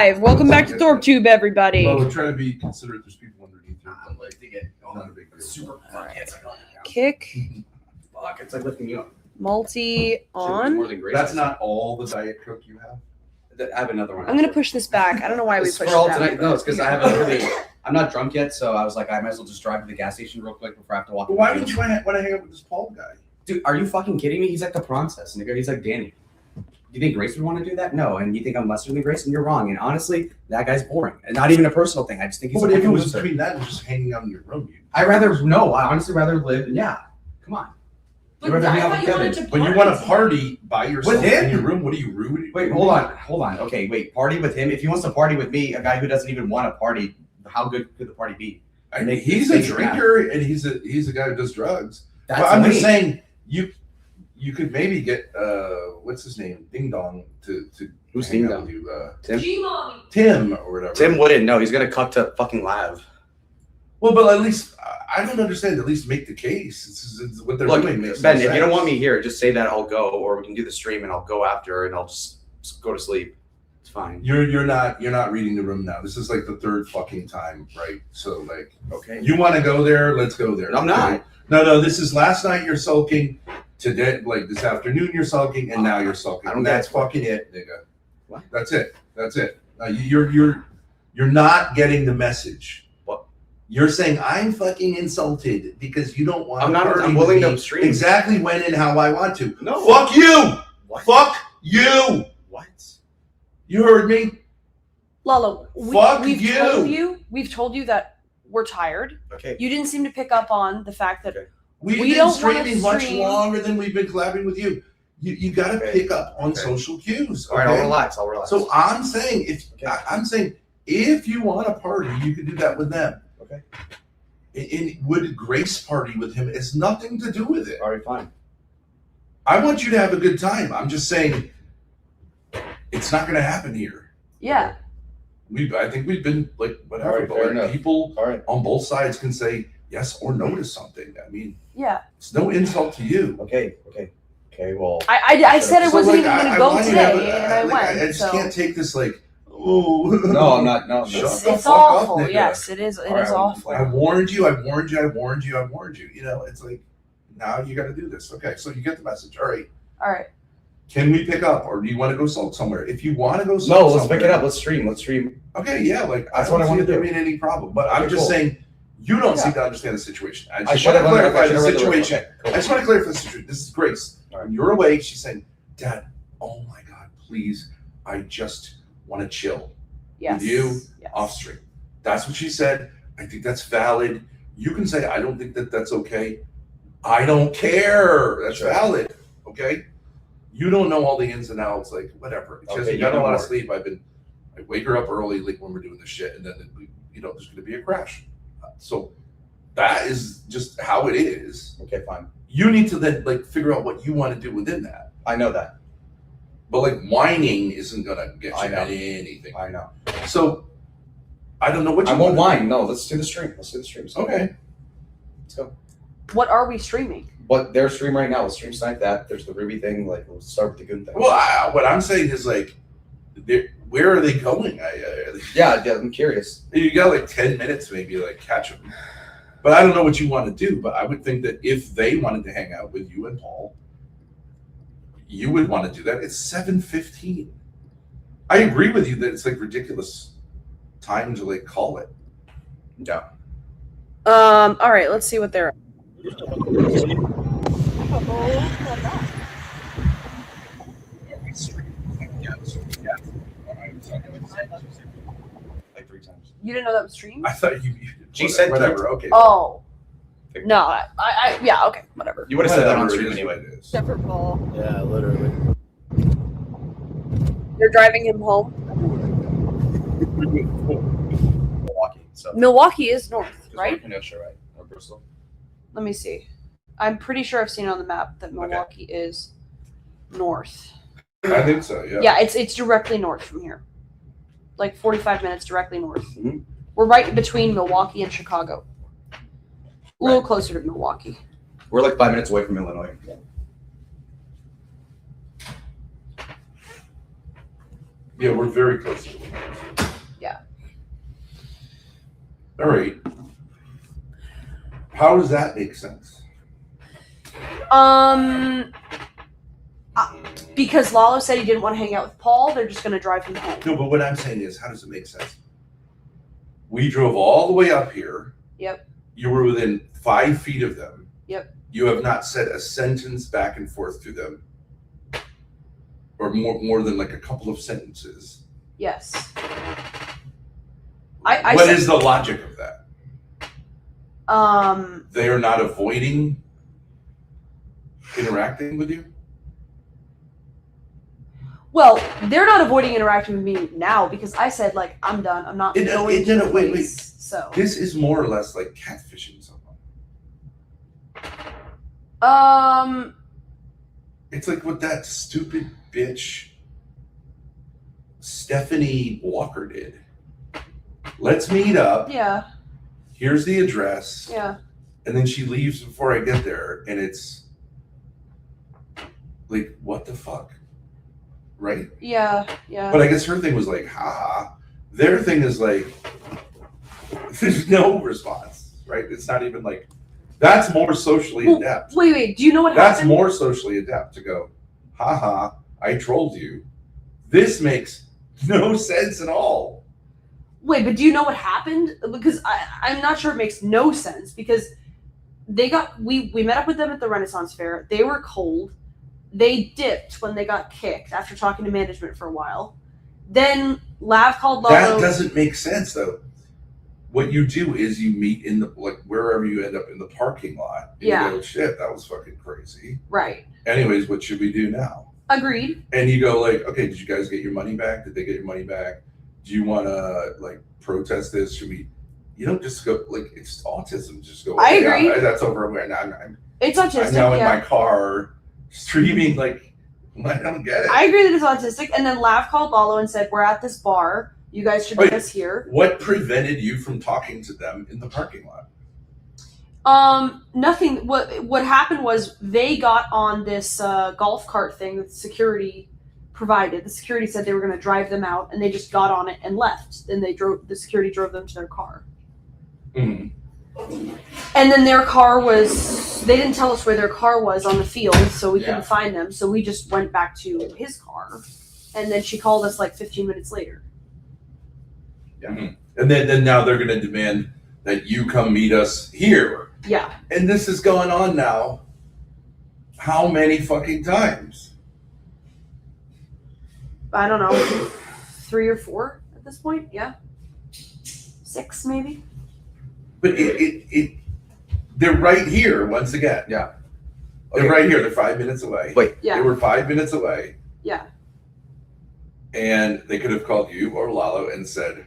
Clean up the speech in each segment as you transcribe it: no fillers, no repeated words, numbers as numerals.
live. Welcome back to ThorpTube, everybody. Well, we're trying to be considerate. There's people underneath here. I'm like to get Not a big deal. super fun. Right. It's like, Kick, fuck, it's like lifting you up. multi on. More than grace. That's not all the Diet Coke you have. I have another one. I'm gonna push this back. I don't know why we It's pushed for all it tonight. back. No, it's because I haven't really. I'm not drunk yet, so I was like, I might as well just drive to the gas station real quick before I have to walk. But why would you want to hang out with this Paul guy? Dude, are you fucking kidding me? He's like the process, nigga. He's like Danny. You think Grace would want to do that? No, and you think I'm lesser than Grace, and you're wrong. And honestly, that guy's boring, and not even a personal thing. I just think he's. But if it was loser. between that and just hanging out in your room, I honestly rather live. Yeah, come on. But rather hang out I with thought you Kevin. wanted to when you party want to party by yourself With him? in your room, what are you rude? Wait, hold on. Okay, wait. Party with him. If he wants to party with me, a guy who doesn't even want to party, how good could the party be? I mean, he's a drinker and he's a guy who does drugs. That's But I'm just lame. saying you could maybe get what's his name, Ding Dong, to Who's hang Ding out Dong? with you, Tim. G-Mommy. Tim or whatever. Tim wouldn't. No, he's gonna cut to fucking Lav. Well, but at least I don't understand. At least make the case. It's what they're Look, doing. Makes Ben, no if you don't sense. want me here, just say that I'll go, or we can do the stream and I'll go after, and I'll just go to sleep. It's fine. You're not reading the room now. This is like the third fucking time, right? So like, Okay. you want to go there? Let's go there. I'm not. No. This is last night you're sulking. Today, like this afternoon you're sulking, and now you're sulking. I don't And get that's it. fucking it, nigga. What? That's it. You're not getting the message. What? You're saying I'm fucking insulted because you don't want. I'm to not. party I'm with willing me to stream exactly when and how I want to. No. Fuck you. What? Fuck you. What? You heard me. Lalo, Fuck we've told you that we're tired. Okay. You didn't seem to pick up on the fact that Okay. We've We been don't wanna streaming much stream. longer than we've been collabing with you. You got to Okay. pick up on Okay. social cues. All right. okay? I'll relax. So I'm saying Okay. I'm saying if you want to party, you can do that with them. Okay. And would Grace party with him? It's nothing to do with it. All right. Fine. I want you to have a good time. I'm just saying it's not going to happen here. yeah. I think we've been like whatever, All right, but fair like, enough. people All right. on both sides can say yes or no to something. I mean, Yeah. it's no insult to you. Okay. Well. I said I So, wasn't like, even gonna I go want you today, to have and I went. I just so can't take this like, oh. No, I'm not. No. Shut it's, the it's fuck up, awful. nigga. Yes, it is. It All is right, awful. I warned you. You know, it's like now you got to do this. Okay, so you get the message. All right. All right. Can we pick up, or do you want to go sulk somewhere? If you want to go sulk No. Let's somewhere, pick it up. Let's stream. Okay, yeah, like That's don't what I see wanna it there do. being any problem. But I'm Okay, just cool. saying you don't Yeah. seem to understand the situation. I I just should want have to clarify the read the room. situation. Okay, cool. I just want to clarify the situation. This is Grace. All right. When you're away, she's saying, "Dad, oh my God, please, I just want to chill Yes. with you Yes. off stream." That's what she said. I think that's valid. You can say, "I don't think that that's okay." I don't care. That's Sure. valid. Okay. You don't know all the ins and outs, like whatever. She Okay, hasn't you gotten a know lot of more. sleep. I wake her up early, like when we're doing this shit, and then there's going to be a crash. So that is just how it is. Okay. Fine. You need to then like figure out what you want to do within that. I know that. But like whining isn't going to get I you know. anything. I know. So I don't know what you I won't wanna whine. No. Let's do the stream. So, Okay. Let's go. What are we streaming? But their stream right now. Let's stream snipe that. There's the Ruby thing. Like, we'll start with the good thing. Well, what I'm saying is like, where are they going? Yeah. I'm curious. You got like 10 minutes maybe, like catch them. But I don't know what you want to do. But I would think that if they wanted to hang out with you and Paul, you would want to do that. It's 7:15. I agree with you that it's like ridiculous time to like call it. Yeah. All right. Let's see what they're. Like 3 times. You didn't know that was streamed? I thought you She said whatever. Okay. Oh. No. I yeah. Okay. Whatever. You would have said that on Whatever, stream it is anyway. what it is. Separate Paul. Yeah, literally. You're driving him home. Milwaukee. So. Milwaukee is north, right? Kenosha, right? Or Bristol. Let me see. I'm pretty sure I've seen it on the map that Milwaukee is north. I think so. Yeah. Yeah, it's directly north from here. Like 45 minutes directly north. Mhm. We're right between Milwaukee and Chicago. A little closer to Milwaukee. We're like 5 minutes away from Illinois. Yeah, we're very close to it. Yeah. All right. How does that make sense? Because Lalo said he didn't want to hang out with Paul, they're just going to drive him home. No, but what I'm saying is, how does it make sense? We drove all the way up here. Yep. You were within 5 feet of them. Yep. You have not said a sentence back and forth to them, or more than like a couple of sentences. Yes. What is the logic of that? They are not avoiding interacting with you? Well, they're not avoiding interacting with me now because I said, like, I'm done. I'm not going to the wait. place. So. This is more or less like catfishing someone. It's like what that stupid bitch Stephanie Walker did. Let's meet up. Yeah. Here's the address. Yeah. And then she leaves before I get there, and it's like, what the fuck? Right? Yeah. Yeah. But I guess her thing was like, haha. Their thing is like, there's no response, right? It's not even like, that's more socially adept. Wait. Do you know what That's happened? more socially adept to go, haha, I trolled you. This makes no sense at all. Wait, but do you know what happened? Because I'm not sure it makes no sense because we met up with them at the Renaissance Fair. They were cold. They dipped when they got kicked after talking to management for a while. Then Lav called Lalo. That doesn't make sense though. What you do is you meet in the, like, wherever you end up in the parking lot. And Yeah. you go, shit, that was fucking crazy. Right. Anyways, what should we do now? Agreed. And you go like, okay, did you guys get your money back? Did they get your money back? Do you want to like protest this? Should we? You don't just go like it's autism. Just go. I "Okay, agree. That's over. I'm It's autistic. now in Yeah. my car streaming. Like, I don't get it. I agree that it's autistic. And then Lav called Lalo and said, "We're at this bar. You guys should meet us here." What prevented you from talking to them in the parking lot? Nothing. What happened was they got on this golf cart thing that security provided. The security said they were going to drive them out, and they just got on it and left. Then the security drove them to their car. Mm. And then their car was. They didn't tell us where their car was on the field, so we couldn't find them. So we just went back to his car, and then she called us like 15 minutes later. Yeah. Mm-hmm. And then now they're going to demand that you come meet us here. Yeah. And this is going on now. How many fucking times? I don't know, 3 or 4 at this point. Yeah. 6 maybe. But they're right here once again. Yeah. They're right here. They're 5 minutes away. Wait. Yeah. They were 5 minutes away. Yeah. And they could have called you or Lalo and said,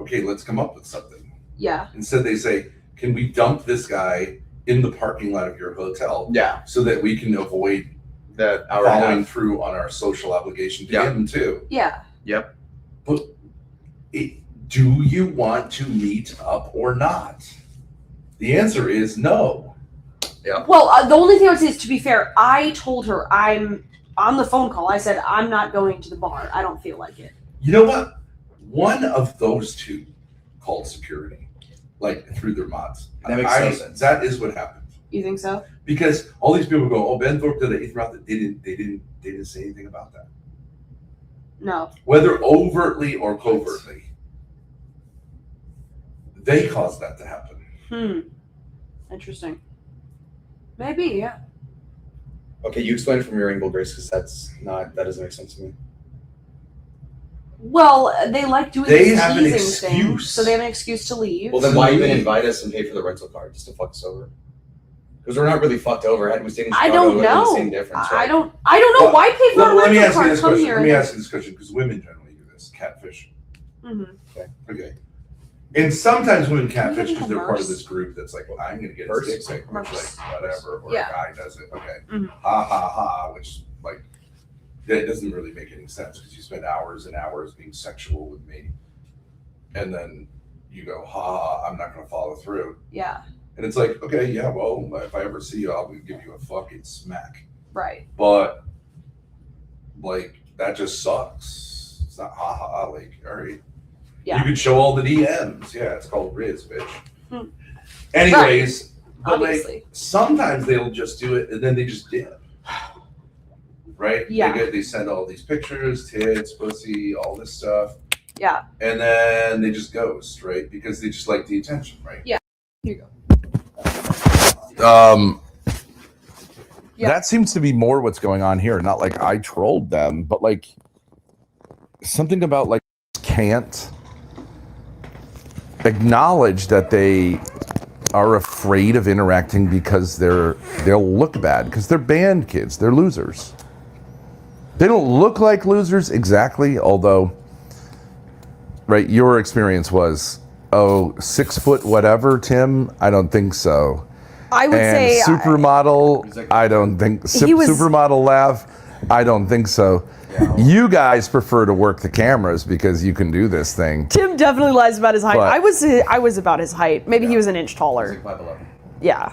okay, let's come up with something. Yeah. Instead, they say, can we dump this guy in the parking lot of your hotel Yeah. so that we can avoid That hour and a following half. through on our social obligation to Yeah. him, too? Yeah. Yep. But do you want to meet up or not? The answer is no. Well, the only thing I would say is, to be fair, I told her I'm on the phone call. I said, I'm not going to the bar. I don't feel like it. You know what? One of those two called security, like through their mods. That makes no sense. That is what happened. You think so? Because all these people go, "Oh, Ben Thorpe did the 8th route." They didn't say anything about that, No. whether overtly or covertly. They caused that to happen. Interesting. Maybe, yeah. Okay, you explain it from your angle, Grace, because that doesn't make sense to me. Well, they like doing They this have an teasing thing, excuse. so they have an excuse to leave. Well, then why even invite us and pay for the rental car just to fuck us over? Because we're not really fucked over. Had we stayed in I Chicago, don't it would have been know. the same difference, I right? don't know. Well, Why pay for a Let me rental ask you car? this Come question. here. Let me ask you this question because women generally do this. Catfish. Mm-hmm. Okay. And sometimes women catfish Maybe because they're part of Merce. this group that's like, well, I'm going to get a Merce. stick pic, which Merce. like whatever, or Yeah. a guy does it. Okay. Mhm. Ha ha ha, which like that doesn't really make any sense because you spend hours and hours being sexual with me, and then you go, ha ha, I'm not going to follow through. Yeah. And it's like, okay, yeah, well, if I ever see you, I'll give you a fucking smack. Right. But like that just sucks. It's not haha. Like, all right. Yeah. You can show all the DMs. Yeah, it's called Riz, bitch. Hmm. Anyways, but Obviously. like sometimes they'll just do it and then they just dip. Right? Yeah. They send all these pictures, tits, pussy, all this stuff. Yeah. And then they just ghost, right? Because they just like the attention, right? Yeah. Here you go. Yeah. That seems to be more what's going on here. Not like I trolled them, but like something about like can't acknowledge that they are afraid of interacting because they'll look bad because they're band kids. They're losers. They don't look like losers exactly, although, right, your experience was, 6 foot whatever, Tim? I don't think so. I would say supermodel, I don't think supermodel laugh, I don't think so. Yeah. You guys prefer to work the cameras because you can do this thing. Tim definitely lies about his height. But, I was about his height. Maybe he was an inch taller. 5'11". Yeah.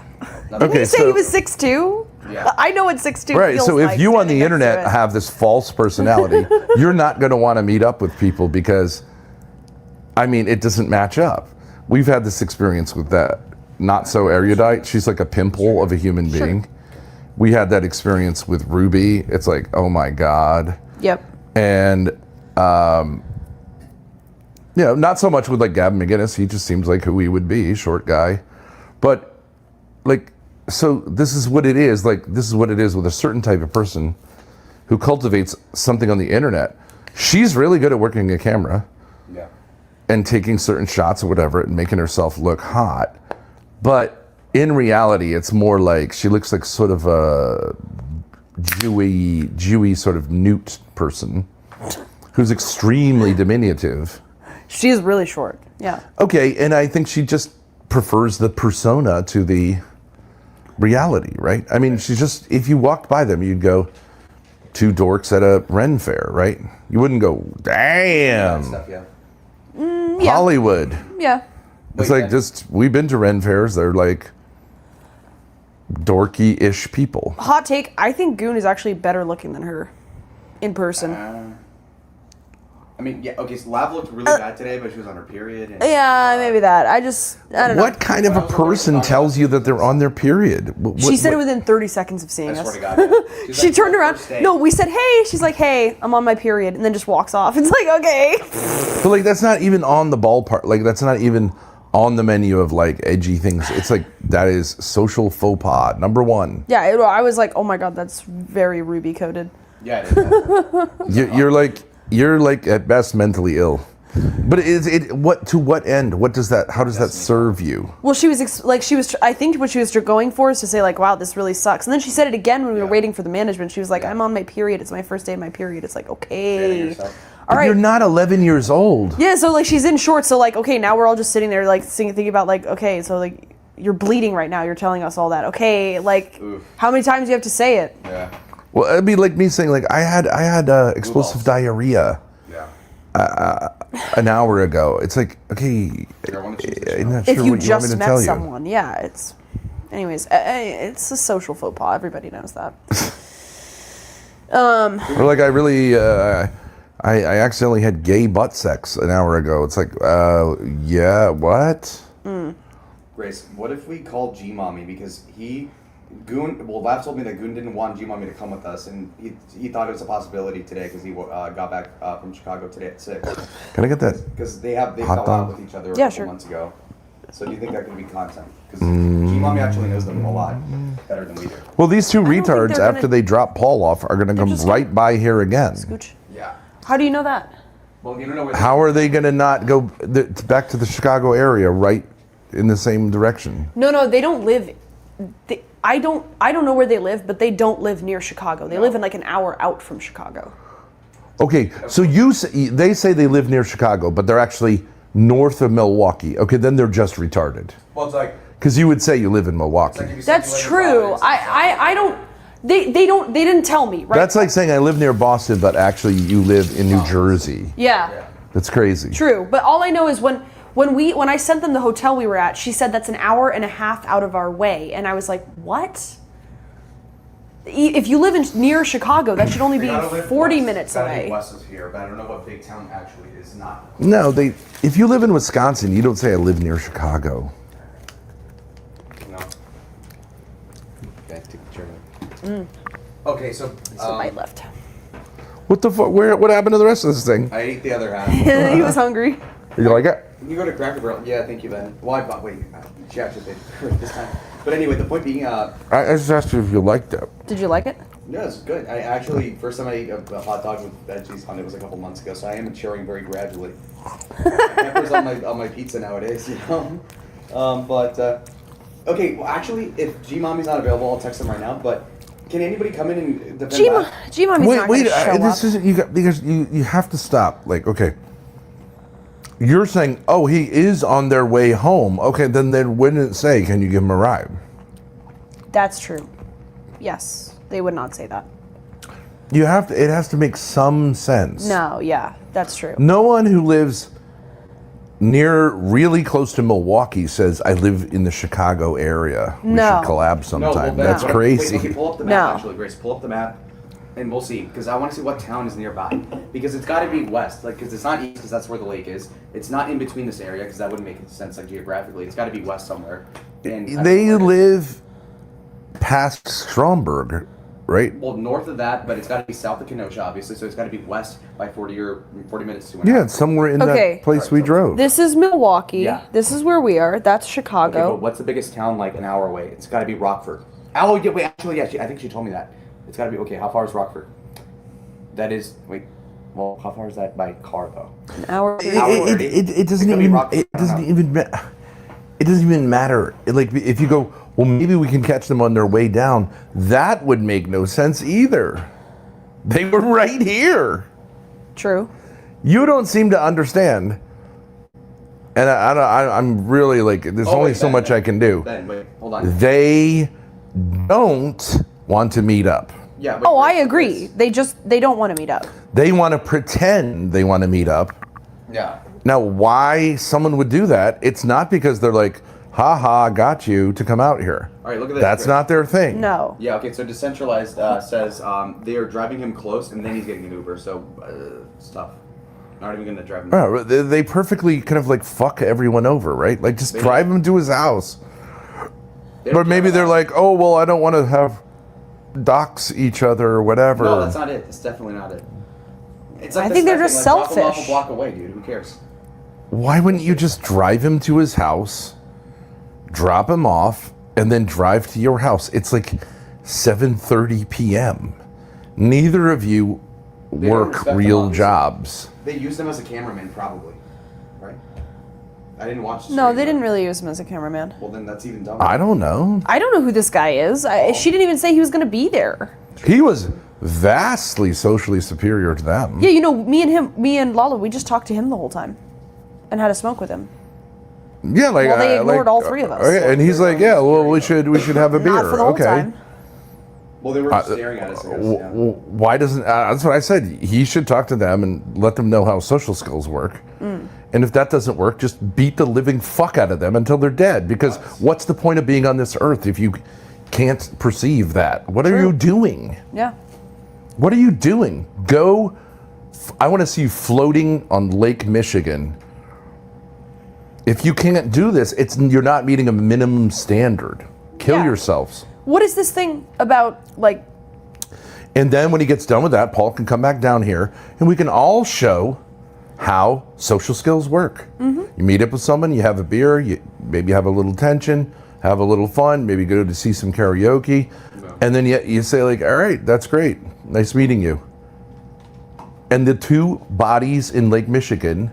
Okay, Did you say he was 6'2"? Yeah. I know what 6'2" right, feels so like if you on standing the next to internet it. have this false personality, you're not going to want to meet up with people because, I mean, it doesn't match up. We've had this experience with that not so erudite. She's like a pimple of a human being. We had that experience with Ruby. It's like, oh my God. Yep. And, not so much with like Gavin McGinnis. He just seems like who he would be, short guy. But like, so this is what it is. Like, this is what it is with a certain type of person who cultivates something on the internet. She's really good at working a camera. Yeah. And taking certain shots or whatever and making herself look hot. But in reality, it's more like she looks like sort of a Jewy sort of newt person who's extremely diminutive. She's really short. Yeah. Okay, and I think she just prefers the persona to the reality, right? I mean, she's just, if you walked by them, you'd go, two dorks at a Ren fair, right? You wouldn't go, damn, Stuff, yeah. Yeah. Hollywood. Yeah. It's like just, we've been to Ren fairs, they're like dorky-ish people. Hot take, I think Goon is actually better looking than her in person. I mean, yeah, okay, so Lav looked really bad today, but she was on her period. And, Yeah, maybe that. I don't know. What kind of a person tells you that they're on their period? She said it within 30 seconds of seeing I us. swear to God, yeah. She's She like, turned "Our around. first date." No, we said, hey. She's like, hey, I'm on my period. And then just walks off. It's like, okay. But like, that's not even on the ballpark. Like, that's not even on the menu of like edgy things. It's like, that is social faux pas, number one. Yeah, I was like, oh my God, that's very Ruby coded. Yeah, it is. You're like at best mentally ill. But to what end? What does that, how does that serve you? Well, I think what she was going for is to say like, wow, this really sucks. And then she said it again when we were waiting for the management. She was like, I'm on my period. It's my first day of my period. It's like, okay. All right. You're not 11 years old. Yeah, so like she's in shorts, so like, okay, now we're all just sitting there like thinking about like, okay, so like you're bleeding right now, you're telling us all that. Okay, like how many times do you have to say it? Yeah. Well, it'd be like me saying like I had explosive diarrhea an hour ago. It's like, okay, I'm not If sure you what you want me just to met tell you. someone, yeah, it's anyways, it's a social faux pas, everybody knows that. Or like I really I accidentally had gay butt sex an hour ago. It's like, yeah, what? Grace, what if we called G-Mommy because Lav told me that Goon didn't want G-Mommy to come with us, and he thought it was a possibility today because he got back from Chicago today at 6. Can I get that? Because they fell dog? out with each other a couple months ago. So do you think that could be content? Because G-Mommy actually knows them a lot better than we do. Well, these two think retards, they're after gonna- they drop Paul off, are going to come just right by here again. Scooch. Yeah. How do you know that? Well, you don't know where How are they going to not go back to the Chicago area right in the same direction? No, they don't live. I don't know where they live, but they don't live near Chicago. They live in like an hour out from Chicago. Okay, so they say they live near Chicago, but they're actually north of Milwaukee. Okay, then they're just retarded. Well, it's like Because you would say you live in Milwaukee. That's true. I don't. They didn't tell me, right? That's like saying I live near Boston, but actually you live in New Jersey. Yeah. That's crazy. True, but all I know is when I sent them the hotel we were at, she said that's an hour and a half out of our way, and I was like, what? If you live near Chicago, that should only be They gotta live 40 west. minutes Gotta be away. west of here, but I don't know what big town actually is not. No, if you live in Wisconsin, you don't say I live near Chicago. No. Okay, take the chair. Okay, so So bite left. What the fuck? What happened to the rest of this thing? I ate the other half. He was hungry. You like it? You go to Cracker Barrel. Yeah, thank you, Ben. Why? Wait, she actually did this time. But anyway, the point being, I just asked you if you liked it. Did you like it? yeah, it's good. I actually first time I ate a hot dog with veggies on it was a couple months ago, so I am maturing very gradually. Peppers on my pizza nowadays, you know. Okay, well, actually, if G Mommy's not available, I'll text him right now. But can anybody come in and defend that? G-Mommy's not going to show up. This isn't because you have to stop. Like, okay, you're saying, oh, he is on their way home. Okay, then they wouldn't say, can you give him a ride? That's true. Yes, they would not say that. You have to. It has to make some sense. No, yeah, that's true. No one who lives really close to Milwaukee says I live in the Chicago area. We No. should collab sometime. Ben, That's wait, crazy. okay, pull up the map, actually, Grace. Pull up the map, and we'll see. Because I want to see what town is nearby. Because it's got to be west. Like, because it's not east, because that's where the lake is. It's not in between this area, because that wouldn't make sense, like, geographically. It's got to be west somewhere. And I They don't know where it is. live past Stromberg, right? Well, north of that, but it's got to be south of Kenosha, obviously. So it's got to be west by 40 minutes to an Yeah, hour. it's somewhere in Okay. that place we drove. This is Milwaukee. Yeah. This is where we are. That's Okay, Chicago. but what's the biggest town like an hour away? It's got to be Rockford. Oh, yeah, wait, actually, yeah, I think she told me that. It's got to be, okay, how far is Rockford? That is, wait, well, how far is that by car, though? An hour. It doesn't It could be even. Rockford. It doesn't even. It doesn't even matter. Like if you go, well, maybe we can catch them on their way down. That would make no sense either. They were right here. True. You don't seem to understand. And I'm really like, there's Oh, only wait, so Ben, much I can do. Ben, wait, hold on. They don't want to meet up. Yeah. But Oh, I Grace, agree. They don't want to meet up. They want to pretend they want to meet up. Yeah. Now, why someone would do that, it's not because they're like, ha ha, got you to come out here. All right, look at this. That's not their thing. No. Yeah, okay, so Decentralized says they are driving him close and then he's getting an Uber, so stuff. Not even going to drive him. Oh, they perfectly kind of like fuck everyone over, right? Like just drive him to his house. They don't But maybe care they're about like, oh, well, I don't want to have dox each other or whatever. No, that's not it. That's definitely not it. It's like I the think they're stuff just that, like, drop him off selfish. a block away, dude. Who cares? Why wouldn't you just drive him to his house, drop him off, and then drive to your house? It's like 7:30 p.m. Neither of you They don't work respect them, real obviously. jobs. They used him as a cameraman, probably. Right? I didn't watch the No, stream, they but- didn't really use him as a cameraman. Well, then that's even dumber. I don't know. I don't know who this guy is. She didn't even say he was going to be there. He was vastly socially superior to them. Yeah, me and Lala, we just talked to him the whole time, and had a smoke with him. Yeah, like Well, they ignored like, all three of us. okay, and he's like, yeah, well, we should have a beer. Not for the whole okay. time. Well, they were just staring at us, I guess. Yeah. Why doesn't? That's what I said. He should talk to them and let them know how social skills work. And if that doesn't work, just beat the living fuck out of them until they're dead. Because what's the point of being on this earth if you can't perceive that? What are you doing? Yeah. What are you doing? Go. I want to see you floating on Lake Michigan. If you can't do this, you're not meeting a minimum standard. Kill Yeah. yourselves. What is this thing about, like, And then when he gets done with that, Paul can come back down here and we can all show how social skills work. You meet up with someone, you have a beer, you maybe have a little tension, have a little fun, maybe go to see some karaoke, and then you say like, all right, that's great. Nice meeting you. And the two bodies in Lake Michigan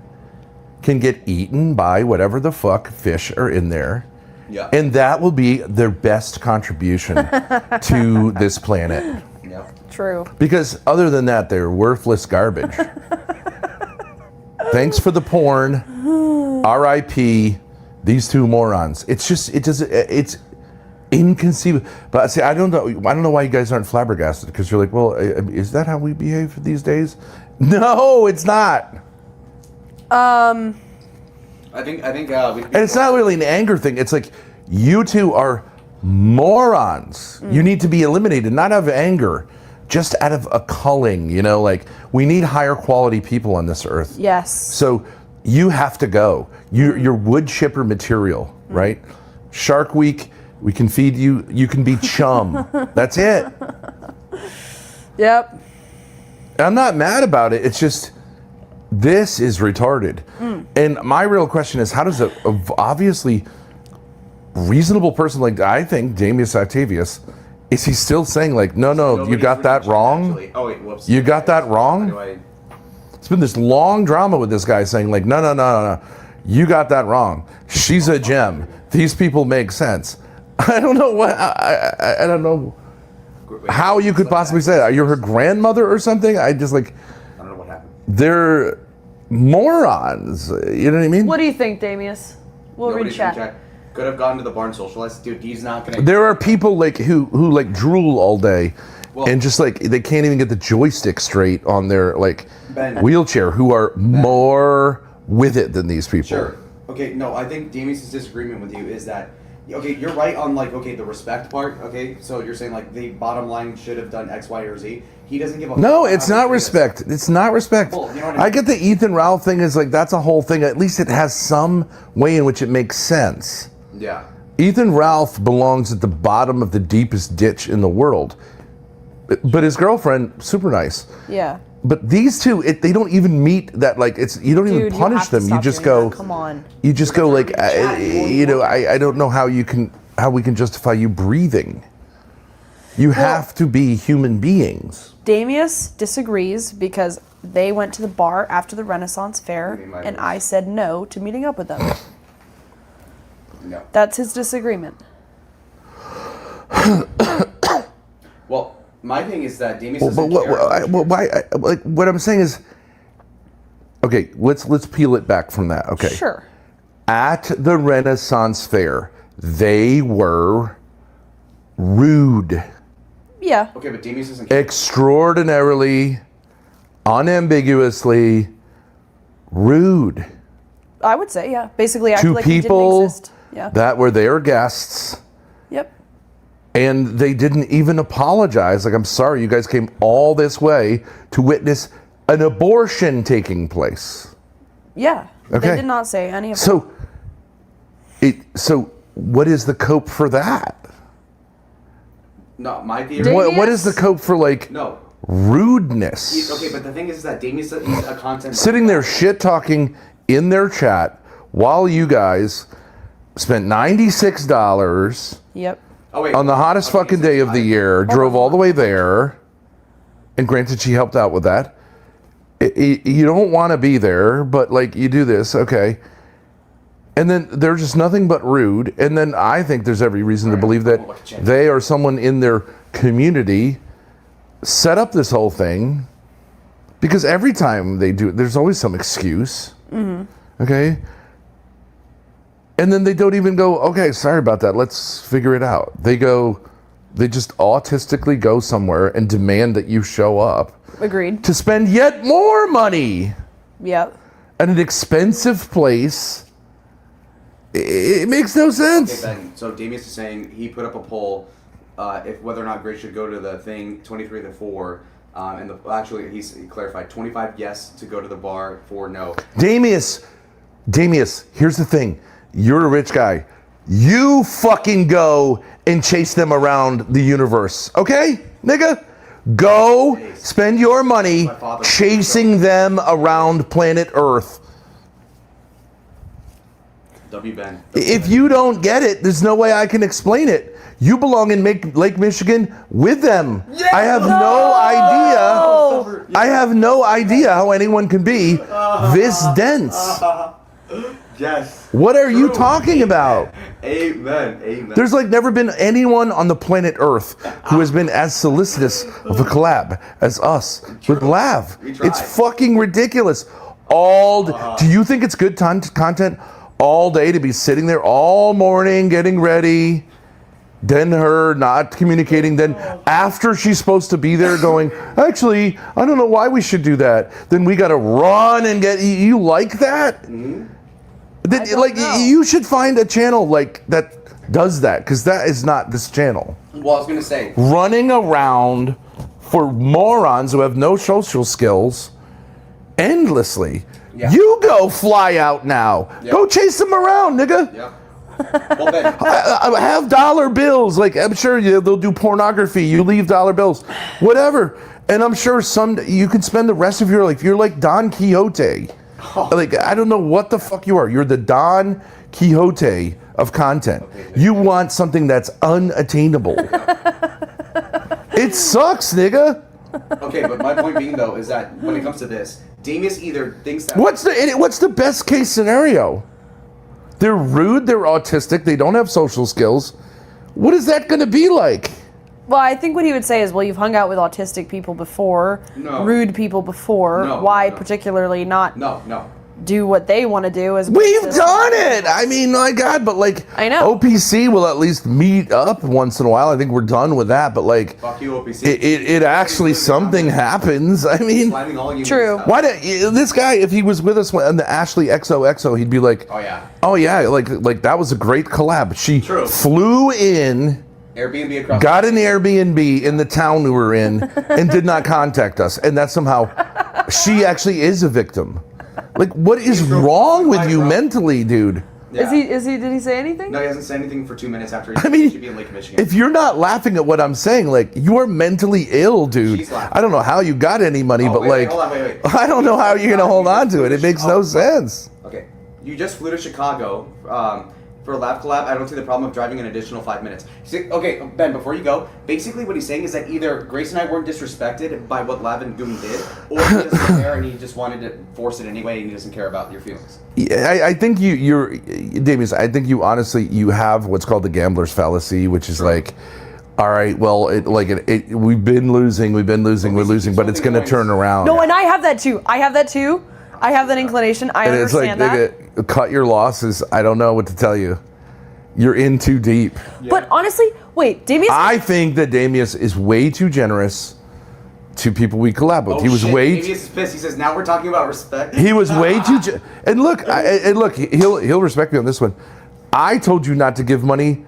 can get eaten by whatever the fuck fish are in there. Yeah. And that will be their best contribution to this planet. Yeah. true? Because other than that, they're worthless garbage. Thanks for the porn. R.I.P. These two morons. It's inconceivable. But see, I don't know why you guys aren't flabbergasted. Because you're like, well, is that how we behave these days? No, it's not. I think And it's not really an anger thing. It's like you two are morons. You need to be eliminated, not out of anger, just out of a culling, you know, like we need higher quality people on this earth. Yes. So you have to go. You're wood chipper material, right? Shark Week, we can feed you. You can be chum. That's it. Yep. I'm not mad about it. It's just, this is retarded. And my real question is, how does a obviously reasonable person like, I think, Damius Octavius, is he still saying like, no, you got that wrong? Actually. Oh wait, whoops. You got that wrong? How do I- It's been this long drama with this guy saying like, no, you got that wrong. She's a gem. These people make sense. I don't know what, I don't know how you could possibly say that. You're her grandmother or something? I just like, I don't know what happened. they're morons. You know what I mean? What do you think, Damius? We'll read Nobody's chat. Could have gone to the barn socialist. Dude, he's not gonna. There are people like who like drool all day, Well- and just like they can't even get the joystick straight on their like Ben. wheelchair, who are more with it than these people. Sure. Okay, no, I think Damius' disagreement with you is that, okay, you're right on like, okay, the respect part, okay? So you're saying like the bottom line should have done X, Y, or Z. He doesn't give a No, fuck it's how not he feels. respect. It's not respect. Well, you know what I I mean? get the Ethan Ralph thing is like that's a whole thing. At least it has some way in which it makes sense. Yeah. Ethan Ralph belongs at the bottom of the deepest ditch in the world. But his girlfriend, super nice. Yeah. But these two, they don't even meet that. Like, it's you don't even Dude, punish have to them. You stop just doing go. that. Come on. You just go like, You won't I don't know how we can justify you breathing. You have to be human beings. Damius disagrees because they went to the bar after the Renaissance Fair, Me, my and voice. I said no to meeting up with them. No. That's his disagreement. Well, my thing is that Damius But doesn't care. what I'm saying is, okay, let's peel it back from that. Okay. Sure. At the Renaissance Fair, they were rude. Yeah. Okay, but Damius doesn't care. Extraordinarily, unambiguously rude I would say, yeah. Basically, acted to like he didn't people exist. Yeah. that were their guests, Yep. and they didn't even apologize. Like, I'm sorry, you guys came all this way to witness an abortion taking place. Yeah. Okay. They did not say any of that. So what is the cope for that? No, my theory. Damius- What is the cope for like No. rudeness? Okay, but the thing is that Damius he's a content. Sitting there shit talking in their chat while you guys spent $96 Yep. Oh, wait, on the hottest okay, fucking so day of the I- year, drove all the way there, and granted she helped out with that. You don't want to be there, but like you do this, okay. And then they're just nothing but rude. And then I think there's every reason to believe that they or someone in their community set up this whole thing, because every time they do it, there's always some excuse. Okay. And then they don't even go, okay, sorry about that, let's figure it out. They just autistically go somewhere and demand that you show up Agreed. to spend yet more money Yep. at an expensive place. It makes no Okay, sense. Ben. So Damius is saying he put up a poll if whether or not Grace should go to the thing 23 to 4. And actually, he clarified 25 yes to go to the bar, 4 no. Damius, here's the thing. You're a rich guy. You fucking go and chase them around the universe. Okay, nigga? Go spend your money chasing them around planet Earth. W Ben. If you don't get it, there's no way I can explain it. You belong in Lake Michigan with them. I have no idea. I have no idea how anyone can be this dense. Yes. What are you talking about? Amen. Amen. There's like never been anyone on the planet Earth who has been as solicitous of a collab as us with Lav. We tried. It's fucking ridiculous. Do you think it's good content all day to be sitting there all morning getting ready? Then her not communicating. Then after she's supposed to be there going, actually, I don't know why we should do that. Then we got to run and get, you like that? Mm-hmm. Like, you should find a channel like that does that, because that is not this channel. Well, I was gonna say, Running around for morons who have no social skills endlessly. Yeah. You go fly out now. Yeah. Go chase them around, nigga. yeah. Well, Ben, I have dollar bills. Like, I'm sure they'll do pornography. You leave dollar bills, whatever. And I'm sure you could spend the rest of your life. You're like Don Quixote. Like, I don't know what the fuck you are. You're the Don Quixote of content. You want something that's unattainable. It sucks, nigga. okay, but my point being though is that when it comes to this, Damius either thinks that What's the best case scenario? They're rude, they're autistic, they don't have social skills. What is that going to be like? Well, I think what he would say is, well, you've hung out with autistic people before, No. rude people before. No, Why no. particularly not no. do what they want to do? We've done it. I mean, my God, but like, I know. OPC will at least meet up once in a while. I think we're done with that, but like, Fuck you, OPC. it actually something happens. I mean, Slamming all you True. stuff. why did this guy, if he was with us on the Ashley XOXO, he'd be like, Oh yeah. like that was a great collab. She True. flew in, Airbnb across. got an Airbnb in the town we were in, and did not contact us. And that somehow, she actually is a victim. Like, what is wrong with you mentally, dude? Yeah. Did he say anything? No, he hasn't said anything for 2 minutes after I mean, he should be in Lake Michigan. if you're not laughing at what I'm saying, like, you are mentally ill, dude. She's laughing. I don't know how you got any money, Oh, but wait, like, hold on, wait. I don't know how you're gonna hold on to it. It makes no sense. Okay, you just flew to Chicago for a Laugh Collab. I don't see the problem of driving an additional 5 minutes. See, okay, Ben, before you go, basically what he's saying is that either Grace and I weren't disrespected by what Lav and Goon did, or he doesn't care and he just wanted to force it anyway and he doesn't care about your feelings. Yeah, I think you're, Davies. I think you honestly have what's called the gambler's fallacy, which is like, all right, well, we've been losing, we're losing, but it's gonna turn around. No, and I have that too. I have that inclination. I And it's like, understand that. nigga, cut your losses. I don't know what to tell you. You're in too deep. But honestly, wait, Damius. I think that Damius is way too generous to people we collab with. Oh, he was shit. way. Damius is pissed. He says, now we're talking about respect. He was way too. And look, he'll respect me on this one. I told you not to give money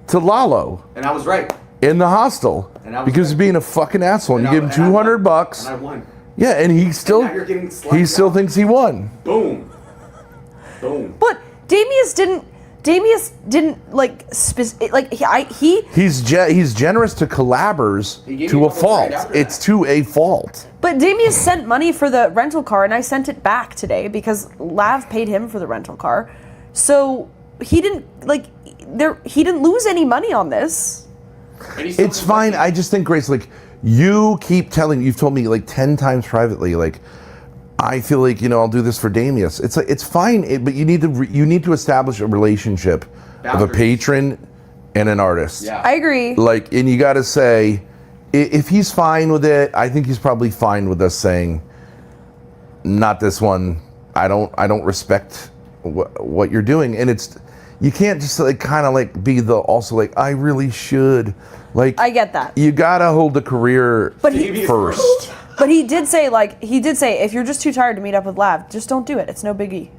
to Lalo And I was right. in the hostel And I was because right. he's being a fucking asshole. And you And give him I- and I won. $200. And I won. Yeah, and he still now you're getting slapped still down. thinks he won. Boom. Boom. But Damius didn't like he. He's generous to collabers He gave to you a a couple fault. grand after It's that. to a fault. But Damius sent money for the rental car, and I sent it back today because Lav paid him for the rental car. So he didn't he didn't lose any money on this. And he still It's fine. I just think, Grace, like, you've told me like 10 times privately, like, I feel like, I'll do this for Damius. It's like, it's fine, but you need to establish a relationship of a Boundaries. patron and an artist. Yeah. I agree. Like, and you got to say, if he's fine with it, I think he's probably fine with us saying, not this one. I don't respect what you're doing. And you can't just like kind of like be I really should. Like, I get that. You gotta hold the career But he- first. But he did say if you're just too tired to meet up with Lav, just don't do it. It's no biggie.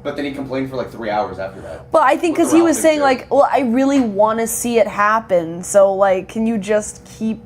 But then he complained for like 3 hours after that. But I think because he was saying well, I really want to see it happen. So like, can you just keep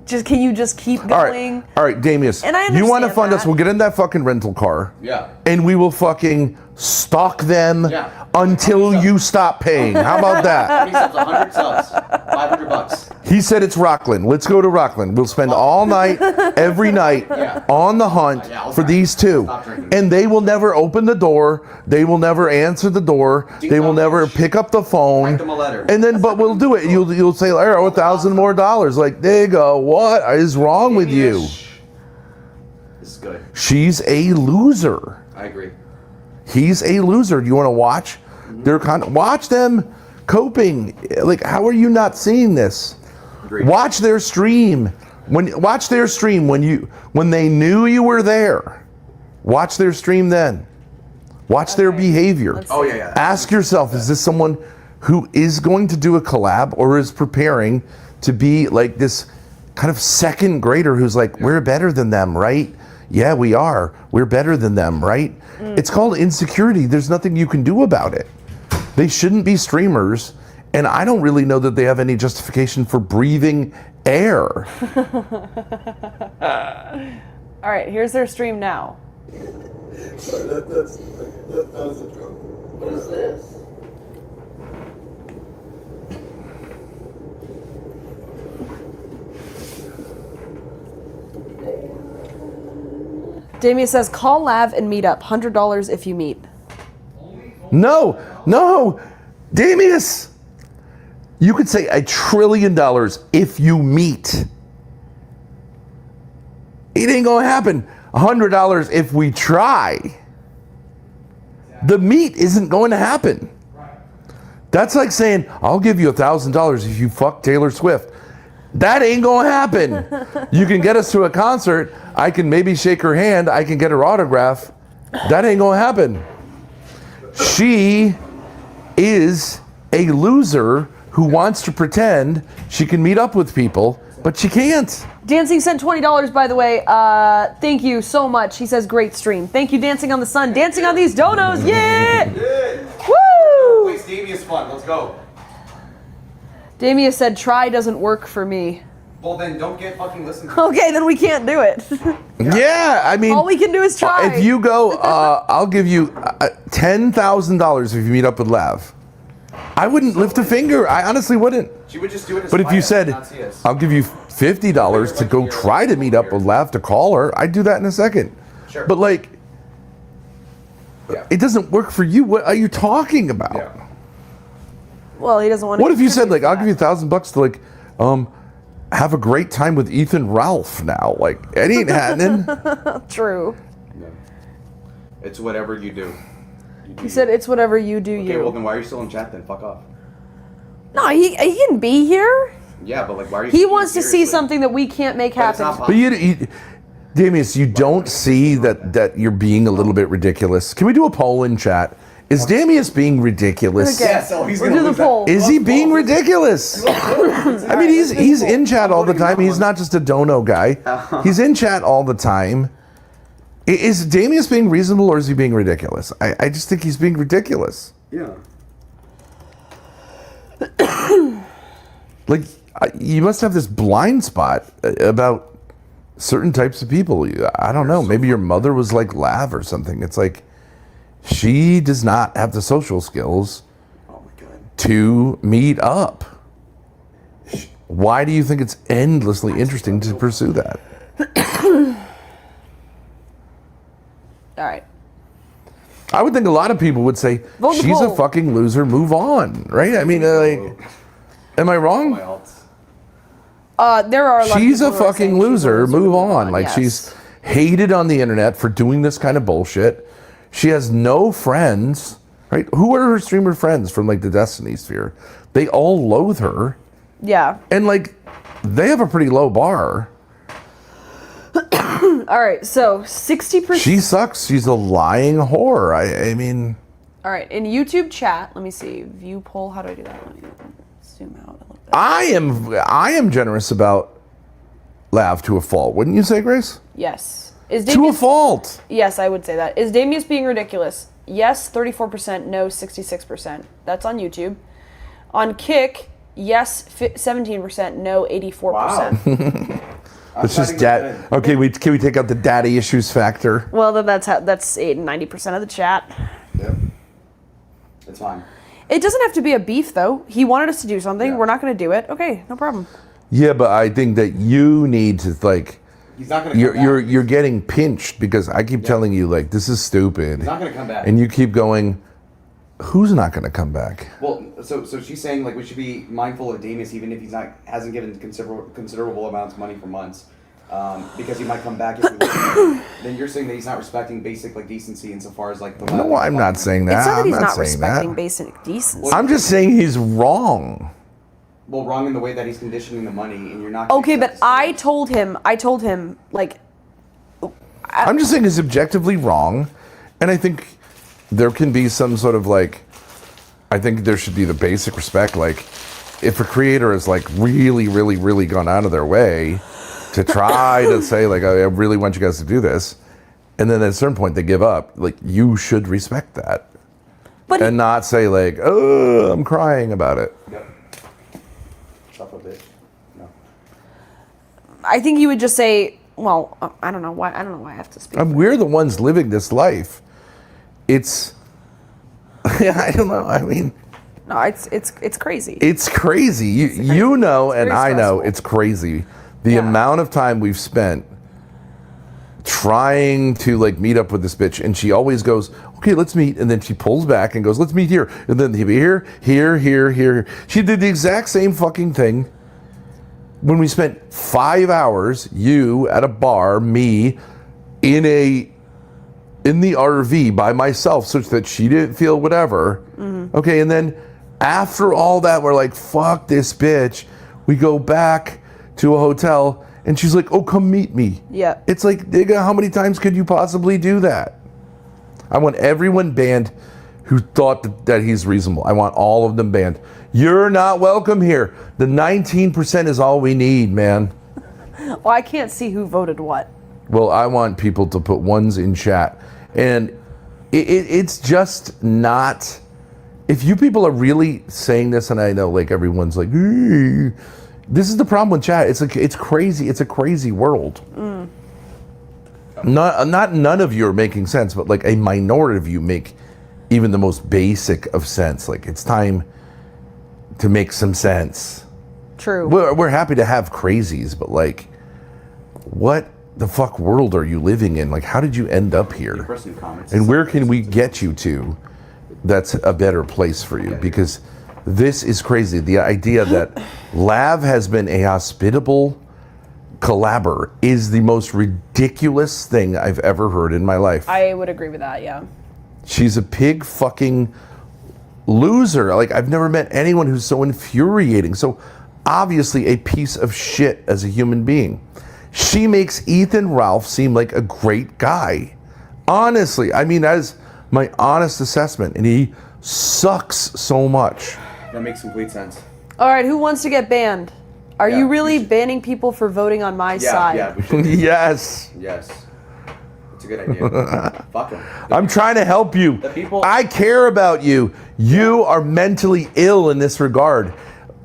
going? All right, Damius. And I you want to understand fund us? that. We'll get in that fucking rental car. Yeah. And we will fucking stalk them until you stop paying. How about that? 100 subs, 500 bucks. He said it's Rockland. Let's go to Rockland. We'll spend all night, every night, on the hunt I'll for try. these two. Stop drinking. And they will never open the door. They will never answer the door. They will never pick up the phone. Write them a letter. And then, but we'll do it. You'll say, I owe $1,000 more. Like, there you go. What is wrong with you? This is good. She's a loser. I agree. He's a loser. Do you want to watch watch them coping? Like, how are you not seeing this? Agreed. Watch their stream. When they knew you were there. Watch their stream then. Watch their behavior. Oh, yeah. Ask yourself, is this someone who is going to do a collab or is preparing to be like this kind of second grader who's like, we're better than them, right? Yeah, we are. We're better than them, right? It's called insecurity. There's nothing you can do about it. They shouldn't be streamers And I don't really know that they have any justification for breathing air. All right, here's their stream now. Sorry, that was a joke. What is this? Damien says, call Lav and meet up. $100 if you meet. No, Damius, you could say $1 trillion if you meet. It ain't gonna happen. $100 if we try. The meet isn't going to happen. That's like saying, I'll give you $1,000 if you fuck Taylor Swift. That ain't gonna happen. You can get us to a concert. I can maybe shake her hand. I can get her autograph. That ain't gonna happen. She is a loser who wants to pretend she can meet up with people, but she can't. Dancing sent $20, by the way. Thank you so much. He says, great stream. Thank you, Dancing on the Sun. Dancing on these donos. Yeah! Woo! Wait, Stevie's fun. Let's go. Damien said, try doesn't work for me. Well, then don't get fucking listened to. Okay, then we can't do it. Yeah, I mean, all we can do is try. if you go, I'll give you $10,000 if you meet up with Lav. I wouldn't lift a finger. I honestly wouldn't. She would just do it. But if you said, I'll give you $50 to go try to meet up with Lav to call her, I'd do that in a second. Sure. But like, Yeah. it doesn't work for you. What are you talking about? Yeah. Well, he doesn't want to. What if you said like, I'll give you $1,000 to like, have a great time with Ethan Ralph now? Like, it ain't happening. True. Yeah. It's whatever you do. He said, it's whatever you do, Okay, you. well then why are you still in chat then? Fuck off. No, he can be here. Yeah, but like why are you? He wants to see something that we can't make But it's happen. not But you Damius, you don't see that you're being a little bit ridiculous. Can we do a poll in chat? Is Damius being ridiculous? Okay. Yeah, so he's We'll gonna do the lose that. poll. Is he being ridiculous? I mean, he's in chat all the time. He's not just a dono guy. He's in chat all the time. Is Damius being reasonable or is he being ridiculous? I just think he's being ridiculous. Yeah. Like, you must have this blind spot about certain types of people. I don't know. Maybe your mother was like Lav or something. It's like, she does not have the social skills Oh my god. to meet up. Why do you think it's endlessly interesting to pursue that? All right. I would think a lot of people would say, Vote the she's a poll. fucking loser, move on, right? I mean, like, am I My wrong? else. There are a lot of She's a people who are saying fucking she's a loser, move on. Like, yes. she's hated on the internet for doing this kind of bullshit. She has no friends, right? Who are her streamer friends from like the Destiny sphere? They all loathe her. Yeah. And like, they have a pretty low bar. All right, so 60%. She sucks. She's a lying whore. I mean, All right, in YouTube chat, let me see. View poll, how do I do that? Let me zoom out a little bit. I am generous about Lav to a fault. Wouldn't you say, Grace? Yes. Is To a Damius, fault. yes, I would say that. Is Damius being ridiculous? Yes, 34%, no, 66%. That's on YouTube. On Kick, yes, 17%, no, 84%. It's just dad. Okay, can we take out the daddy issues factor? Well, then that's 90% of the chat. Yep. It's fine. It doesn't have to be a beef, though. He wanted us to do something. Yeah. We're not going to do it. Okay, no problem. Yeah, but I think that you need to like. He's not gonna. You're getting pinched because I keep telling you like this is stupid. He's not gonna come back. And you keep going. Who's not going to come back? Well, so she's saying like we should be mindful of Damius even if hasn't given considerable amounts of money for months, because he might come back. If we then you're saying that he's not respecting basic like decency insofar as like the. No, I'm not saying that. It's not that I'm he's not saying respecting that. basic decency. I'm just saying he's wrong. Well, wrong in the way that he's conditioning the money, and you're not. gonna Okay, but accept the I standards. told him, like, I'm just saying he's objectively wrong, and I think there can be some sort of like, I think there should be the basic respect. Like, if a creator has like really, really, really gone out of their way to try to say like, I really want you guys to do this, and then at a certain point they give up, like you should respect that. But and not say like, oh, I'm crying about it. Yep. Stop a bitch. No. I think you would just say, well, I don't know why I have to speak. We're the ones living this life. It's, I don't know. I mean, No, it's crazy. it's crazy. You know, It's and very I know stressful. it's crazy. The Yeah. amount of time we've spent trying to like meet up with this bitch, and she always goes, okay, let's meet, and then she pulls back and goes, let's meet here, and then he'll be here. She did the exact same fucking thing when we spent 5 hours, you at a bar, me in the RV by myself, such that she didn't feel whatever. Okay, and then after all that, we're like, fuck this bitch. We go back to a hotel, and she's like, oh, come meet me. Yeah. It's like, nigga, how many times could you possibly do that? I want everyone banned who thought that he's reasonable. I want all of them banned. You're not welcome here. The 19% is all we need, man. Well, I can't see who voted what. Well, I want people to put ones in chat. And it's just not... If you people are really saying this, and I know like everyone's like, this is the problem with chat. It's like, it's crazy. It's a crazy world. Not none of you are making sense, but like a minority of you make even the most basic of sense. Like, it's time to make some sense. True. We're happy to have crazies, but like, what the fuck world are you living in? Like, how did you end up The here? person who comments. And where can we get you to that's a better place for you? Because this is crazy. The idea that Lav has been a hospitable collaborator is the most ridiculous thing I've ever heard in my life. I would agree with that, yeah. She's a pig fucking loser. Like, I've never met anyone who's so infuriating, so obviously a piece of shit as a human being. She makes Ethan Ralph seem like a great guy. Honestly, I mean, that is my honest assessment, and he sucks so much. That makes complete sense. All right, who wants to get banned? Are Yeah, you we really should- banning people for voting on my side? Yeah, we should. Yes. Yes. It's a good idea. Fuck them. I'm trying to help you. The people- I care about you. You are mentally ill in this regard.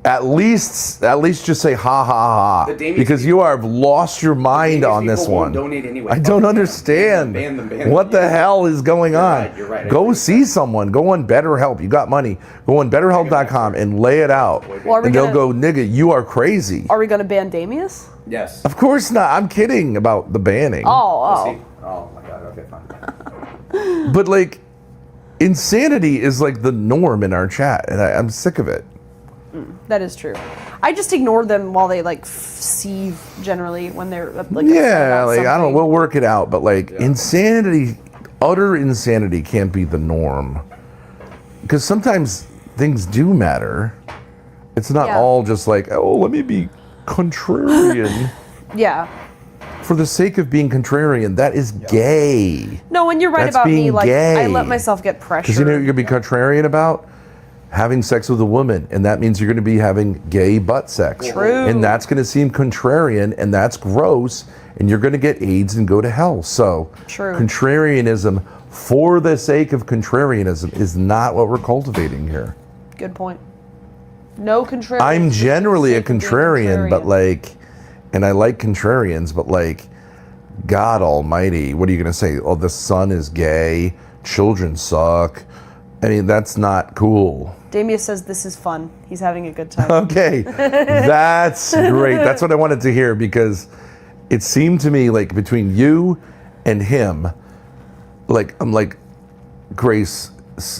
At least just say ha ha The ha, Damian because you have lost your mind Damian on this people won't one. donate anyway. I Fuck don't them. understand. Ban them. What the hell is going on? right, you're right. I Go agree with see someone. Go on BetterHelp. You got money. Go on BetterHelp.com and lay it out. Well, are we And they'll gonna- go, nigga, you are crazy. Are we going to ban Damius? Yes. Of course not. I'm kidding about the banning. Oh. See? Oh my god. Okay, fine. But like, insanity is like the norm in our chat, and I'm sick of it. That is true. I just ignore them while they like seethe generally when they're like Yeah, like I don't know, something. we'll work it out, but like insanity, utter insanity can't be the norm. Because sometimes things do matter. It's not Yeah. all just like, oh, let me be contrarian Yeah. for the sake of being contrarian. That is gay. No, and you're right That's about me. being Like I gay. let myself get pressure. Because you know what you're going to be contrarian about? Having sex with a woman, and that means you're going to be having gay butt sex. True. And that's going to seem contrarian, and that's gross, and you're going to get AIDS and go to hell. So, True. contrarianism for the sake of contrarianism is not what we're cultivating here. Good point. No contrarian. I'm generally a Sake of being contrarian, but like, and I like contrarians, but like, God almighty, what are you going to say? Oh, the sun is gay, children suck. I mean, that's not cool. Damius says this is fun. He's having a good time. Okay, that's great. That's what I wanted to hear, because it seemed to me like between you and him, like I'm like, Grace,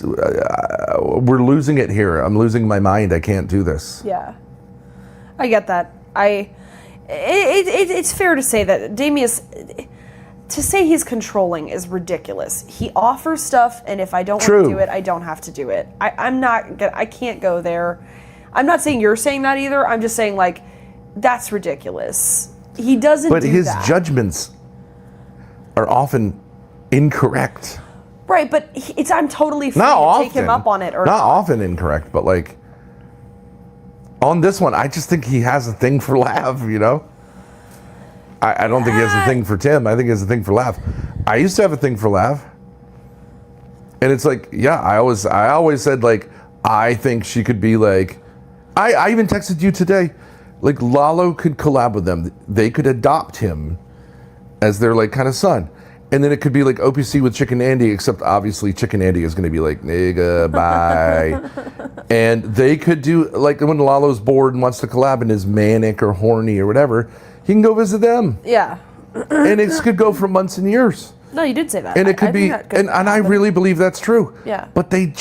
we're losing it here. I'm losing my mind. I can't do this. Yeah, I get that. It's fair to say that Damius, to say he's controlling is ridiculous. He offers stuff, and if I don't want True. to do it, I don't have to do it. I can't go there. I'm not saying you're saying that either. I'm just saying like that's ridiculous. He doesn't. But do his that. judgments are often incorrect. Right, but I'm totally free Not to often. take him up on it or not not. often incorrect, but like on this one, I just think he has a thing for Lav, you know? I don't think he has a thing for Tim. I think he has a thing for Lav. I used to have a thing for Lav. And it's like, yeah, I always said, like, I think she could be like, I even texted you today, like, Lalo could collab with them. They could adopt him as their, like, kind of son. And then it could be like OPC with Chicken Andy, except obviously Chicken Andy is going to be like, nigga, bye. And they could do, like, when Lalo's bored and wants to collab and is manic or horny or whatever, he can go visit them. Yeah. And it could go for months and years. No, you did say that. And it could I be, think that could and I happen. really believe that's true. Yeah. But they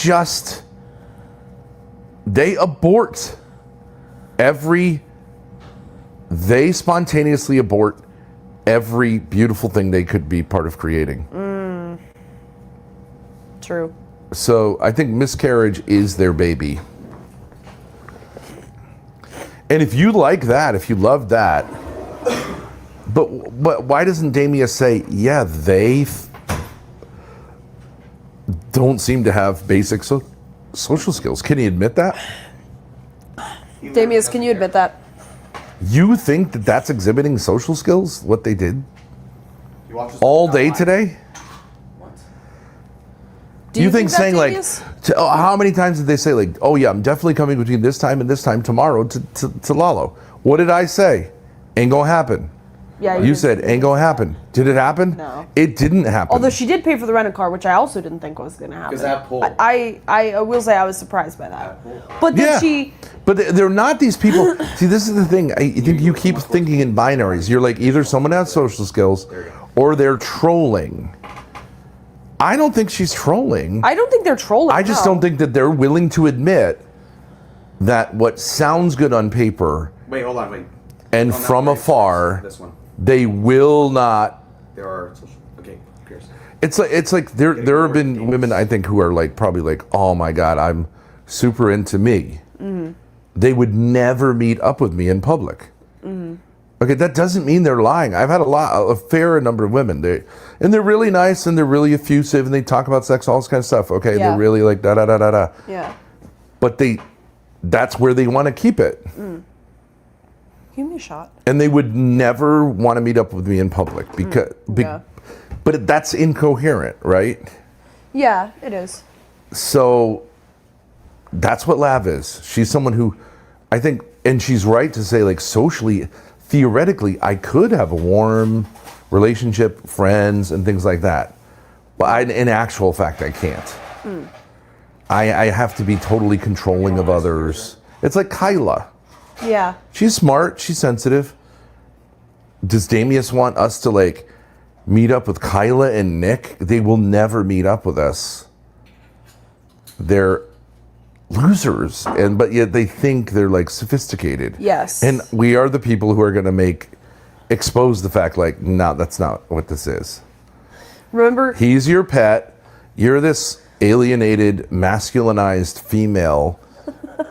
abort they spontaneously abort every beautiful thing they could be part of creating. True. So I think miscarriage is their baby. And if you like that, if you love that, but why doesn't Damia say, yeah, they don't seem to have basic social skills? Can he admit that? Damius, can you admit that? You think that that's exhibiting social skills, what they did You watch this all day online. today? What? Do you think that, saying Damius? like, how many times did they say like, oh yeah, I'm definitely coming between this time and this time tomorrow to Lalo? What did I say? Ain't gonna happen. Yeah, You did. said ain't gonna happen. Did it happen? No. It didn't happen. Although she did pay for the rental car, which I also didn't think was going to happen. Because that pull. I will say I was surprised by that. But then Yeah. she... But they're not these people. See, this is the thing. I think you keep thinking in binaries. You're like, either someone has social skills or they're trolling. I don't think she's trolling. I don't think they're trolling. I just no. don't think that they're willing to admit that what sounds good on paper Wait, hold on, wait. and On that from page, afar, This one. they will not. There are social. Okay, Pierce. It's like there have been women, I think, who are like probably like, oh my God, I'm super into me. Mm-hmm. They would never meet up with me in public. Mm-hmm. Okay, that doesn't mean they're lying. I've had a fair number of women. They're really nice and they're really effusive and they talk about sex, all this kind of stuff. Okay, Yeah. they're really like da da da da da. Yeah. But that's where they want to keep it. Give me a shot. And they would never want to meet up with me in public because Yeah. but that's incoherent, right? Yeah, it is. So that's what Lav is. She's someone who I think, and she's right to say, like, socially, theoretically, I could have a warm relationship, friends, and things like that. But in actual fact, I can't. I have to be totally controlling of others. It's like Kyla. Yeah. She's smart. She's sensitive. Does Damius want us to, like, meet up with Kyla and Nick? They will never meet up with us. They're losers, but yet they think they're like sophisticated. Yes. And we are the people who are going to expose the fact, like, no, that's not what this is. Remember? He's your pet. You're this alienated, masculinized female.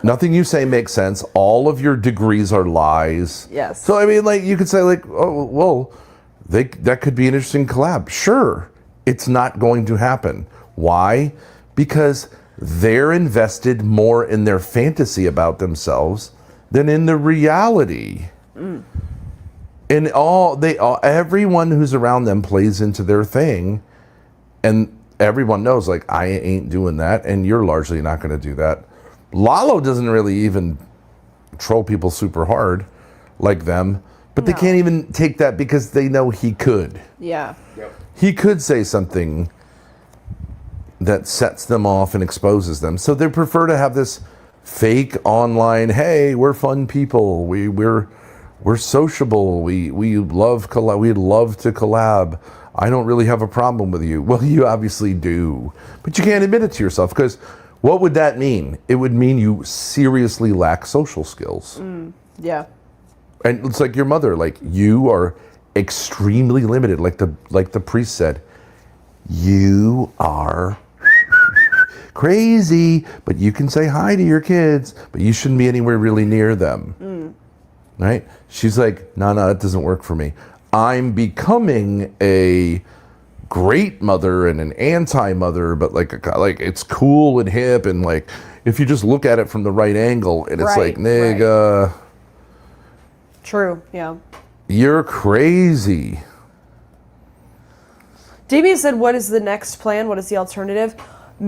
Nothing you say makes sense. All of your degrees are lies. Yes. So I mean, like, you could say, like, oh well, that could be an interesting collab. Sure, it's not going to happen. Why? Because they're invested more in their fantasy about themselves than in the reality. And everyone who's around them plays into their thing, and everyone knows, like, I ain't doing that, and you're largely not going to do that. Lalo doesn't really even troll people super hard like them, but they can't even take that because they know he could. Yeah. Yep. He could say something that sets them off and exposes them. So they prefer to have this fake online, hey, we're fun people. We're sociable. We'd love to collab. I don't really have a problem with you. Well, you obviously do. But you can't admit it to yourself, because what would that mean? It would mean you seriously lack social skills. Yeah. And it's like your mother, like, you are extremely limited. Like the priest said, you are crazy, but you can say hi to your kids, but you shouldn't be anywhere really near them. Right? She's like, no, that doesn't work for me. I'm becoming a great mother and an anti-mother, but like it's cool and hip, and like if you just look at it from the right angle, and it's like, nigga, True. Yeah. you're crazy. Damien said, what is the next plan? What is the alternative?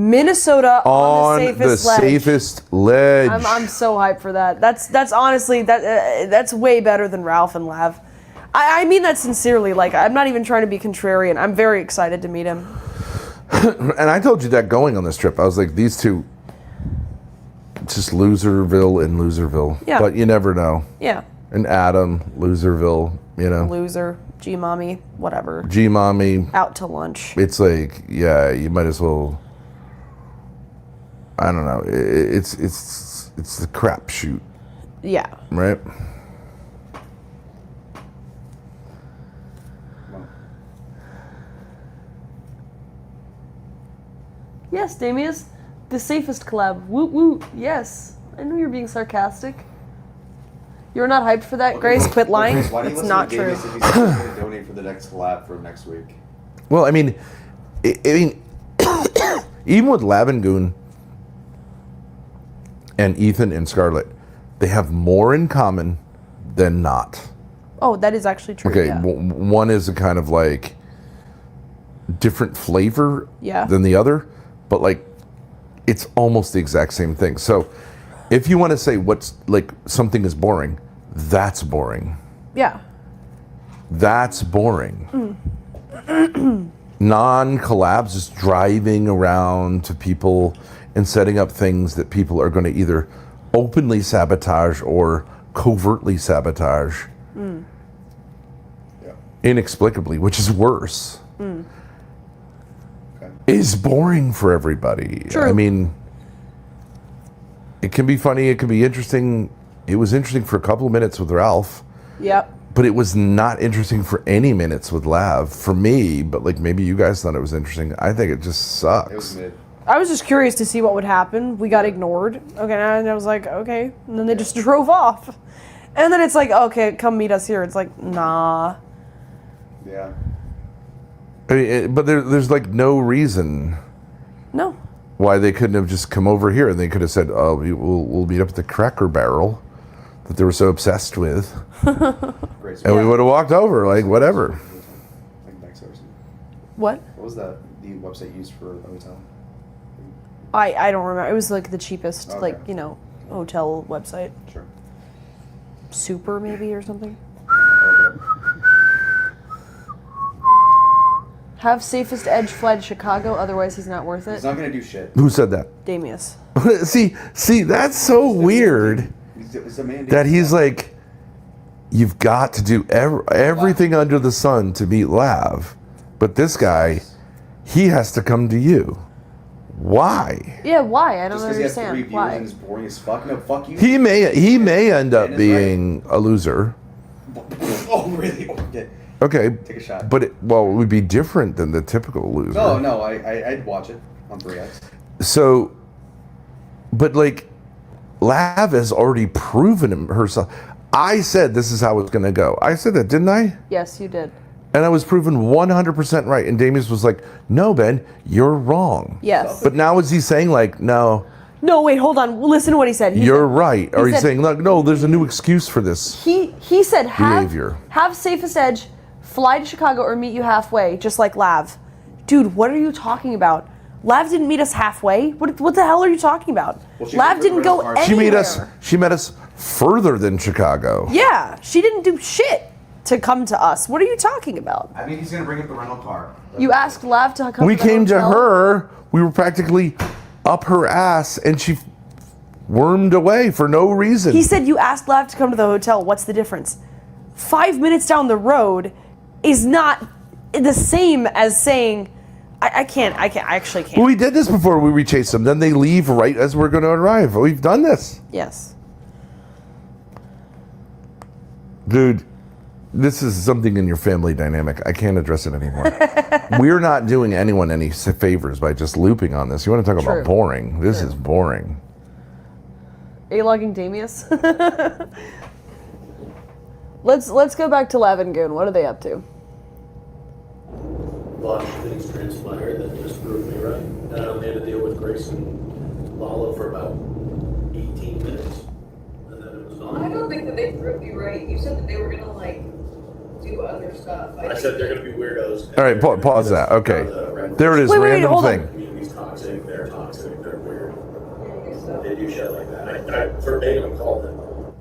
Minnesota on on the safest ledge. safest ledge. I'm so hyped for that. That's honestly that's way better than Ralph and Lav. I mean that sincerely. Like, I'm not even trying to be contrarian. I'm very excited to meet him. And I told you that going on this trip, I was like, these two, just Loserville and Loserville. Yeah. But you never know. Yeah. And Adam, Loserville, you know. Loser, G mommy, whatever. G mommy. Out to lunch. It's like, yeah, you might as well. I don't know. It's the crapshoot, Yeah. right? Yes, Damius. The safest collab. Woot woot. Yes. I knew you were being sarcastic. You're not hyped for that, Grace? Quit lying. Why do you It's listen not to true. Davis if he's going to donate for the next collab for next week? Well, I mean, even with Lavengoon and Ethan and Scarlett, they have more in common than not. Oh, that is actually true. Okay, Yeah. one is a kind of like different flavor Yeah. than the other, but like it's almost the exact same thing. So if you want to say what's like something is boring, that's boring. Yeah. That's boring. Non-collabs is driving around to people and setting up things that people are going to either openly sabotage or covertly sabotage. Yeah. Inexplicably, which is worse. Okay. Is boring for everybody. True. I mean, it can be funny, it can be interesting. It was interesting for a couple of minutes with Ralph, Yep. but it was not interesting for any minutes with Lav for me. But like maybe you guys thought it was interesting. I think it just sucks. It was mid. I was just curious to see what would happen. We got ignored. Okay, and I was like, okay. And then they just drove off. And then it's like, okay, come meet us here. It's like, nah. Yeah. I mean, but there's like no reason No. why they couldn't have just come over here and they could have said, "Oh, we'll meet up at the Cracker Barrel," that they were so obsessed with, Great. and we would have walked over, like whatever. Like next or something. What? What was that? The website used for the hotel? I don't remember. It was like the cheapest, Okay. like, hotel website. Sure. Super maybe or something. I'll look it up. Have safest edge fly to Chicago, otherwise he's not worth He's it. not gonna do shit. Who said that? Damius. see, that's so weird It's a mandate. that he's like, you've got to do everything under the sun to meet Lav, but this guy, he has to come to you. Why? Yeah, why? I don't Just because he has 3 understand. viewers Why? and is boring as fuck. No, fuck you. He may end up And it's being a loser. Oh, really? Okay. Okay, Take a shot. but it would be different than the typical loser. No, I'd watch it on 3X. So, but like, Lav has already proven herself. I said this is how it's going to go. I said that, didn't I? Yes, you did. And I was proven 100% right. And Damius was like, "No, Ben, you're wrong." Yes. But now is he saying like, "No, No, wait, hold on. Listen to what he said. He you're right," or he he's said- saying, "Look, no, there's a new excuse for this." He said Behavior. have safest edge, fly to Chicago or meet you halfway, just like Lav. Dude, what are you talking about? Lav didn't meet us halfway. What the hell are you talking about? Well, she Lav took didn't the go rental car. anywhere. She met us further than Chicago. Yeah, she didn't do shit to come to us. What are you talking about? I mean, he's gonna bring up the rental car. You asked Lav to come. We to the came to hotel? her. We were practically up her ass, and she wormed away for no reason. He said you asked Lav to come to the hotel. What's the difference? 5 minutes down the road is not the same as saying, I actually can't. Well, we did this before. We rechased them. Then they leave right as we're going to arrive. We've done this. Yes. Dude, this is something in your family dynamic. I can't address it anymore. We're not doing anyone any favors by just looping on this. You want to talk True. about boring? This True. is boring. Are you logging Damius? Let's go back to Lavengoon. What are they up to? A lot of things transpired that just proved me right. And I only had to deal with Grace and Lala for about 18 minutes. And then it was I on. don't think that they proved you right. You said that they were gonna like do other stuff. I said they're going to be weirdos. All right, pause that. Okay. There it is. Wait, random hold on. thing. Community's toxic. They're they're toxic, they're weird. I guess so. They do shit like that. I verbatim called them.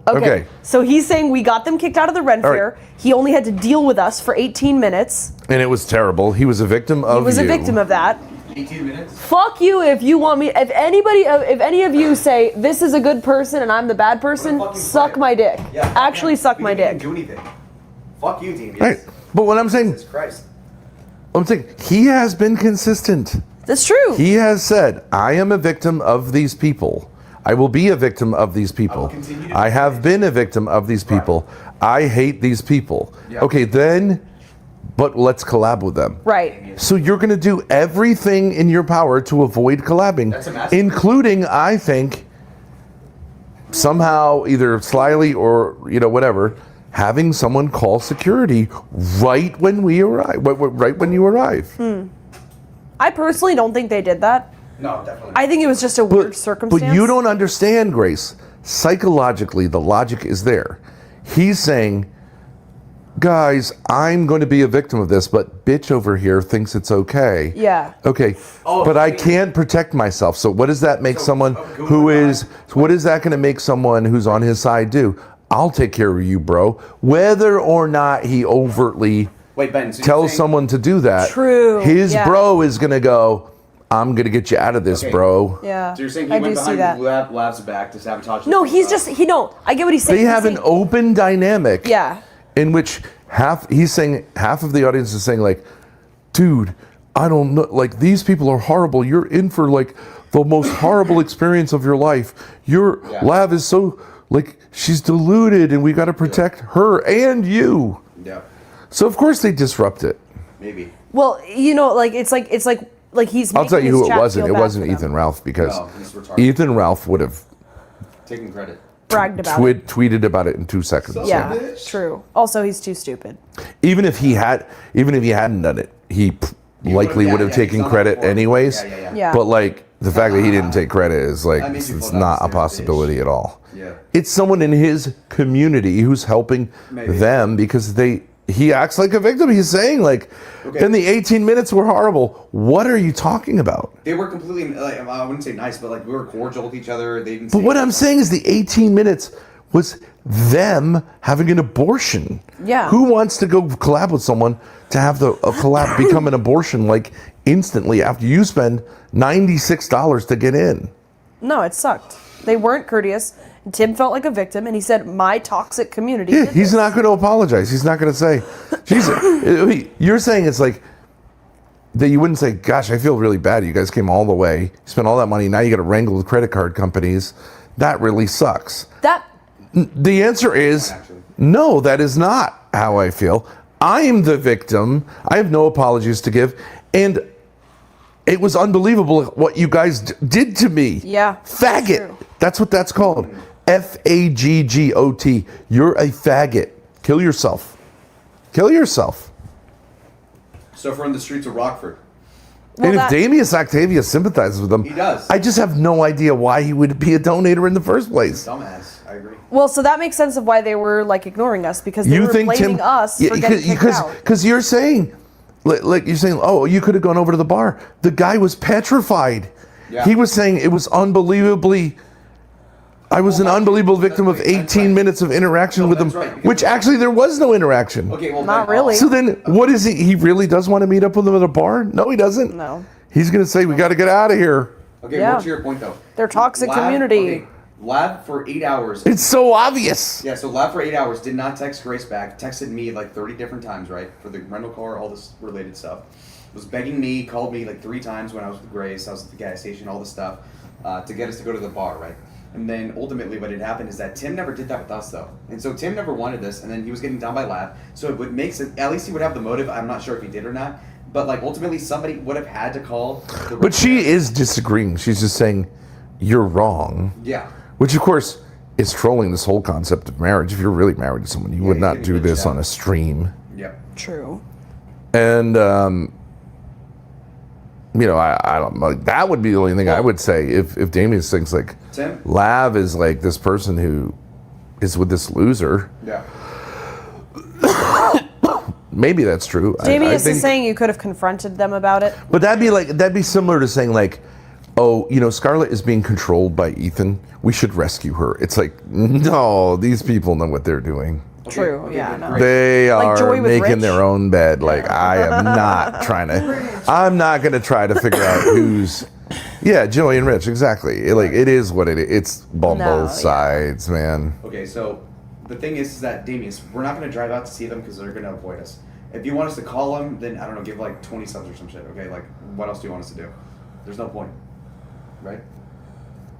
Okay. So he's saying we got them kicked out of the Ren All right. Fair. He only had to deal with us for 18 minutes. And it was terrible. He was a victim of He was you. a victim of that. 18 minutes. Fuck you if you want me. If any of you say this is a good person and I'm the bad person, What a fucking suck player. my dick. Yeah. Actually, suck We my didn't dick. even do anything. Fuck you, team. Right. But what I'm saying, Jesus Christ. he has been consistent. That's true. He has said, I am a victim of these people. I will be a victim of these people. continue to I be have been a victim of these people. I hate these people. Yeah. Okay, then, but let's collab with them. Right. So you're going to do everything in your power to avoid collabing, That's a massive- including, I think, somehow either slyly or whatever, having someone call security right when we arrive, right when you arrive. I personally don't think they did that. No, definitely. I think it was just a weird circumstance. But you don't understand, Grace. Psychologically, the logic is there. He's saying, guys, I'm going to be a victim of this, but bitch over here thinks it's okay. Yeah. Okay, Oh, but I wait. can't protect myself. So what does that make So, someone go who on. is, what is that going to make someone who's on his side do? I'll take care of you, bro. Whether or not he overtly Wait, Ben. So you're tells saying- someone to do that, True, his yeah. bro is going to go, I'm going to get you out of this, Okay. bro. Yeah. So you're saying he I went do see behind that. Lav's back to sabotage? No, he's just I get what he's saying. They He's have an saying- open dynamic. Yeah. In which half of the audience is saying like, dude, I don't know, like these people are horrible. You're in for like the most horrible experience of your life. Your Yeah. Lav is so like she's deluded and we got to protect her and you. Yeah, So of course they disrupt it. maybe. Well, it's like he's. I'll tell making you who his it chat wasn't. feel It bad wasn't for them. Ethan Ralph because No, he's retarded. Ethan Ralph would have Taking credit. Bragged about it. tweeted about it in 2 seconds. Yeah, Bitch. true. Also, he's too stupid. Even if he hadn't done it, he likely yeah, would have yeah, taken he's on credit that board. anyways. Yeah. Yeah. But like the fact that he didn't take credit is like That makes you it's feel not a downstairs, possibility bitch. at all. Yeah. It's someone in his community who's helping Maybe. them because he acts like a victim. He's saying like, Okay. and the 18 minutes were horrible. What are you talking about? They were completely, like, I wouldn't say nice, but like we were cordial with each other. They didn't. But say what I'm anything. saying is the 18 minutes was them having an abortion. Yeah. Who wants to go collab with someone to have a collab become an abortion like instantly after you spend $96 to get in? No, it sucked. They weren't courteous. Tim felt like a victim, and he said, "My toxic community." Yeah, did he's this." not going to apologize. He's not going to say, Jesus. You're saying it's like that you wouldn't say, gosh, I feel really bad. You guys came all the way, spent all that money. Now you got to wrangle with credit card companies. That really sucks. That The answer is Actually. no, that is not how I feel. I am the victim. I have no apologies to give. And it was unbelievable what you guys did to me. Yeah, that's Faggot. true. That's what that's called. Faggot. You're a faggot. Kill yourself. Kill yourself. So if we're in the streets of Rockford, And that- if Damius Octavius sympathizes with them, He does. I just have no idea why he would be a donator in the first place. dumbass. I agree. Well, so that makes sense of why they were like ignoring us because they were blaming us for getting kicked out. Because you're saying, like you're saying, oh, you could have gone over to the bar. The guy was petrified. Yeah. He was saying it was unbelievably. I was an unbelievable victim of that's right. 18 minutes of interaction No, with him, that's right, because- which actually there was no interaction. Okay, well, Not then, really. So then, what is he? He really does want to meet up with them at a bar? No, he doesn't. No. He's gonna say we got to get out of here. Okay, Yeah. more to your point though. Their toxic Lab- community. Okay, Lab for 8 hours. It's so obvious. Yeah, so Lab for 8 hours did not text Grace back. Texted me like 30 different times, right, for the rental car, all this related stuff. Was begging me, called me like 3 times when I was with Grace. I was at the gas station, all this stuff, to get us to go to the bar, right. And then ultimately, what had happened is that Tim never did that with us, though. And so Tim never wanted this, and then he was getting down by Lab. So it would make sense. At least he would have the motive. I'm not sure if he did or not. But like ultimately, somebody would have had to call. But she is disagreeing. She's just saying you're wrong. Yeah. Which, of course, is trolling this whole concept of marriage. If you're really married to someone, you would he's not getting do bitched this out. on a stream. Yep. True. And, I don't know. That would be the only thing I would say if Damien thinks like Tim? Lav is like this person who is with this loser. Yeah. Maybe that's true. I Damius think- is saying you could have confronted them about it. But that'd be similar to saying like, oh, Scarlett is being controlled by Ethan. We should rescue her. It's like, no, these people know what they're doing. True. Yeah. No. They are Joy with making Rich. their own bed. Like, I am not trying to. I'm not going to try to figure out who's. Yeah, Joey and Rich, exactly. Like, it is what it is. It's on both sides, man. Okay, so the thing is that, Damius, we're not going to drive out to see them because they're going to avoid us. If you want us to call them, then, I don't know, give like 20 subs or some shit, okay? Like, what else do you want us to do? There's no point, right?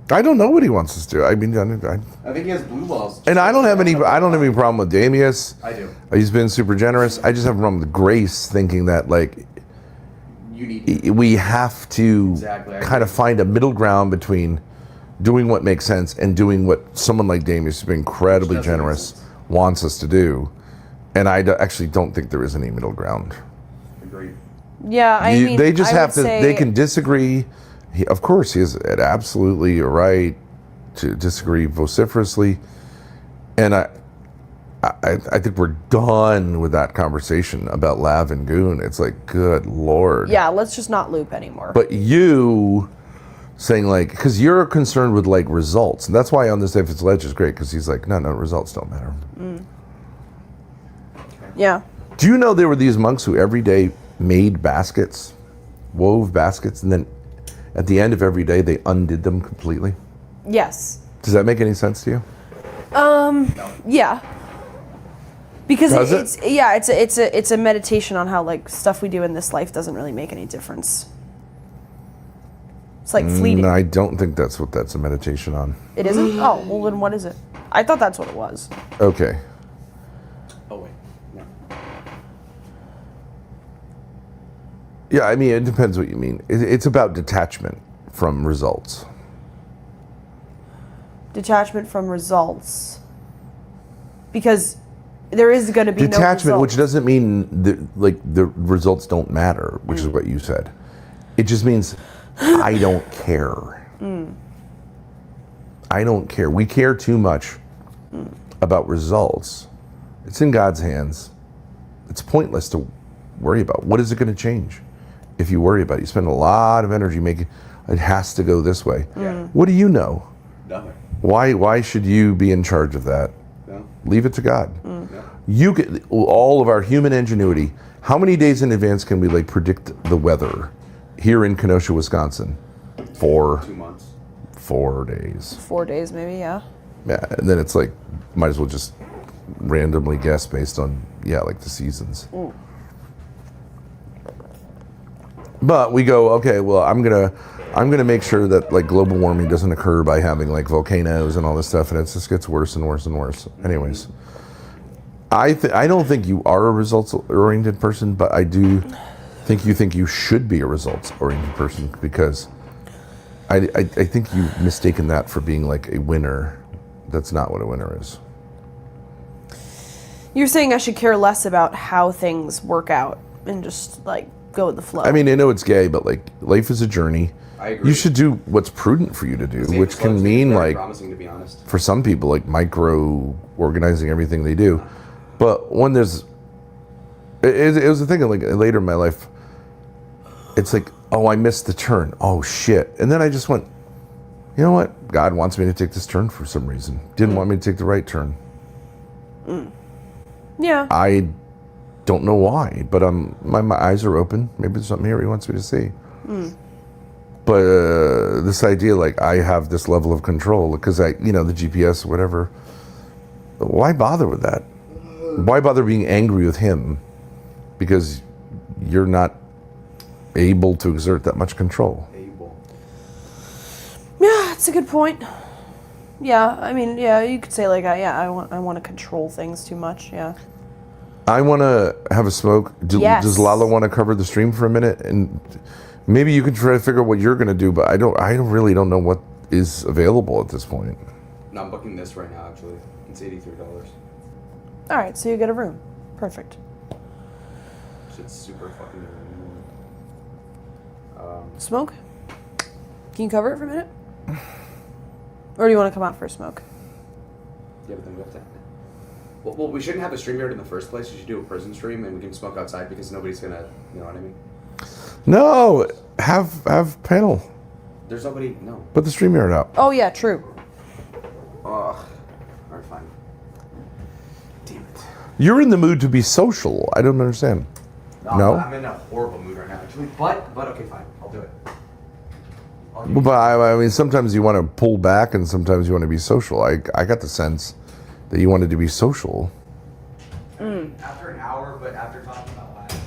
I don't know what he wants us to do. I mean, I think he has blue balls. and I don't have any problem with Damius. I do. He's been super generous. I just have a problem with Grace thinking that, like, You need we have to Exactly, I kind of find a middle ground between doing what makes sense and doing what someone like Damius, who's been incredibly Which doesn't make generous, sense. wants us to do. And I actually don't think there is any middle ground. Agreed. Yeah, I mean, They just I have would to. say- They can disagree. Of course, he has absolutely a right to disagree vociferously, and I think we're done with that conversation about Lav and Goon. It's like, good Lord. Yeah, let's just not loop anymore. But you saying, like, because you're concerned with, like, results, and that's why on this If It's Ledge is great, because he's like, no, results don't matter. Yeah. Do you know there were these monks who every day made baskets, wove baskets, and then at the end of every day they undid them completely? Yes. Does that make any sense to you? Yeah. Because Does it? it's a meditation on how, like, stuff we do in this life doesn't really make any difference. It's like fleeting. I don't think that's what that's a meditation on. It isn't? Oh, well then what is it? I thought that's what it was. Okay. Oh, wait. No. Yeah, I mean, it depends what you mean. It's about detachment from results. Detachment from results. Because there is going to be Detachment, no which result. doesn't mean the results don't matter, which is what you said. It just means I don't care. I don't care. We care too much about results. It's in God's hands. It's pointless to worry about. What is it going to change if you worry about it? You spend a lot of energy making it has to go this way. Yeah. What do you know? Nothing. Why should you be in charge of that? No. Leave it to God. No. You get all of our human ingenuity. How many days in advance can we, like, predict the weather here in Kenosha, Wisconsin? 4 2 months. 4 days. 4 days maybe, yeah. Yeah, and then it's like might as well just randomly guess based on like the seasons. But we go, okay, well, I'm gonna make sure that, like, global warming doesn't occur by having, like, volcanoes and all this stuff, and it just gets worse and worse and worse. Anyways, I don't think you are a results-oriented person, but I do think you should be a results-oriented person, because I think you've mistaken that for being, like, a winner. That's not what a winner is. You're saying I should care less about how things work out and just, like, go with the flow. I mean, I know it's gay, but, like, life is a journey. I agree. You should do what's prudent for you to do, Seems which slow, can seems mean, very like, promising, to be honest. for some people, like, micro-organizing everything they do. But when there's... It was a thing, like, later in my life, it's like, oh, I missed the turn. Oh, shit. And then I just went, you know what? God wants me to take this turn for some reason. Didn't want me to take the right turn. yeah. I don't know why, but my eyes are open. Maybe there's something here he wants me to see. But this idea, like, I have this level of control because the GPS, whatever. Why bother with that? Why bother being angry with him? Because you're not able to exert that much control. Able. Yeah, that's a good point. Yeah, I mean, yeah, you could say, like, I want to control things too much, yeah. I want to have a smoke. Yes. Does Lala want to cover the stream for a minute? And maybe you can try to figure out what you're going to do, but I really don't know what is available at this point. No, I'm booking this right now, actually. It's $83. All right, so you get a room. Perfect. Shit's super fucking Smoke? Can you cover it for a minute? Or do you want to come out for a smoke? Yeah, but then we have to... Well, we shouldn't have a stream yard in the first place. You should do a prison stream, and we can smoke outside because nobody's gonna... You know what I mean? No, have panel. There's nobody. No. Put the StreamYard out. Oh yeah, true. Ugh. All right, fine. Damn it. You're in the mood to be social. I don't understand. No? I'm in a horrible mood right now, actually. But okay, fine. I'll do it. Well, but I mean, sometimes you want to pull back, and sometimes you want to be social. I got the sense that you wanted to be social. After an hour, but after talking about last,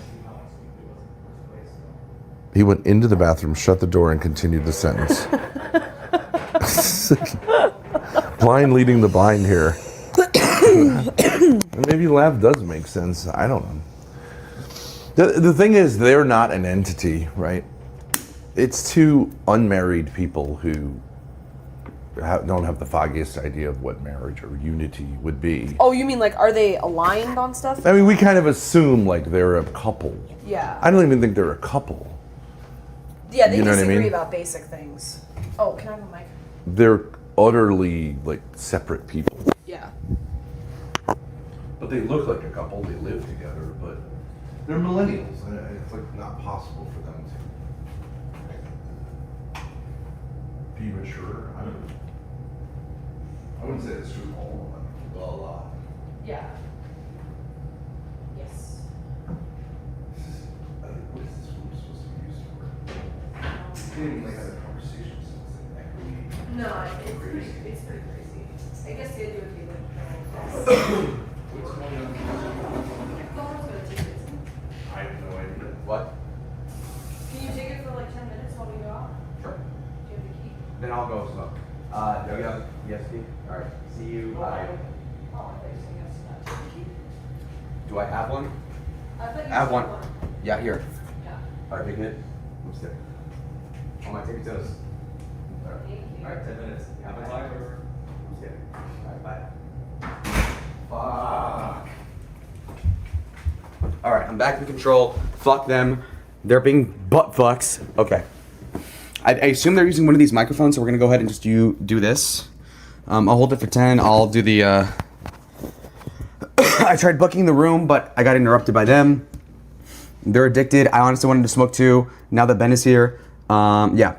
He went into the bathroom, shut the door, and continued the sentence. Blind leading the blind here. Maybe laugh does make sense. I don't know. The thing is, they're not an entity, right? It's two unmarried people who don't have the foggiest idea of what marriage or unity would be. Oh, you mean like, are they aligned on stuff? I mean, we kind of assume like they're a couple. Yeah. I don't even think they're a couple. Yeah, they You know what I disagree mean? about basic things. Oh, can I have a mic? They're utterly like separate people. Yeah. But they look like a couple. They live together, but they're millennials. It's like not possible for them to be mature. I don't know. I wouldn't say it's true of all of them. Well, a lot. Yeah. Yes. What is this room supposed to be used for? We didn't even have a conversation since the echoey. No, it's pretty crazy. I guess the idea would be like, What's going on? I have no idea. What? can you take it for like 10 minutes while we go out? Sure. Do you have the key? Then I'll go smoke. Yes, Steve. All right. See you. Oh, I thought you were saying yes to that. Do you have the key? Do I have one? I thought you I have said one. Yeah, here. Yeah. All right, big hit. I'm sick. On my tippy toes. All right. Thank you. All right, 10 minutes. Have a timer. I'm kidding. All right, bye. Fuck. All right, I'm back in control. Fuck them. They're being butt fucks. Okay. I assume they're using one of these microphones, so we're gonna go ahead and just do this. I'll hold it for 10. I'll do the. I tried booking the room, but I got interrupted by them. They're addicted. I honestly wanted to smoke too. Now that Ben is here, yeah.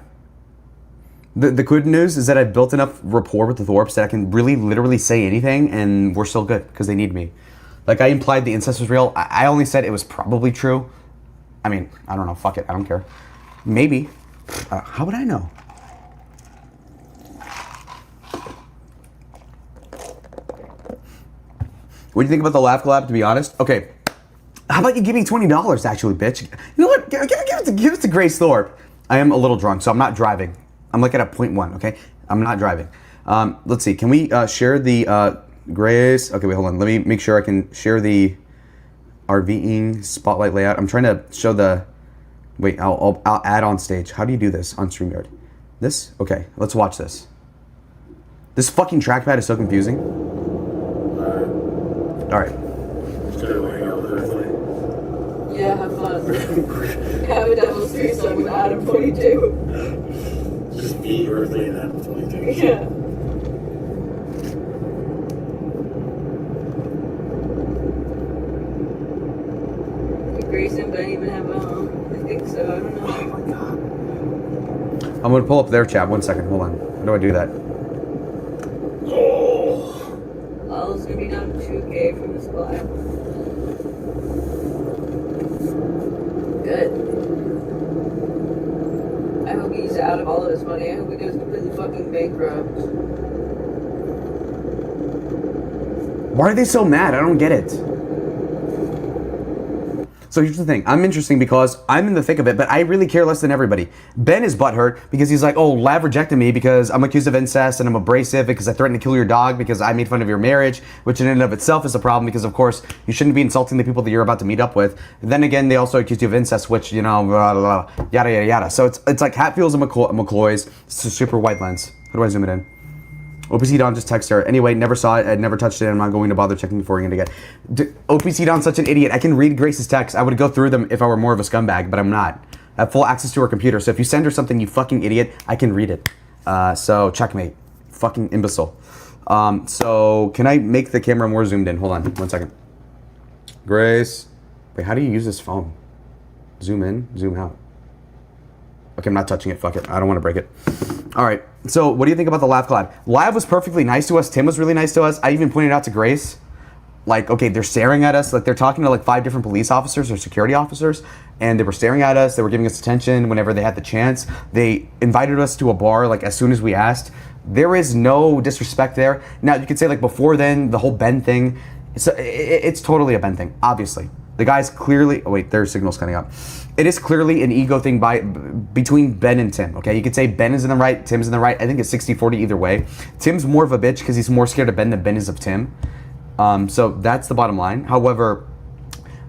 The good news is that I've built enough rapport with the Thorpes that I can really, literally say anything, and we're still good because they need me. Like I implied the incest was real. I only said it was probably true. I mean, I don't know. Fuck it. I don't care. Maybe. How would I know? What do you think about the laugh collab, to be honest? Okay. How about you give me $20 actually, bitch? You know what? Give it to Grace Thorpe. I am a little drunk, so I'm not driving. I'm like at a 0.1, okay? I'm not driving. Let's see. Can we share the Grace? Okay, wait, hold on. Let me make sure I can share the RVing spotlight layout. I'm trying to show the... Wait, I'll add on stage. How do you do this on StreamYard? This? Okay, let's watch this. This fucking trackpad is so confusing. All right. Just gonna hang out with Earthly. Yeah, have fun. Have a devil's threesome with Adam 22. Just me, Earthly, and Adam 22. Yeah. Did Grace and Ben even have a home? I think so. I don't know. Oh my god. I'm gonna pull up their chat. 1 second. Hold on. How do I do that? Oh. L's gonna be down 2K from this live. Good. I hope he's out of all of his money. I hope he goes completely fucking bankrupt. Why are they so mad? I don't get it. So here's the thing. I'm interesting because I'm in the thick of it, but I really care less than everybody. Ben is butthurt because he's like, oh, Lav rejected me because I'm accused of incest and I'm abrasive because I threatened to kill your dog because I made fun of your marriage, which in and of itself is a problem because, of course, you shouldn't be insulting the people that you're about to meet up with. Then again, they also accused you of incest, which, you know, blah, blah, blah, yada, yada, yada. So it's like Hatfields and McCloy's. It's a super wide lens. How do I zoom it in? OPC Don just text her. Anyway, never saw it. I'd never touched it. I'm not going to bother checking before you're going to get. OPC Don's such an idiot. I can read Grace's text. I would go through them if I were more of a scumbag, but I'm not. I have full access to her computer. So if you send her something, you fucking idiot, I can read it. So checkmate. Fucking imbecile. So can I make the camera more zoomed in? Hold on. 1 second. Grace. Wait, how do you use this phone? Zoom in, zoom out. Okay, I'm not touching it. Fuck it. I don't want to break it. All right. So what do you think about the Lav collab? Lav was perfectly nice to us. Tim was really nice to us. I even pointed out to Grace, like, okay, they're staring at us. Like, they're talking to like 5 different police officers or security officers, and they were staring at us. They were giving us attention whenever they had the chance. They invited us to a bar like as soon as we asked. There is no disrespect there. Now you could say like before then, the whole Ben thing, it's totally a Ben thing, obviously. The guy's clearly, oh wait, their signal's cutting out. It is clearly an ego thing between Ben and Tim, okay? You could say Ben is in the right, Tim's in the right. I think it's 60-40 either way. Tim's more of a bitch because he's more scared of Ben than Ben is of Tim. So that's the bottom line. However,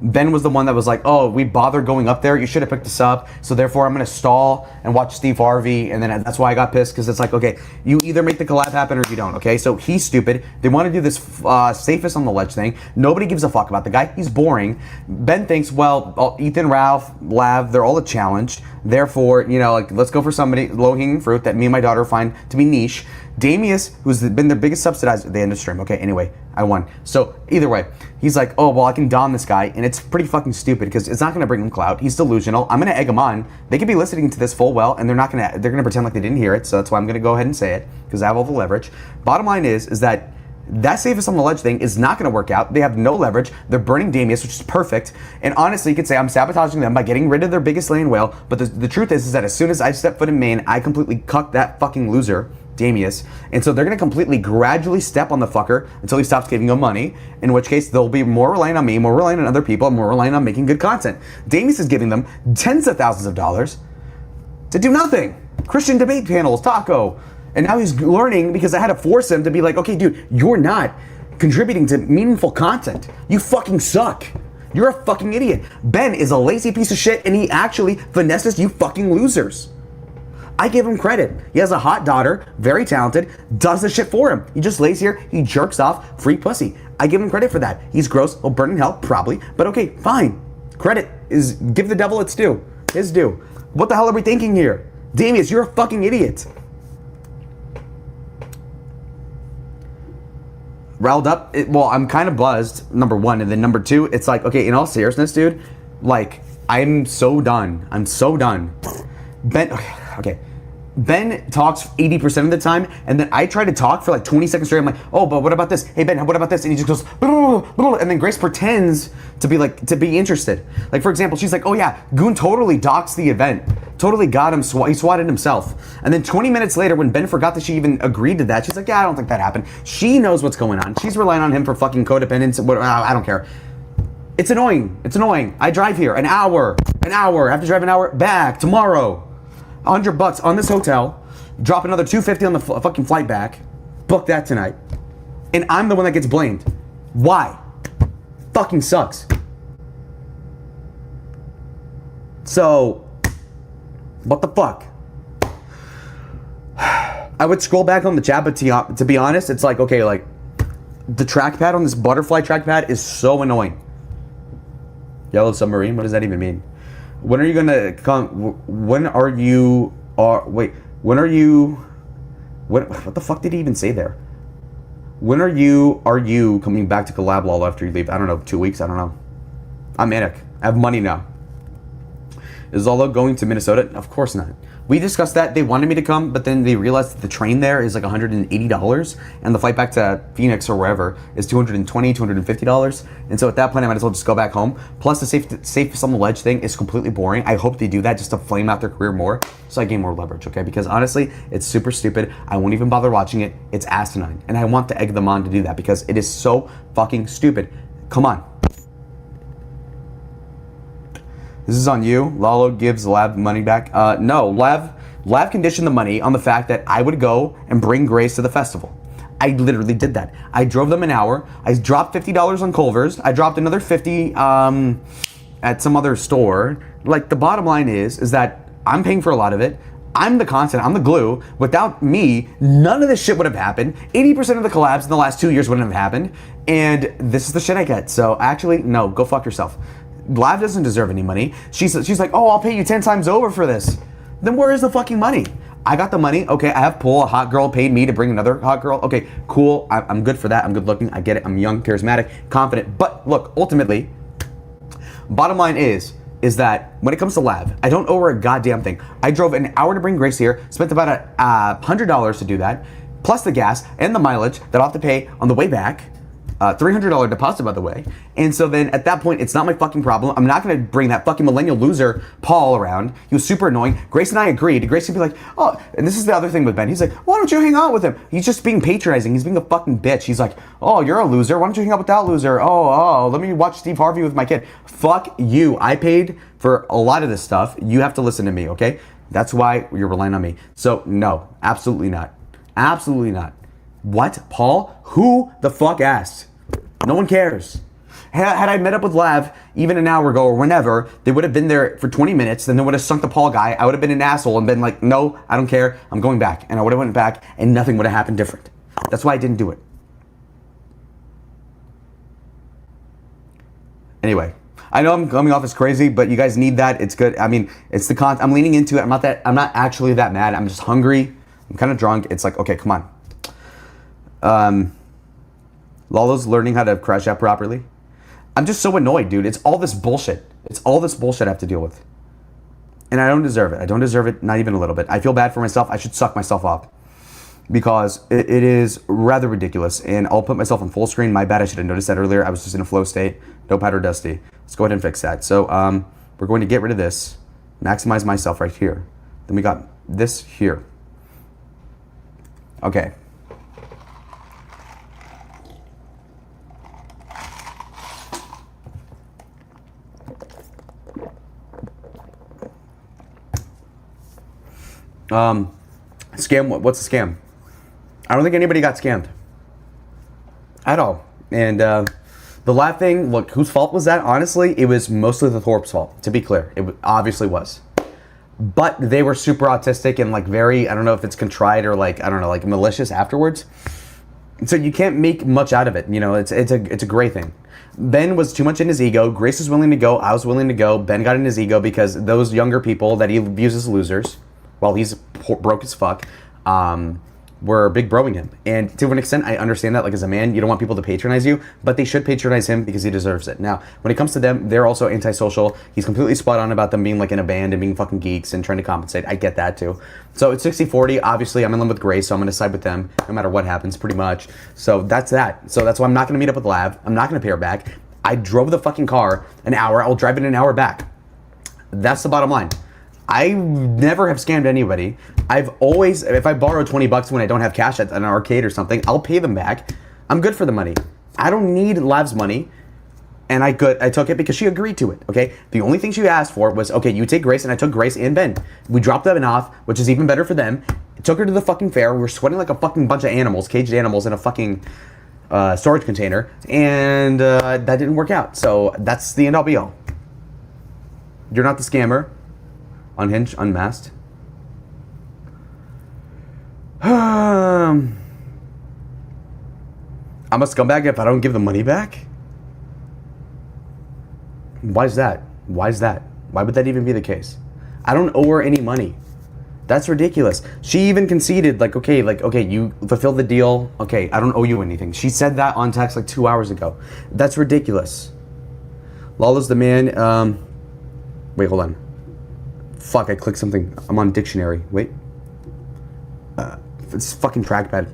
Ben was the one that was like, oh, we bothered going up there. You should have picked us up. So therefore, I'm going to stall and watch Steve Harvey. And then that's why I got pissed, because it's like, okay, you either make the collab happen or you don't, okay? So he's stupid. They want to do this safest on the ledge thing. Nobody gives a fuck about the guy. He's boring. Ben thinks, well, Ethan, Ralph, Lav, they're all a challenge. Therefore, you know, like, let's go for somebody low-hanging fruit that me and my daughter find to be niche. Damius, who's been their biggest subsidizer, they end the stream. Okay, anyway, I won. So either way, he's like, oh, well, I can dom this guy, and it's pretty fucking stupid because it's not gonna bring him clout. He's delusional. I'm gonna egg him on. They could be listening to this full well, and they're gonna pretend like they didn't hear it. So that's why I'm gonna go ahead and say it, because I have all the leverage. Bottom line is that safest on the ledge thing is not going to work out. They have no leverage. They're burning Damius, which is perfect. And honestly, you could say I'm sabotaging them by getting rid of their biggest lane whale. But the truth is that as soon as I step foot in main, I completely cuck that fucking loser, Damius. And so they're going to completely gradually step on the fucker until he stops giving them money, in which case they'll be more reliant on me, more reliant on other people, and more reliant on making good content. Damius is giving them tens of thousands of dollars to do nothing. Christian debate panels, taco. And now he's learning because I had to force him to be like, okay, dude, you're not contributing to meaningful content. You fucking suck. You're a fucking idiot. Ben is a lazy piece of shit, and he actually finesses you fucking losers. I give him credit. He has a hot daughter, very talented, does the shit for him. He just lays here, he jerks off, free pussy. I give him credit for that. He's gross, he'll burn in hell, probably, but okay, fine. Credit is, give the devil its due, his due. What the hell are we thinking here? Damius, you're a fucking idiot. Riled up, well, I'm kind of buzzed, number one, and then number two, it's like, okay, in all seriousness, dude, like, I'm so done. I'm so done. Ben talks 80% of the time, and then I try to talk for like 20 seconds straight. I'm like, oh, but what about this? Hey, Ben, what about this? And he just goes, and then Grace pretends to be interested. Like, for example, she's like, oh yeah, Goon totally doxed the event. Totally got him, he swatted himself. And then 20 minutes later, when Ben forgot that she even agreed to that, she's like, yeah, I don't think that happened. She knows what's going on. She's relying on him for fucking codependence. I don't care. It's annoying. It's annoying. I drive here an hour. I have to drive an hour back tomorrow. $100 on this hotel, drop another $250 on the fucking flight back, book that tonight, and I'm the one that gets blamed. Why? Fucking sucks. So, what the fuck? I would scroll back on the chat, but to be honest, it's like, okay, like, the trackpad on this butterfly trackpad is so annoying. Yellow submarine, what does that even mean? When are you gonna come? What the fuck did he even say there? When are you coming back to Collab Lol after you leave? I don't know, 2 weeks, I don't know. I'm Manic. I have money now. Is Zolo going to Minnesota? Of course not. We discussed that. They wanted me to come, but then they realized that the train there is like $180, and the flight back to Phoenix or wherever is $220, $250. And so at that point, I might as well just go back home. Plus, the safe on the ledge thing is completely boring. I hope they do that just to flame out their career more, so I gain more leverage, okay? Because honestly, it's super stupid. I won't even bother watching it. It's asinine. And I want to egg them on to do that because it is so fucking stupid. Come on. This is on you. Lalo gives Lav money back. No, Lav conditioned the money on the fact that I would go and bring Grace to the festival. I literally did that. I drove them an hour. I dropped $50 on Culver's. I dropped another $50 at some other store. Like, the bottom line is that I'm paying for a lot of it. I'm the content, I'm the glue. Without me, none of this shit would have happened. 80% of the collabs in the last 2 years wouldn't have happened. And this is the shit I get. So actually, no, go fuck yourself. Lav doesn't deserve any money. She's like, oh, I'll pay you 10 times over for this. Then where is the fucking money? I got the money. Okay, I have pull. A hot girl paid me to bring another hot girl. Okay, cool. I'm good for that. I'm good looking. I get it. I'm young, charismatic, confident. But look, ultimately, bottom line is, is that when it comes to Lav, I don't owe her a goddamn thing. I drove an hour to bring Grace here, spent about $100 to do that, plus the gas and the mileage that I'll have to pay on the way back. $300 deposit, by the way. And so then at that point, it's not my fucking problem. I'm not going to bring that fucking millennial loser Paul around. He was super annoying. Grace and I agreed. Grace would be like, oh, and this is the other thing with Ben. He's like, why don't you hang out with him? He's just being patronizing. He's being a fucking bitch. He's like, oh, you're a loser. Why don't you hang out with that loser? Oh, let me watch Steve Harvey with my kid. Fuck you. I paid for a lot of this stuff. You have to listen to me, okay? That's why you're relying on me. So no, absolutely not. Absolutely not. What? Paul? Who the fuck asked? No one cares. Had I met up with Lav even an hour ago or whenever, they would have been there for 20 minutes, then they would have sunk the Paul guy. I would have been an asshole and been like, no, I don't care. I'm going back. And I would have went back and nothing would have happened different. That's why I didn't do it. Anyway, I know I'm coming off as crazy, but you guys need that. It's good. I mean, it's the I'm leaning into it. I'm not actually that mad. I'm just hungry. I'm kind of drunk. It's like, okay, come on. Lalo's learning how to crash out properly. I'm just so annoyed, dude. It's all this bullshit. It's all this bullshit I have to deal with. And I don't deserve it. I don't deserve it, not even a little bit. I feel bad for myself. I should suck myself up. Because it is rather ridiculous. And I'll put myself on full screen. My bad, I should have noticed that earlier. I was just in a flow state. No powder dusty. Let's go ahead and fix that. So we're going to get rid of this. Maximize myself right here. Then we got this here. Okay. Scam, what's a scam? I don't think anybody got scammed. At all. And the Lav thing, look, whose fault was that? Honestly, it was mostly the Thorpe's fault, to be clear. It obviously was. But they were super autistic and like very, I don't know if it's contrite or like, I don't know, like malicious afterwards. So you can't make much out of it. You know, it's a great thing. Ben was too much in his ego. Grace was willing to go. I was willing to go. Ben got in his ego because those younger people that he views as losers, while he's broke as fuck, were big broing him. And to an extent, I understand that. Like, as a man, you don't want people to patronize you, but they should patronize him because he deserves it. Now, when it comes to them, they're also antisocial. He's completely spot on about them being like in a band and being fucking geeks and trying to compensate. I get that too. So it's 60-40. Obviously, I'm in love with Grace, so I'm going to side with them no matter what happens, pretty much. So that's that. So that's why I'm not going to meet up with Lav. I'm not going to pay her back. I drove the fucking car an hour. I'll drive it an hour back. That's the bottom line. I never have scammed anybody. I've always, if I borrow $20 when I don't have cash at an arcade or something, I'll pay them back. I'm good for the money. I don't need Lav's money. And I took it because she agreed to it, okay? The only thing she asked for was, okay, you take Grace, and I took Grace and Ben. We dropped them off, which is even better for them. Took her to the fucking fair. We were sweating like a fucking bunch of animals, caged animals in a fucking storage container. And that didn't work out. So that's the end all be all. You're not the scammer. Unhinged, unmasked. I'm a scumbag if I don't give the money back? Why is that? Why is that? Why would that even be the case? I don't owe her any money. That's ridiculous. She even conceded, like, okay, you fulfilled the deal. Okay, I don't owe you anything. She said that on text like 2 hours ago. That's ridiculous. Lala's the man. Wait, hold on. Fuck, I clicked something. I'm on dictionary. Wait. It's fucking trackpad.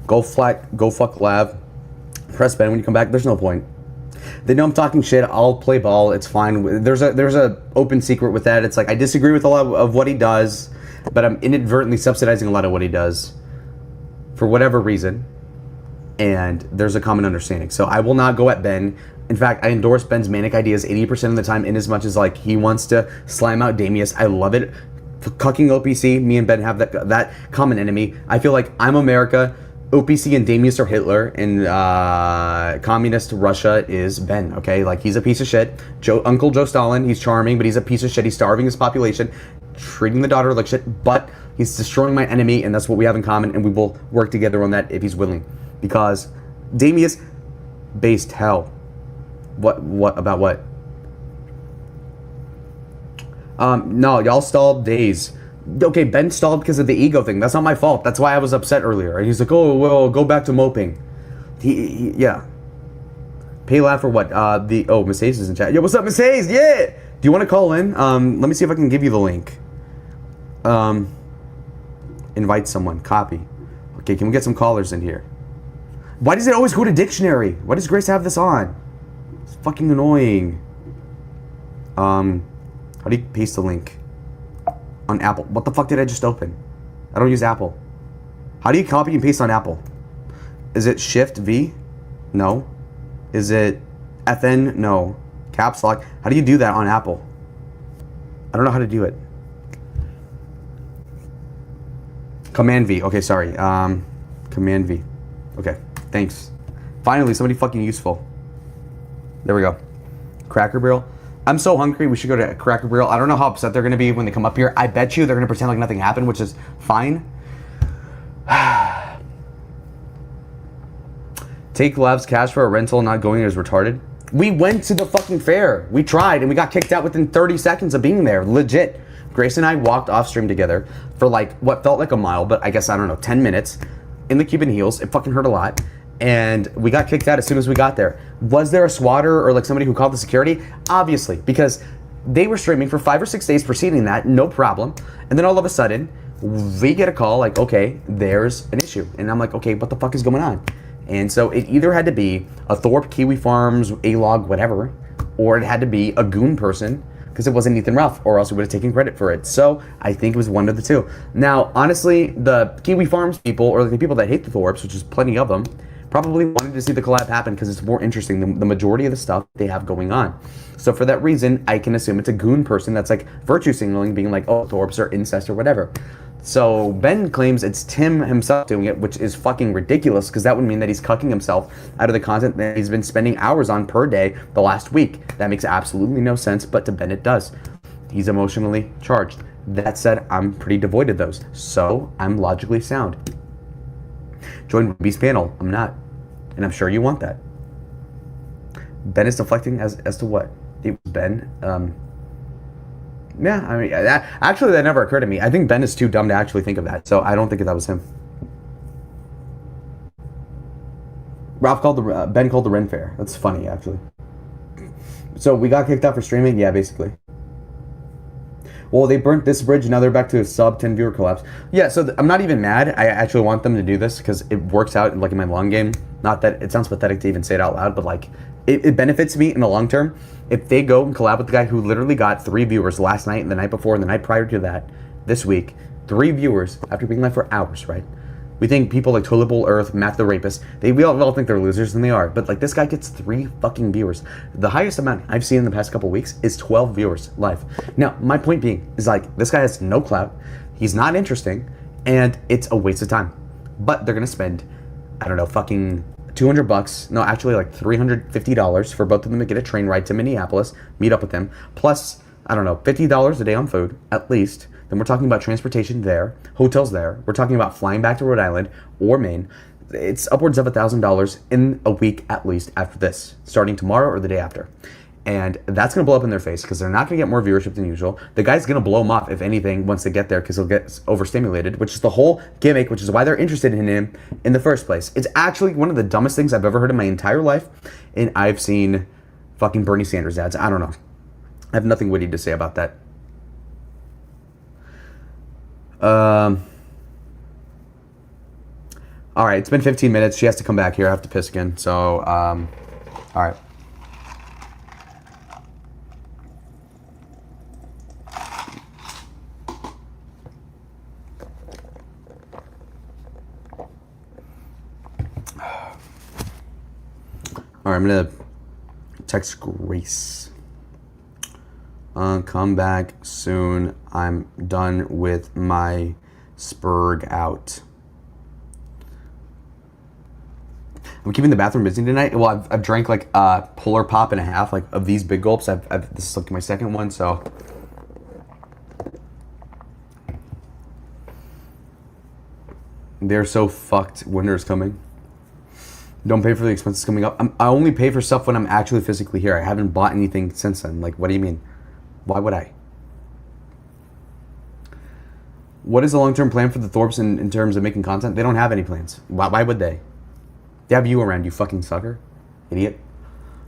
Go fuck Lav. Press Ben when you come back. There's no point. They know I'm talking shit. I'll play ball. It's fine. There's a open secret with that. It's like I disagree with a lot of what he does, but I'm inadvertently subsidizing a lot of what he does for whatever reason. And there's a common understanding. So I will not go at Ben. In fact, I endorse Ben's manic ideas 80% of the time, in as much as like he wants to slime out Damius. I love it. Cucking OPC, me and Ben have that common enemy. I feel like I'm America, OPC and Damius are Hitler, and communist Russia is Ben, okay? Like, he's a piece of shit. Uncle Joe Stalin, he's charming, but he's a piece of shit. He's starving his population, treating the daughter like shit, but he's destroying my enemy, and that's what we have in common, and we will work together on that if he's willing. Because Damius based hell. What about what? No, y'all stalled days. Okay, Ben stalled because of the ego thing. That's not my fault. That's why I was upset earlier. And he's like, oh, well, go back to moping. Yeah. Pay laugh for what? Miss Hayes is in chat. Yo, what's up, Miss Hayes? Yeah. Do you want to call in? Let me see if I can give you the link. Invite someone. Copy. Okay, can we get some callers in here? Why does it always go to dictionary? Why does Grace have this on? It's fucking annoying. How do you paste the link? On Apple. What the fuck did I just open? I don't use Apple. How do you copy and paste on Apple? Is it Shift V? No. Is it FN? No. Caps lock? How do you do that on Apple? I don't know how to do it. Command V. Okay, sorry. Command V. Okay, thanks. Finally, somebody fucking useful. There we go. Cracker Barrel. I'm so hungry. We should go to Cracker Barrel. I don't know how upset they're going to be when they come up here. I bet you they're going to pretend like nothing happened, which is fine. Take Lev's cash for a rental not going is retarded. We went to the fucking fair. We tried and we got kicked out within 30 seconds of being there. Legit. Grace and I walked off stream together for like what felt like a mile, but I guess, I don't know, 10 minutes in the Cuban heels. It fucking hurt a lot. And we got kicked out as soon as we got there. Was there a swatter or like somebody who called the security? Obviously, because they were streaming for 5 or 6 days preceding that, no problem. And then all of a sudden, we get a call like, okay, there's an issue. And I'm like, okay, what the fuck is going on? And so it either had to be a Thorpe, Kiwi Farms, A-Log, whatever, or it had to be a goon person, because it wasn't Ethan Ralph, or else we would have taken credit for it. So I think it was one of the two. Now, honestly, the Kiwi Farms people, or the people that hate the Thorpes, which is plenty of them, probably wanted to see the collab happen because it's more interesting than the majority of the stuff they have going on. So for that reason, I can assume it's a goon person that's like virtue signaling, being like, oh, Thorpes are incest or whatever. So Ben claims it's Tim himself doing it, which is fucking ridiculous because that would mean that he's cucking himself out of the content that he's been spending hours on per day the last week. That makes absolutely no sense, but to Ben it does. He's emotionally charged. That said, I'm pretty devoid of those, so I'm logically sound. Join Ruby's panel. I'm not, and I'm sure you want that. Ben is deflecting as to what? It was Ben. Yeah, I mean, that never occurred to me. I think Ben is too dumb to actually think of that, so I don't think that was him. Ben called the Ren Fair. That's funny, actually. So we got kicked out for streaming? Yeah, basically. Well, they burnt this bridge, now they're back to a sub 10 viewer collapse. Yeah, so I'm not even mad. I actually want them to do this because it works out like in my long game. Not that it sounds pathetic to even say it out loud, but like it benefits me in the long term. If they go and collab with the guy who literally got 3 viewers last night and the night before and the night prior to that, this week, 3 viewers after being live for hours, right? We think people like Toilet Bowl Earth, Matt the Rapist, we all think they're losers, and they are. But like this guy gets 3 fucking viewers. The highest amount I've seen in the past couple weeks is 12 viewers live. Now, my point being is like this guy has no clout, he's not interesting, and it's a waste of time. But they're gonna spend, I don't know, fucking $200, no, actually like $350 for both of them to get a train ride to Minneapolis, meet up with them, plus, I don't know, $50 a day on food, at least. Then we're talking about transportation there, hotels there. We're talking about flying back to Rhode Island or Maine. It's upwards of $1,000 in a week at least after this, starting tomorrow or the day after. And that's going to blow up in their face because they're not going to get more viewership than usual. The guy's going to blow them off, if anything, once they get there because he'll get overstimulated, which is the whole gimmick, which is why they're interested in him in the first place. It's actually one of the dumbest things I've ever heard in my entire life. And I've seen fucking Bernie Sanders ads. I don't know. I have nothing witty to say about that. All right, it's been 15 minutes. She has to come back here. I have to piss again. So, all right. All right, I'm gonna text Grace. Come back soon. I'm done with my spurg out. I'm keeping the bathroom busy tonight. Well, I've drank like a Polar Pop and a half, like of these big gulps. This is like my second one, so. They're so fucked. Winter's coming. Don't pay for the expenses coming up. I only pay for stuff when I'm actually physically here. I haven't bought anything since then. Like, what do you mean? Why would I? What is the long-term plan for the Thorpes in terms of making content? They don't have any plans. Why would they? They have you around, you fucking sucker. Idiot.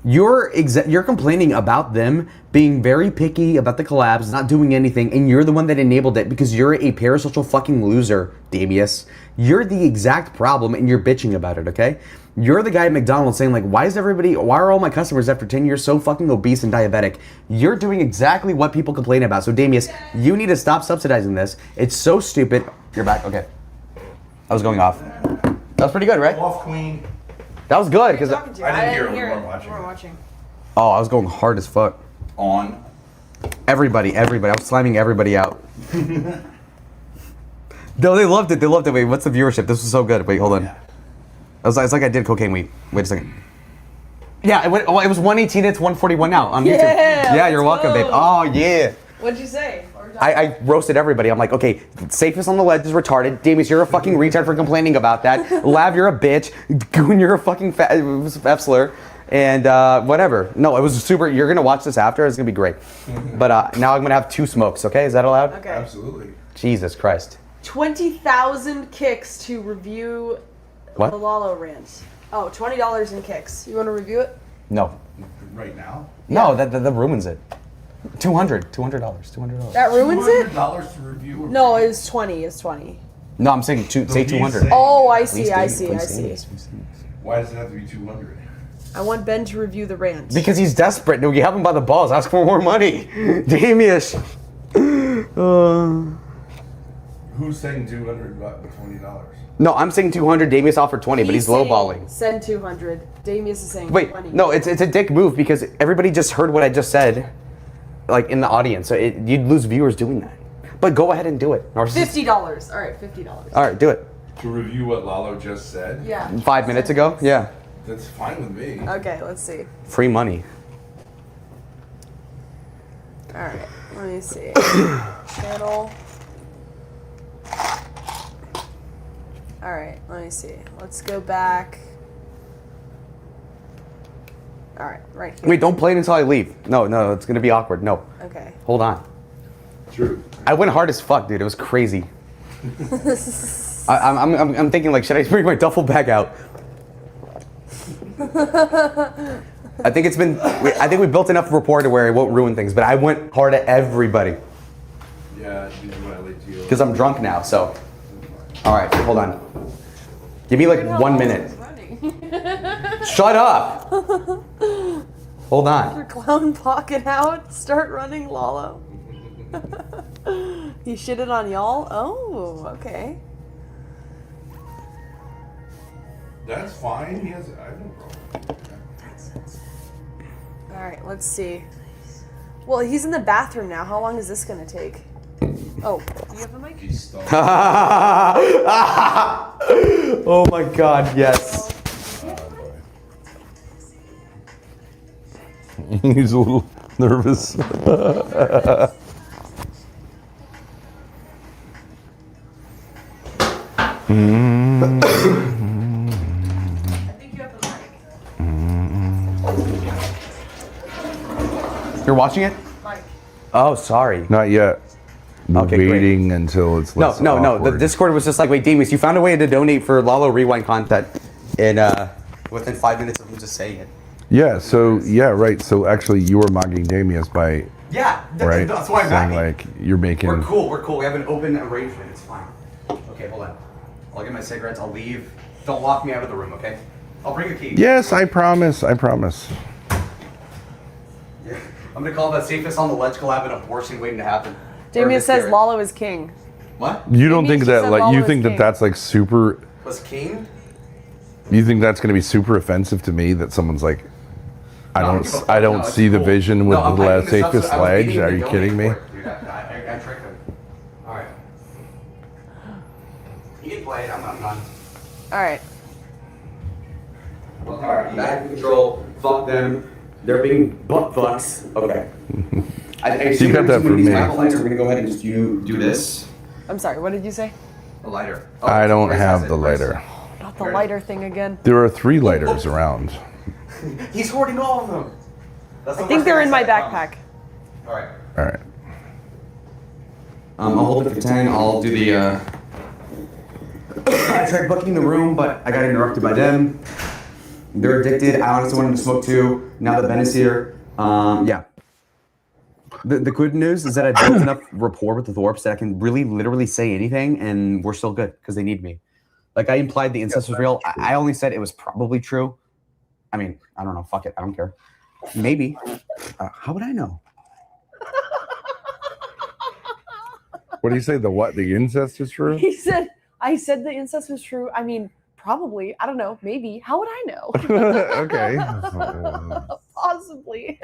You're complaining about them being very picky about the collabs, not doing anything, and you're the one that enabled it because you're a parasocial fucking loser, Damius. You're the exact problem, and you're bitching about it, okay? You're the guy at McDonald's saying, like, why are all my customers after 10 years so fucking obese and diabetic? You're doing exactly what people complain about. So, Damius, you need to stop subsidizing this. It's so stupid. You're back, okay. I was going off. That was pretty good, right? Go off, Queen. That was good, because... I didn't hear it. We weren't watching. We weren't watching. Oh, I was going hard as fuck. On. Everybody. I was slamming everybody out. No, they loved it. Wait, what's the viewership? This was so good. Wait, hold on. Yeah. It's like I did cocaine weed. Wait a second. Yeah, it was 118. It's 141 now on YouTube. Yeah, you're welcome, babe. Oh, yeah. What'd you say? I roasted everybody. I'm like, okay, Safest on the Ledge is retarded. Damius, you're a fucking retard for complaining about that. Lav, you're a bitch. Goon, you're a fucking F-slur. And whatever. No, it was super. You're going to watch this after. It's going to be great. But now I'm going to have 2 smokes, okay? Is that allowed? Okay. Absolutely. Jesus Christ. 20,000 kicks to review What? the Lalo rant. Oh, $20 in kicks. You want to review it? No. Right now? No, that ruins it. $200. That ruins it? $200 to review. No, it's 20. It's 20. No, I'm saying say 200. Oh, I see. Please. Why does it have to be 200? I want Ben to review the rant. Because he's desperate. No, you have him by the balls. Ask for more money. Damius. Who's saying 200 about the $20? No, I'm saying 200. Damius offered 20, but he's saying lowballing. Send 200. Damius is saying Wait, 20. no, it's a dick move because everybody just heard what I just said, like in the audience. So you'd lose viewers doing that. But go ahead and do it. $50. All right, $50. All right, do it. To review what Lalo just said? Yeah. 5 minutes ago? Yeah. That's fine with me. Okay, let's see. Free money. All right, let me see. Channel. All right, let me see. Let's go back. All right, right here. Wait, don't play it until I leave. No, it's gonna be awkward. No. Okay. Hold on. True. I went hard as fuck, dude. It was crazy. I'm thinking like, should I bring my duffel bag out? I think we built enough rapport to where it won't ruin things, but I went hard at everybody. Yeah, you violate you. Because I'm drunk now, so. All right, hold on. Give me like 1 minute. Shut up! Hold on. Your clown pocket out. Start running, Lalo. He shitted on y'all? Oh, okay. That's fine. I have no problem. All right, let's see. Well, he's in the bathroom now. How long is this gonna take? Oh, do you have the mic? He's stuck. Oh my god, yes. He's a little nervous. I think you have the mic. You're watching it? Mic. Oh, sorry. Not yet. Okay, great. Waiting until it's less No. The awkward. Discord was just like, wait, Damius, you found a way to donate for Lalo Rewind content in within 5 minutes of him just saying it. Yeah. So yeah, right. So actually, you were mocking Damius by Yeah, right that's why I'm saying backing. like you're making. We're cool. We have an open arrangement. It's fine. Okay, hold on. I'll get my cigarettes. I'll leave. Don't lock me out of the room, okay? I'll bring a key. Yes, I promise. I promise. Yeah. I'm gonna call that Safest on the Ledge collab an abortion waiting to happen. Or Damian says miscarriage. Lalo is king. What? You don't Maybe think she that said like you Lalo think is that king. that's like super. Was king? You think that's going to be super offensive to me that someone's like, I No, don't give a fuck. I don't No, it's see the cool. vision with No, the I'm hyping this up so safest I was ledge. meaning Are to you donate kidding me? for it, dude. I tricked him. All right. You can play it. I'm done. All right. All right. Back in control. Fuck them. They're being butt fucks. Okay. I You got that for me. We're gonna go ahead and just do this. I'm sorry. What did you say? A lighter. I don't Bryce have has the it. Bryce. lighter. Not the lighter thing again. There are 3 lighters around. He's hoarding all of them. That's the I think worst they're thing in my said, I promise. backpack. All right. All right. I'll hold it for 10. I'll do the. I tried booking the room, but I got interrupted by them. They're addicted. I honestly want them to smoke too. Now that Ben is here, yeah. The good news is that I built enough rapport with the Thorpes that I can really, literally say anything, and we're still good because they need me. Like I implied the incest was real. I only said it was probably true. I mean, I don't know. Fuck it. I don't care. Maybe. How would I know? What do you say? The what? The incest is true? He said, I said the incest was true. I mean, probably. I don't know. Maybe. How would I know? Okay. Possibly.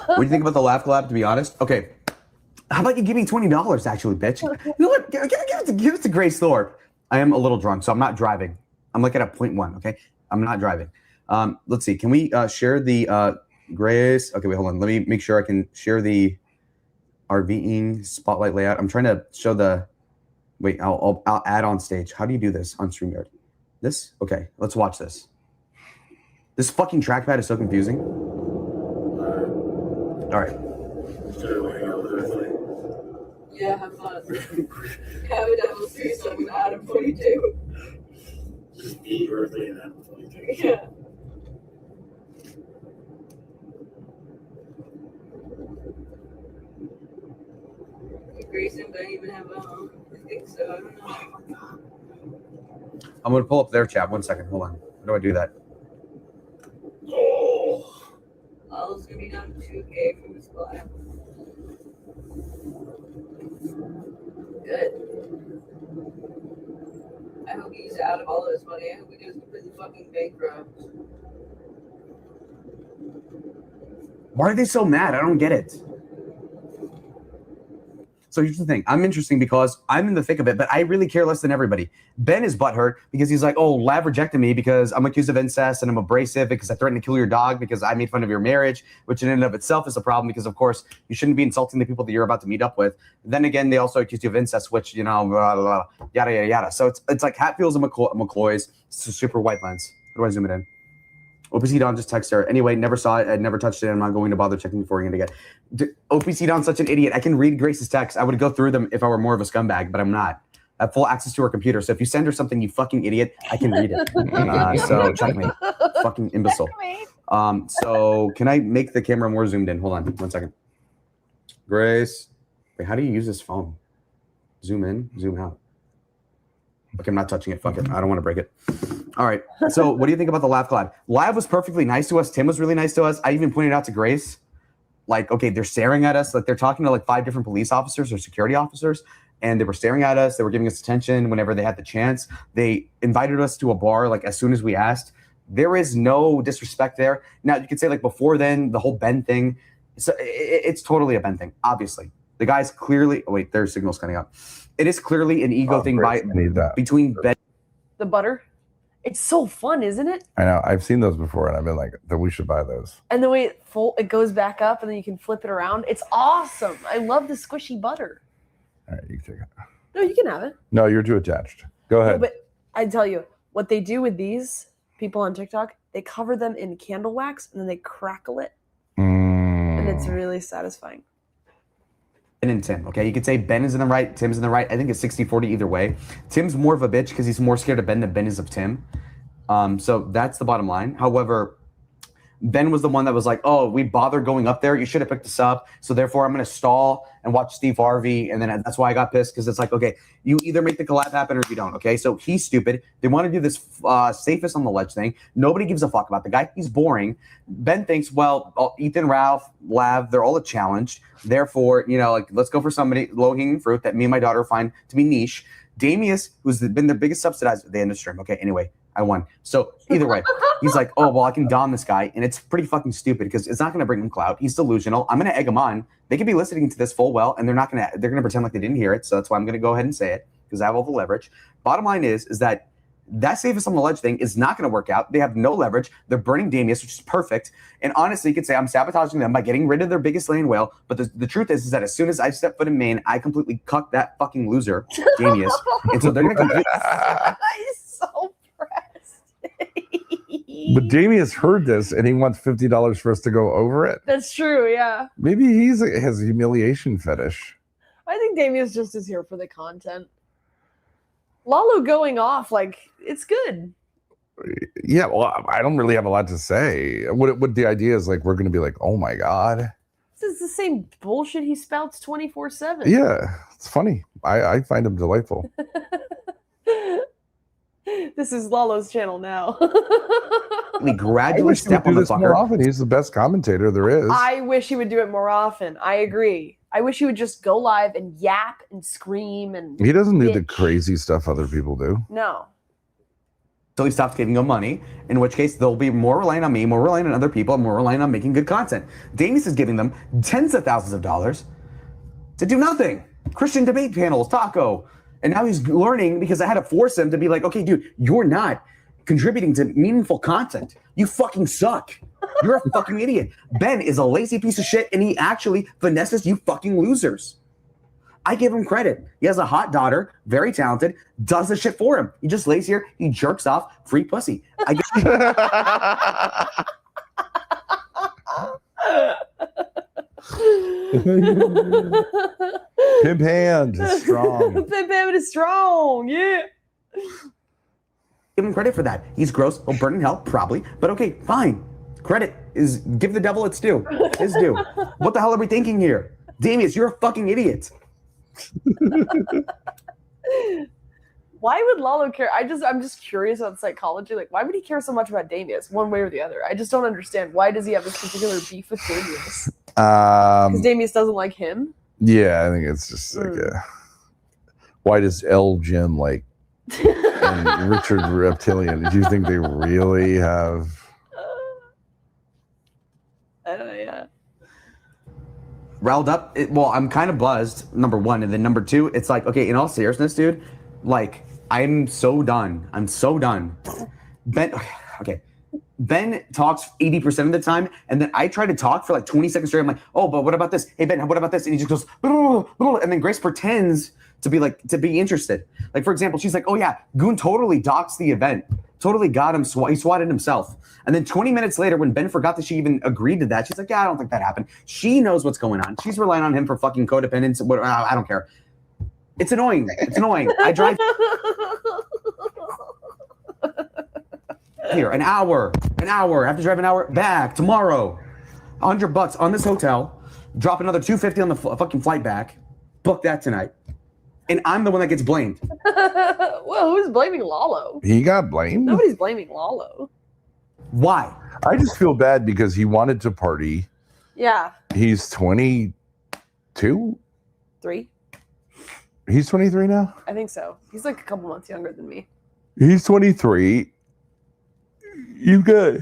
What do you think about the laugh collab, to be honest? Okay. How about you give me $20, actually, bitch? You know what? Give it to Grace Thorpe. I am a little drunk, so I'm not driving. I'm like at a 0.1, okay? I'm not driving. Let's see. Can we share the Grace? Okay, wait, hold on. Let me make sure I can share the RVing spotlight layout. I'm trying to show the... Wait, I'll add on stage. How do you do this on StreamYard? This? Okay, let's watch this. This fucking trackpad is so confusing. All right. Yeah, have fun. Have a devil's threesome with Adam 22. Just me, birthday, and Adam 22. Yeah. Grayson don't even have a home. I think so. I don't know. I'm going to pull up their chat. 1 second. Hold on. How do I do that? Oh. Lala's gonna be down 2K from his class. Good. I hope he's out of all of his money. I hope he goes completely fucking bankrupt. Why are they so mad? I don't get it. So here's the thing. I'm interesting because I'm in the thick of it, but I really care less than everybody. Ben is butthurt because he's like, oh, Lav rejected me because I'm accused of incest and I'm abrasive because I threatened to kill your dog because I made fun of your marriage, which in and of itself is a problem because, of course, you shouldn't be insulting the people that you're about to meet up with. Then again, they also accused you of incest, which, you know, blah, blah, blah, yada, yada, yada. So it's like Hatfields and McCoy's. It's a super white lens. How do I zoom it in? OPC Don just texted her. Anyway, never saw it. I never touched it. I'm not going to bother checking before again. OPC Don's such an idiot. I can read Grace's texts. I would go through them if I were more of a scumbag, but I'm not. I have full access to her computer. So if you send her something, you fucking idiot, I can read it. So check me. Fucking imbecile. So can I make the camera more zoomed in? Hold on 1 second. Grace. Wait, how do you use this phone? Zoom in, zoom out. Okay, I'm not touching it. Fuck it. I don't want to break it. All right. So what do you think about the Lav collab? Lav was perfectly nice to us. Tim was really nice to us. I even pointed out to Grace, like, okay, they're staring at us. Like they're talking to like 5 different police officers or security officers. And they were staring at us. They were giving us attention whenever they had the chance. They invited us to a bar like as soon as we asked. There is no disrespect there. Now you could say like before then, the whole Ben thing. It's totally a Ben thing, obviously. The guy's clearly, oh wait, their signal's coming up. It is clearly an ego thing between Ben. The butter. It's so fun, isn't it? I know. I've seen those before, and I've been like, that we should buy those. And the way it goes back up, and then you can flip it around. It's awesome. I love the squishy butter. All right, you can take it. No, you can have it. No, you're too attached. Go ahead. No, but I tell you, what they do with these people on TikTok, they cover them in candle wax, and then they crackle it. And it's really satisfying. Ben and Tim, okay? You could say Ben is in the right, Tim's in the right. I think it's 60-40 either way. Tim's more of a bitch because he's more scared of Ben than Ben is of Tim. So that's the bottom line. However, Ben was the one that was like, oh, we bothered going up there. You should have picked us up. So therefore, I'm going to stall and watch Steve Harvey. And then that's why I got pissed because it's like, okay, you either make the collab happen or you don't, okay? So he's stupid. They want to do this safest on the ledge thing. Nobody gives a fuck about the guy. He's boring. Ben thinks, well, Ethan, Ralph, Lav, they're all a challenge. Therefore, you know, like, let's go for somebody low-hanging fruit that me and my daughter find to be niche. Damius, who's been the biggest subsidizer at the end of stream. Okay, anyway, I won. So either way, he's like, oh, well, I can dom this guy. And it's pretty fucking stupid because it's not going to bring him clout. He's delusional. I'm going to egg him on. They could be listening to this full well, and they're going to pretend like they didn't hear it. So that's why I'm going to go ahead and say it because I have all the leverage. Bottom line is that safest on the ledge thing is not going to work out. They have no leverage. They're burning Damius, which is perfect. And honestly, you could say I'm sabotaging them by getting rid of their biggest lane whale. But the truth is that as soon as I step foot in main, I completely cuck that fucking loser, Damius. And so they're going to completely... I'm so pressed. But Damius heard this, and he wants $50 for us to go over it. That's true, yeah. Maybe he has a humiliation fetish. I think Damius just is here for the content. Lalo going off, like, it's good. Yeah, well, I don't really have a lot to say. What the idea is, like, we're going to be like, oh my God. This is the same bullshit he spouts 24/7. Yeah, it's funny. I find him delightful. This is Lalo's channel now. We I gradually wish he would step on do the this more fucker. often. He's the best commentator there is. I wish he would do it more often. I agree. I wish he would just go live and yap and scream and He doesn't do the bitch. crazy stuff other people do. No. Until he stops giving them money, in which case they'll be more reliant on me, more reliant on other people, and more reliant on making good content. Damis is giving them tens of thousands of dollars to do nothing. Christian debate panels, taco. And now he's learning because I had to force him to be like, okay, dude, you're not contributing to meaningful content. You fucking suck. You're a fucking idiot. Ben is a lazy piece of shit, and he actually finesses you fucking losers. I give him credit. He has a hot daughter, very talented, does the shit for him. He just lays here, he jerks off, free pussy. I Pimp hand is strong. Pimp Hammond is strong. Yeah. give him credit for that. He's gross. He'll burn in hell, probably. But okay, fine. Credit is give the devil its due. His due. What the hell are we thinking here? Damius, you're a fucking idiot. Why would Lalo care? I'm just curious about psychology. Like, why would he care so much about Damius, one way or the other? I just don't understand. Why does he have this particular beef with Damius? Because Damius doesn't like him? Yeah, I think it's just like why does L Jim like and Richard Reptilian? Do you think they really have? I don't know, yeah. Riled up. Well, I'm kind of buzzed, number one. And then number two, it's like, okay, in all seriousness, dude, like, I'm so done. I'm so done. Ben talks 80% of the time, and then I try to talk for like 20 seconds straight. I'm like, oh, but what about this? Hey, Ben, what about this? And he just goes, and then Grace pretends to be interested. Like, for example, she's like, oh yeah, Goon totally doxed the event. Totally got him, he swatted himself. And then 20 minutes later, when Ben forgot that she even agreed to that, she's like, yeah, I don't think that happened. She knows what's going on. She's relying on him for fucking codependence. I don't care. It's annoying. It's annoying. I drive here an hour. I have to drive an hour back tomorrow. $100 on this hotel. Drop another $250 on the fucking flight back. Book that tonight. And I'm the one that gets blamed. Well, who's blaming Lalo? He got blamed. Nobody's blaming Lalo. Why? I just feel bad because he wanted to party. Yeah. He's 22. 3. He's 23 now. I think so. He's like a couple months younger than me. He's 23. You got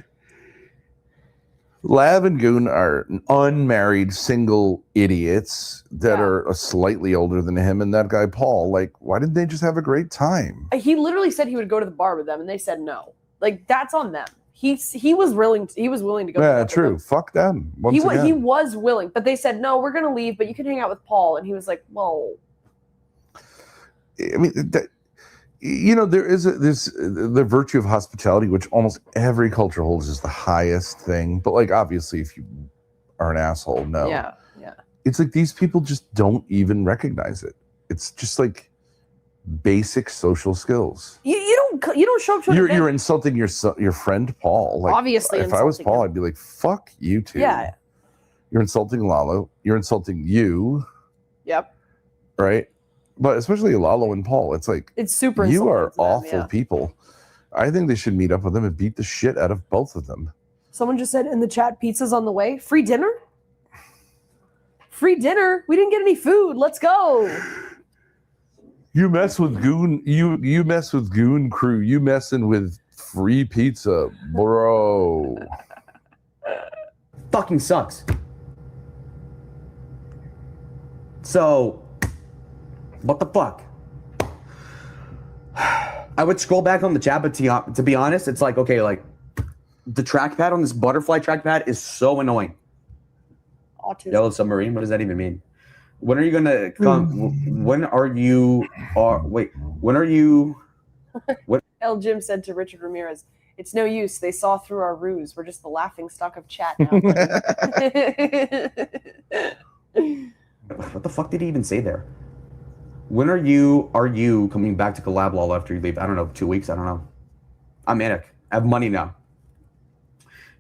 Lav and Goon are unmarried single idiots that are slightly older than him, and that guy Paul. Like, why didn't they just have a great time? He literally said he would go to the bar with them, and they said no. Like, that's on them. He was willing to go. Yeah, to true. them. Fuck them. He was willing, but they said no. We're gonna leave, but you can hang out with Paul. And he was like, well. I mean, there is the virtue of hospitality, which almost every culture holds as the highest thing. But like, obviously, if you are an asshole, no. Yeah. It's like these people just don't even recognize it. It's just like basic social skills. You don't show up to an event. You're insulting your friend Paul. Like, obviously, if I was Paul, him. I'd be like, fuck you two. Yeah. You're insulting Lalo. You're insulting you. Yep. Right. But especially Lalo and Paul, it's like it's super. You are to them, awful people. I think they should meet up with them and beat the shit out of both of them. Someone just said in the chat, "Pizza's on the way. Free dinner. Free dinner. We didn't get any food. Let's go." You mess with Goon. You mess with Goon crew. You messing with free pizza, bro. Fucking sucks. So. What the fuck? I would scroll back on the chat, but to be honest, it's like, okay, like the trackpad on this butterfly trackpad is so annoying. Autism. Yellow submarine, what does that even mean? When are you gonna come? When are you? What? El Jim said to Richard Ramirez, "It's no use. They saw through our ruse. We're just the laughing stock of chat now." What the fuck did he even say there? When are you coming back to collab Lala after you leave? I don't know, 2 weeks? I don't know. I'm Manic. I have money now.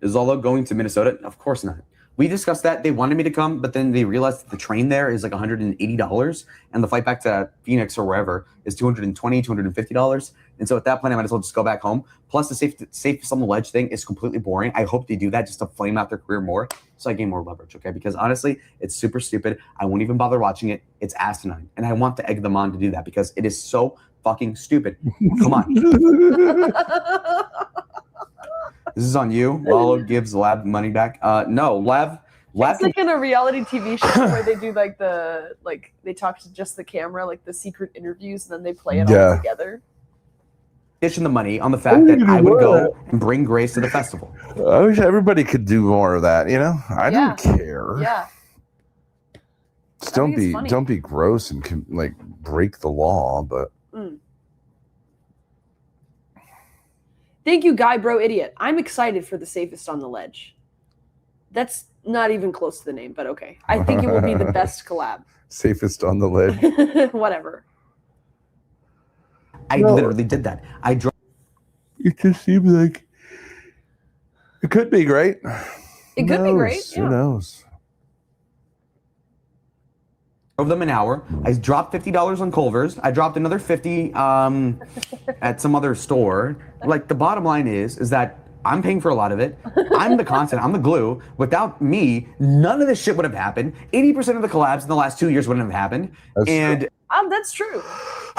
Is Lala going to Minnesota? Of course not. We discussed that. They wanted me to come, but then they realized that the train there is like $180, and the flight back to Phoenix or wherever is $220, $250. And so at that point, I might as well just go back home. Plus, the safe on the ledge thing is completely boring. I hope they do that just to flame out their career more, so I gain more leverage, okay? Because honestly, it's super stupid. I won't even bother watching it. It's asinine. And I want to egg them on to do that because it is so fucking stupid. Come on. This is on you. Lalo gives Lab money back. No, Lab. It's like in a reality TV show where they do they talk to just the camera, like the secret interviews, and then they play it all together. Ditching the money on the fact that I would go and bring Grace to the festival. I wish everybody could do more of that. I don't care. Yeah. Just don't be gross and like break the law, but. Thank you, Guy Bro Idiot. I'm excited for the safest on the ledge. That's not even close to the name, but okay. I think it will be the best collab. Safest on the ledge. Whatever. I literally did that. I drove. It just seems like it could be great. It could be great. Yeah. Who knows? Drove them an hour. I dropped $50 on Culver's. I dropped another $50 at some other store. Like the bottom line is that I'm paying for a lot of it. I'm the content. I'm the glue. Without me, none of this shit would have happened. 80% of the collabs in the last 2 years wouldn't have happened. That's true.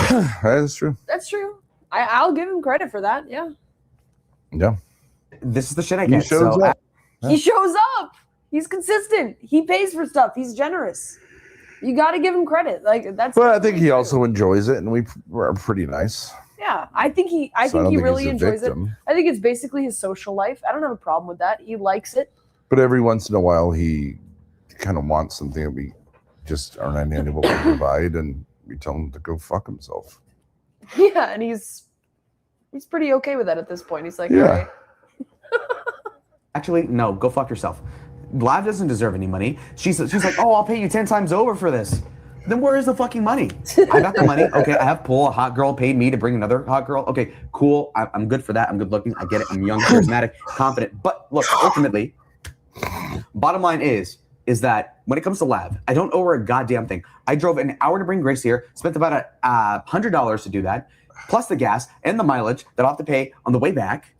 That is true. That's true. I'll give him credit for that. Yeah. Yeah. This is the shit I get. He shows up. He shows up. He's consistent. He pays for stuff. He's generous. You got to give him credit. Like that's. But I think he also enjoys it, and we're pretty nice. Yeah, I think he really enjoys it. I think it's basically his social life. I don't have a problem with that. He likes it. But every once in a while, he kind of wants something that we just aren't unable to provide, and we tell him to go fuck himself. Yeah, and he's pretty okay with that at this point. He's like, yeah. All right. Actually, no, go fuck yourself. Lav doesn't deserve any money. She's like, oh, I'll pay you 10 times over for this. Then where is the fucking money? I got the money. Okay, I have pull. A hot girl paid me to bring another hot girl. Okay, cool. I'm good for that. I'm good looking. I get it. I'm young, charismatic, confident. But look, ultimately, bottom line is that when it comes to Lav, I don't owe her a goddamn thing. I drove an hour to bring Grace here, spent about $100 to do that, plus the gas and the mileage that I'll have to pay on the way back.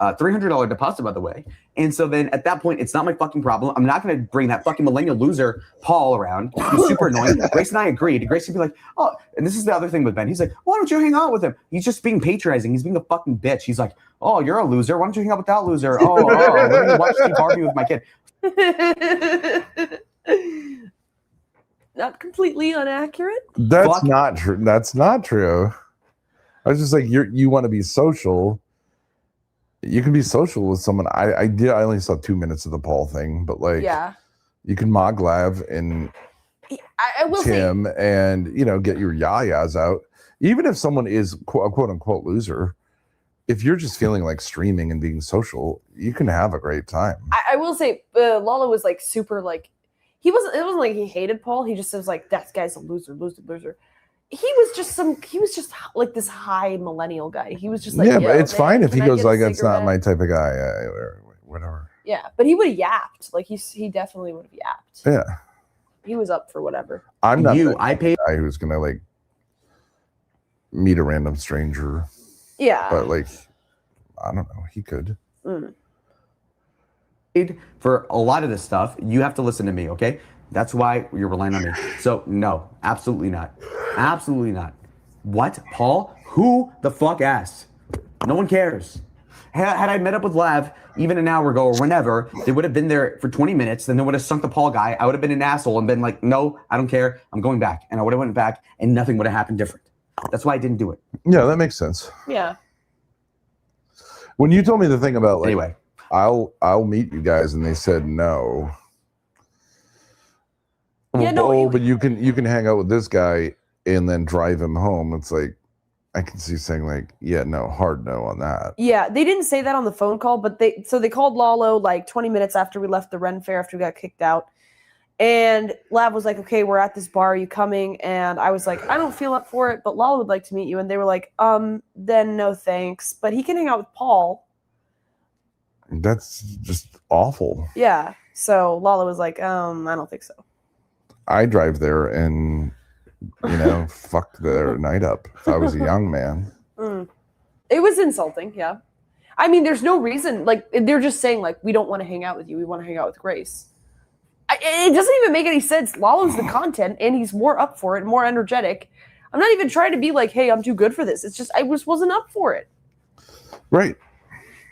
$300 deposit, by the way. And so then at that point, it's not my fucking problem. I'm not going to bring that fucking millennial loser Paul around. He's super annoying. Grace and I agreed. Grace would be like, oh, and this is the other thing with Ben. He's like, why don't you hang out with him? He's just being patronizing. He's being a fucking bitch. He's like, oh, you're a loser. Why don't you hang out with that loser? Oh, let me watch Steve Harvey with my kid. Not completely inaccurate. That's not true. That's not true. I was just like, you want to be social. You can be social with someone. I only saw 2 minutes of the Paul thing, but like, yeah, you can mock Lav and I will Tim and get your yayas out. Even if someone is a quote unquote loser, if you're just feeling like streaming and being social, you can have a great time. I will say, Lala was like super like it wasn't like he hated Paul. He just was like, that guy's a loser. He was just like this high millennial guy. He was just like, yeah, but it's fine if he goes like, that's not my type of guy, or whatever. Yeah, but he would have yapped. Like he definitely would have yapped. Yeah, he was up for whatever. I'm not I paid guy who's gonna like meet a random stranger. Yeah, but like, I don't know. He could. For a lot of this stuff, you have to listen to me, okay? That's why you're relying on me. So no, absolutely not. Absolutely not. What? Paul? Who the fuck asked? No one cares. Had I met up with Lav even an hour ago or whenever, they would have been there for 20 minutes. Then they would have sunk the Paul guy. I would have been an asshole and been like, no, I don't care. I'm going back. And I would have went back and nothing would have happened different. That's why I didn't do it. Yeah, that makes sense. Yeah. When you told me the thing about like, anyway, I'll meet you guys, and they said no. Yeah, no, but you can hang out with this guy and then drive him home. It's like, I can see saying like, yeah, no, hard no on that. Yeah, they didn't say that on the phone call, but they called Lalo like 20 minutes after we left the Ren Fair after we got kicked out. And Lav was like, okay, we're at this bar. Are you coming? And I was like, I don't feel up for it, but Lala would like to meet you. And they were like, then no thanks. But he can hang out with Paul. That's just awful. Yeah. So Lala was like, I don't think so. I drive there and, fuck their night up if I was a young man. It was insulting, yeah. I mean, there's no reason. Like, they're just saying, like, we don't want to hang out with you. We want to hang out with Grace. It doesn't even make any sense. Lala's the content, and he's more up for it, more energetic. I'm not even trying to be like, hey, I'm too good for this. It's just, I just wasn't up for it. Right.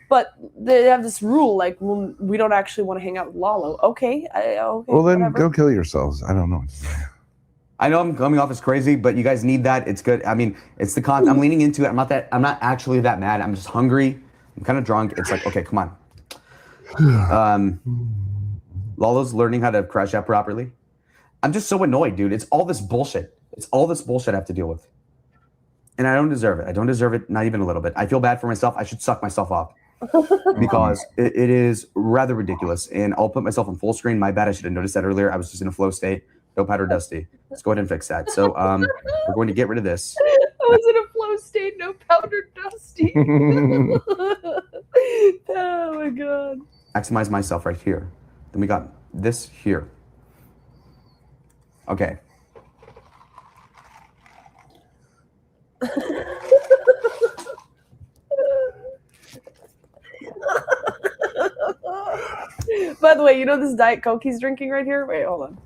But they have this rule, like, well, we don't actually want to hang out with Lalo. Okay. Okay. Well, then whatever. go kill yourselves. I don't know. I know I'm coming off as crazy, but you guys need that. It's good. I mean, it's the con. I'm leaning into it. I'm not actually that mad. I'm just hungry. I'm kind of drunk. It's like, okay, come on. Lalo's learning how to crash out properly. I'm just so annoyed, dude. It's all this bullshit. It's all this bullshit I have to deal with. And I don't deserve it. I don't deserve it, not even a little bit. I feel bad for myself. I should suck myself off. Because it is rather ridiculous. And I'll put myself on full screen. My bad. I should have noticed that earlier. I was just in a flow state. No powder dusty. Let's go ahead and fix that. So we're going to get rid of this. I was in a flow state, no powder dusty. Oh my god. Maximize myself right here. Then we got this here. Okay. By the way, you know this Diet Coke he's drinking right here? Wait, hold on.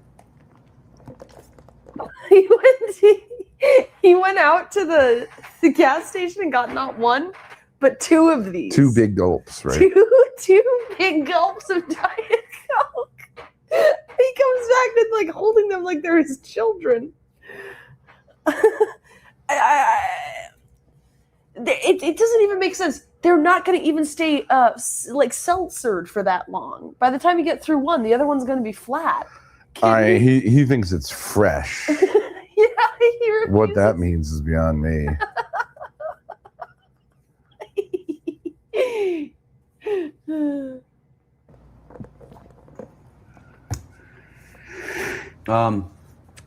He went out to the gas station and got not one, but two of these. Two big gulps, right? Two big gulps of Diet Coke. He comes back and like holding them like they're his children. It doesn't even make sense. They're not going to even stay like seltzered for that long. By the time you get through one, the other one's going to be flat. He thinks it's fresh. Yeah, he refuses. What that means is beyond me.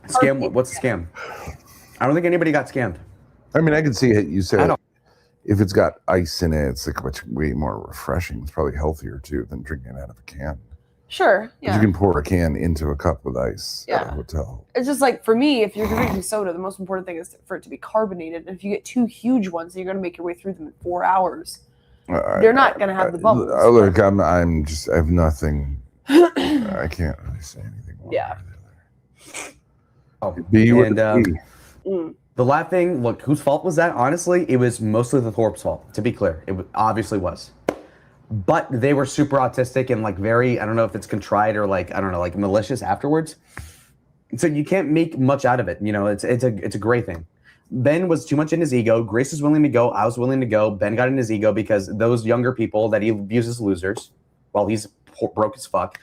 Scam. What's the scam? I don't think anybody got scammed. I mean, I can see it. You said if it's got ice in it, it's like much way more refreshing. It's probably healthier too than drinking it out of a can. Sure, yeah. You can pour a can into a cup with ice at a Yeah. hotel. It's just like, for me, if you're drinking soda, the most important thing is for it to be carbonated. And if you get two huge ones, you're going to make your way through them in 4 hours. They're not going to have the bubbles. Look, I have nothing. I can't really say anything. Yeah. Oh, Be with and me. the last thing, look, whose fault was that? Honestly, it was mostly the Thorpe's fault, to be clear. It obviously was. But they were super autistic and like very, I don't know if it's contrite or like, I don't know, like malicious afterwards. So you can't make much out of it. You know, it's a great thing. Ben was too much in his ego. Grace was willing to go. I was willing to go. Ben got in his ego because those younger people that he views as losers, while he's broke as fuck,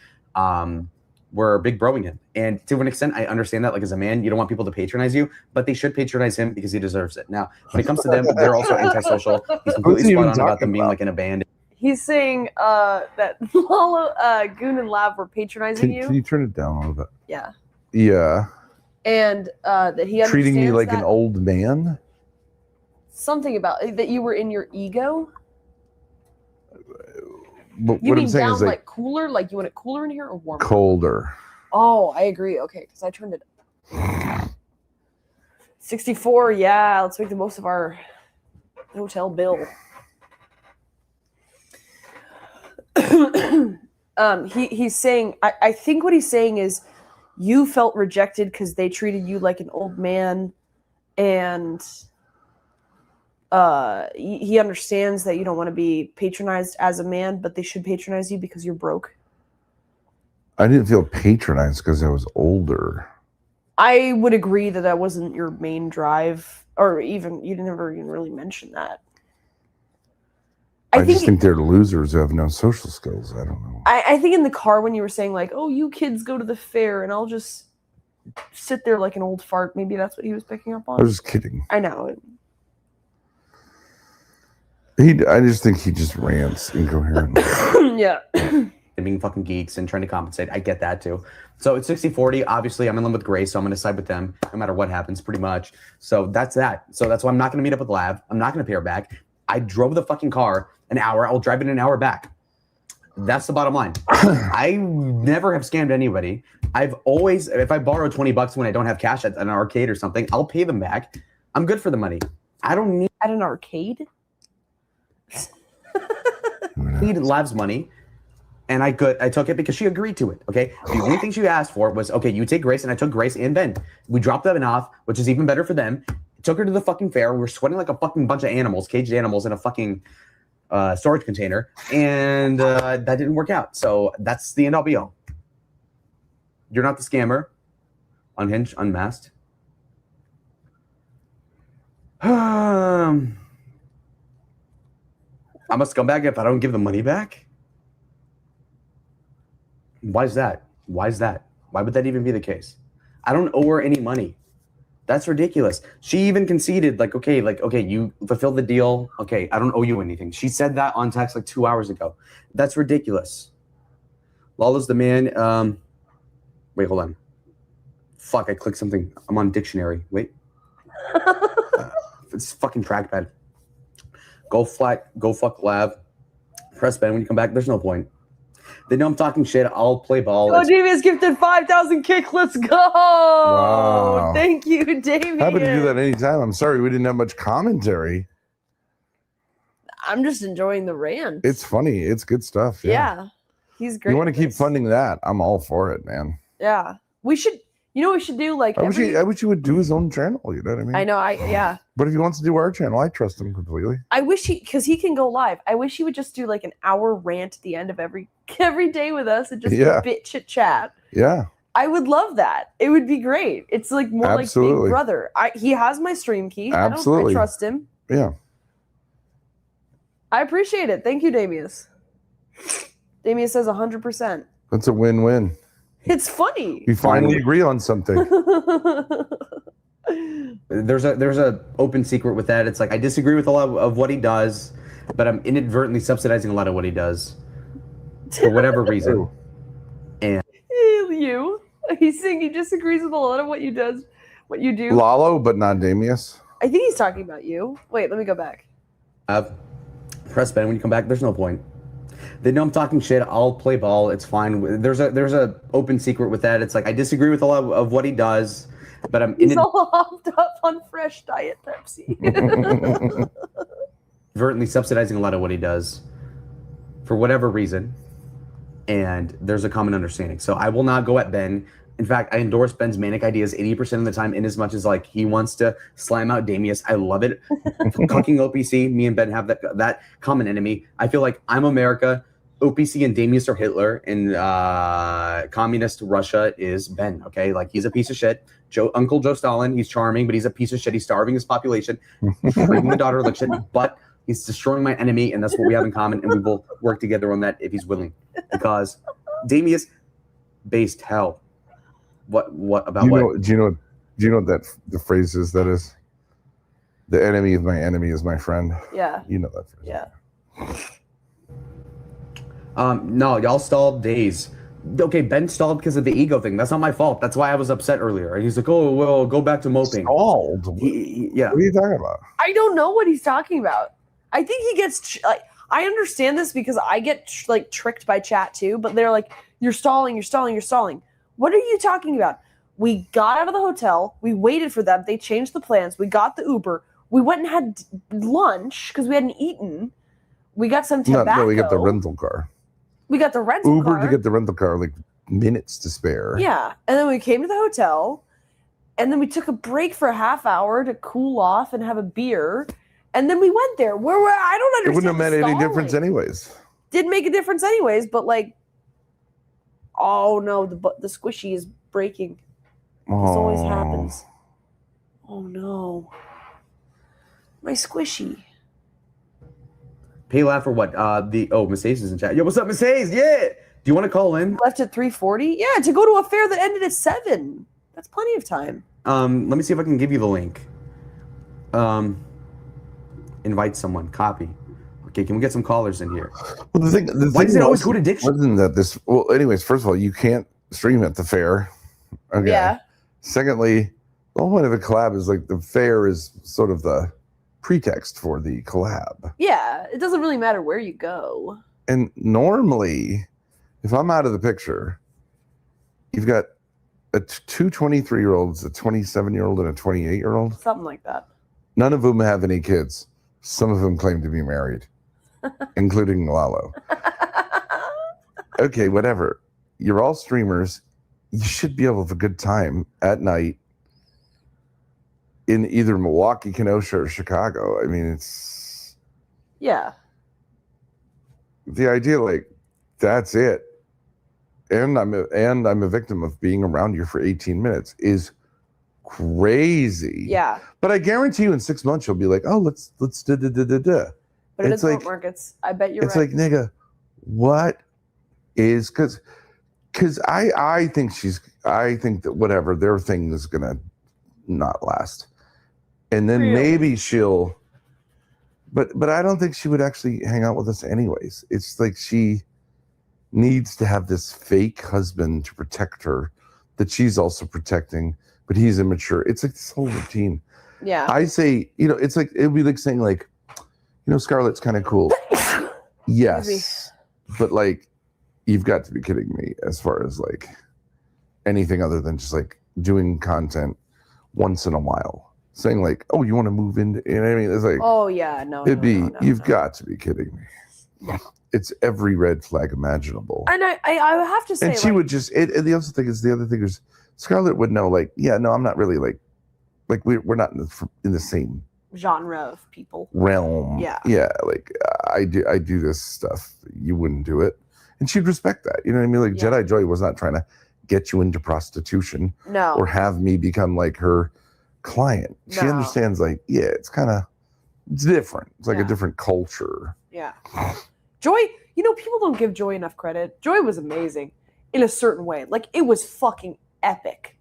were big broing him. And to an extent, I understand that. Like as a man, you don't want people to patronize you, but they should patronize him because he deserves it. Now, when it comes to them, they're also antisocial. He's completely spot on about them being like in a band. He's saying that Lalo, Goon, and Lav were patronizing you. Can you turn it down a little bit? Yeah. Yeah. And that he understands Treating me like that an old man? something about that you were in your ego. But You what mean I'm saying down is like like cooler? Like you want it cooler in here or warmer? colder. Oh, I agree. Okay, because I turned it 64. Yeah, let's make the most of our hotel bill. He's saying, I think what he's saying is you felt rejected because they treated you like an old man, and he understands that you don't want to be patronized as a man, but they should patronize you because you're broke. I didn't feel patronized because I was older. I would agree that that wasn't your main drive, or even you never even really mention that. I just think they're losers who have no social skills. I don't know. I think in the car when you were saying like, "Oh, you kids go to the fair," and I'll just sit there like an old fart. Maybe that's what he was picking up on. I was just kidding. I know. I just think he just rants incoherently. Yeah. and being fucking geeks and trying to compensate. I get that too. So it's 60-40. Obviously, I'm in love with Grace, so I'm going to side with them no matter what happens, pretty much. So that's that. So that's why I'm not going to meet up with Lav. I'm not going to pay her back. I drove the fucking car an hour. I'll drive it an hour back. That's the bottom line. I never have scammed anybody. I've always, if I borrow $20 when I don't have cash at an arcade or something, I'll pay them back. I'm good for the money. I don't need At an arcade? Lav's money. And I took it because she agreed to it. Okay. The only thing she asked for was, okay, you take Grace, and I took Grace and Ben. We dropped them off, which is even better for them. Took her to the fucking fair. We were sweating like a fucking bunch of animals, caged animals in a fucking storage container, and that didn't work out. So that's the end all be all. You're not the scammer. Unhinged, unmasked. I'm a scumbag if I don't give the money back. Why is that? Why is that? Why would that even be the case? I don't owe her any money. That's ridiculous. She even conceded, like, okay, you fulfilled the deal. Okay, I don't owe you anything. She said that on text like 2 hours ago. That's ridiculous. Lala's the man. Wait, hold on. Fuck, I clicked something. I'm on dictionary. Wait. It's fucking trackpad. Go fuck Lav. Press Ben when you come back. There's no point. They know I'm talking shit. I'll play ball. Oh, Damien's gifted 5,000 kick. Let's go. Wow. Thank you, Damien. Happy to do that anytime. I'm sorry we didn't have much commentary. I'm just enjoying the rant. It's funny. It's good stuff. Yeah. He's great. You want to at keep this. funding that? I'm all for it, man. Yeah. We should, you know what we should do? Like, I wish he would do his own channel. You know what I mean? I know. Yeah. But if he wants to do our channel, I trust him completely. I wish because he can go live. I wish he would just do like an hour rant at the end of every day with us and just bitch at chat. Yeah. I would love that. It would be great. It's like more like Absolutely. Big Brother. He has my stream key. Absolutely. I trust him. Yeah. I appreciate it. Thank you, Damius. Damius says 100%. That's a win-win. It's funny. We finally agree on something. There's a open secret with that. It's like I disagree with a lot of what he does, but I'm inadvertently subsidizing a lot of what he does for whatever reason. And You. He's saying he disagrees with a lot of what you do. Lalo, but not Damius. I think he's talking about you. Wait, let me go back. Press Ben when you come back. There's no point. They know I'm talking shit. I'll play ball. It's fine. There's a open secret with that. It's like I disagree with a lot of what he does, but I'm He's all hopped up on fresh diet Pepsi. inadvertently subsidizing a lot of what he does for whatever reason. And there's a common understanding. So I will not go at Ben. In fact, I endorse Ben's manic ideas 80% of the time, in as much as like he wants to slam out Damius. I love it. Cooking OPC, me and Ben have that common enemy. I feel like I'm America, OPC and Damius are Hitler, and communist Russia is Ben. Okay, like he's a piece of shit. Uncle Joe Stalin, he's charming, but he's a piece of shit. He's starving his population, treating the daughter like shit, but he's destroying my enemy, and that's what we have in common, and we will work together on that if he's willing. Because Damius based hell. What about what? Do you know what that the phrase is? That is, the enemy of my enemy is my friend. Yeah. You know that phrase. Yeah. No, y'all stalled days. Okay, Ben stalled because of the ego thing. That's not my fault. That's why I was upset earlier. And he's like, "Oh, well, go back to moping." Stalled? Yeah. What are you talking about? I don't know what he's talking about. I think he gets like I understand this because I get like tricked by chat too. But they're like, "You're stalling. You're stalling. You're stalling." What are you talking about? We got out of the hotel. We waited for them. They changed the plans. We got the Uber. We went and had lunch because we hadn't eaten. We got some tobacco. No, we got the rental car. We got the rental Uber car. to get the rental car like minutes to spare. Yeah. And then we came to the hotel. And then we took a break for a half hour to cool off and have a beer. And then we went there. Where I don't understand. It wouldn't have made any difference stalling. anyways. Didn't make a difference anyways, but like, oh no, the squishy is breaking. This always happens. Oh no. My squishy. Pay laugh for what? Mercedes is in chat. Yo, what's up, Mercedes? Yeah. Do you want to call in? Left at 3:40? Yeah, to go to a fair that ended at 7. That's plenty of time. Let me see if I can give you the link. Invite someone. Copy. Okay, can we get some callers in here? Well, the thing Why does it always go to addiction? Wasn't that this? Well, anyways, first of all, you can't stream at the fair. Okay. Yeah. Secondly, the whole point of a collab is like the fair is sort of the pretext for the collab. Yeah. It doesn't really matter where you go. And normally, if I'm out of the picture, you've got two 23-year-olds, a 27-year-old, and a 28-year-old. Something like that. None of them have any kids. Some of them claim to be married, including Lalo. Okay, whatever. You're all streamers. You should be able to have a good time at night in either Milwaukee, Kenosha, or Chicago. I mean, it's Yeah. the idea, like, that's it. And I'm a victim of being around you for 18 minutes is crazy. Yeah. But I guarantee you in 6 months you'll be like, oh, let's da. But it It's is like- markets. I bet you're It's right. like, nigga, what is because I think that whatever their thing is gonna not last. And then Really? maybe she'll but I don't think she would actually hang out with us anyways. It's like she needs to have this fake husband to protect her that she's also protecting, but he's immature. It's like this whole routine. Yeah. I say, it's like it'd be like saying like, Scarlett's kind of cool. Yes. But like you've got to be kidding me as far as like anything other than just like doing content once in a while. Saying like, oh, you want to move into, you know what I mean? It's like, Oh yeah. No. it'd be, no, you've no. got to be kidding me. It's every red flag imaginable. And I have to say, And she would just, and the other thing is Scarlett would know like, yeah, no, I'm not really like we're not in the same genre of people. realm. Yeah. Like I do this stuff. You wouldn't do it. And she'd respect that. You know what I mean? Like Yeah. Jedi Joy was not trying to get you into prostitution No. or have me become like her client. She No. understands like, yeah, it's different. It's like a Yeah. different culture. Yeah. Joy, people don't give Joy enough credit. Joy was amazing in a certain way. Like, it was fucking epic.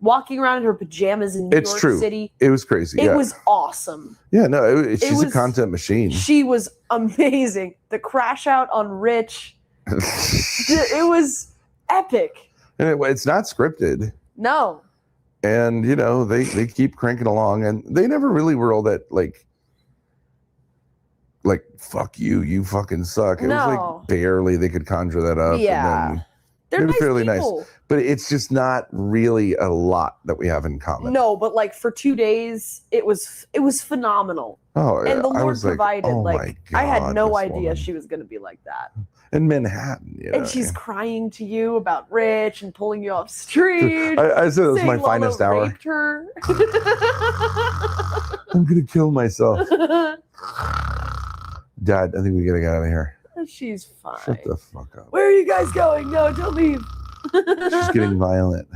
Walking around in her pajamas in New It's York true. City. It was crazy. It yeah. was awesome. Yeah, no, she's a was- content machine. She was amazing. The crash out on Rich, it was epic. And it's not scripted. No. And they keep cranking along, and they never really were all that like fuck you fucking suck. It was No. like barely they could conjure that up. Yeah. And then, They're They were nice fairly nice. people. but it's just not really a lot that we have in common. No, but like for 2 days, it was phenomenal. Oh, yeah. And the I Lord was like, provided. oh my like I had God, no this idea woman. she was gonna be like that. in Manhattan. And she's crying to you about Rich and pulling you off street. I said it was saying my Lala finest hour. raped her. I'm gonna kill myself. Dad, I think we gotta get out of here. She's fine. Shut the fuck up. Where are you guys going? No, don't leave. She's getting violent.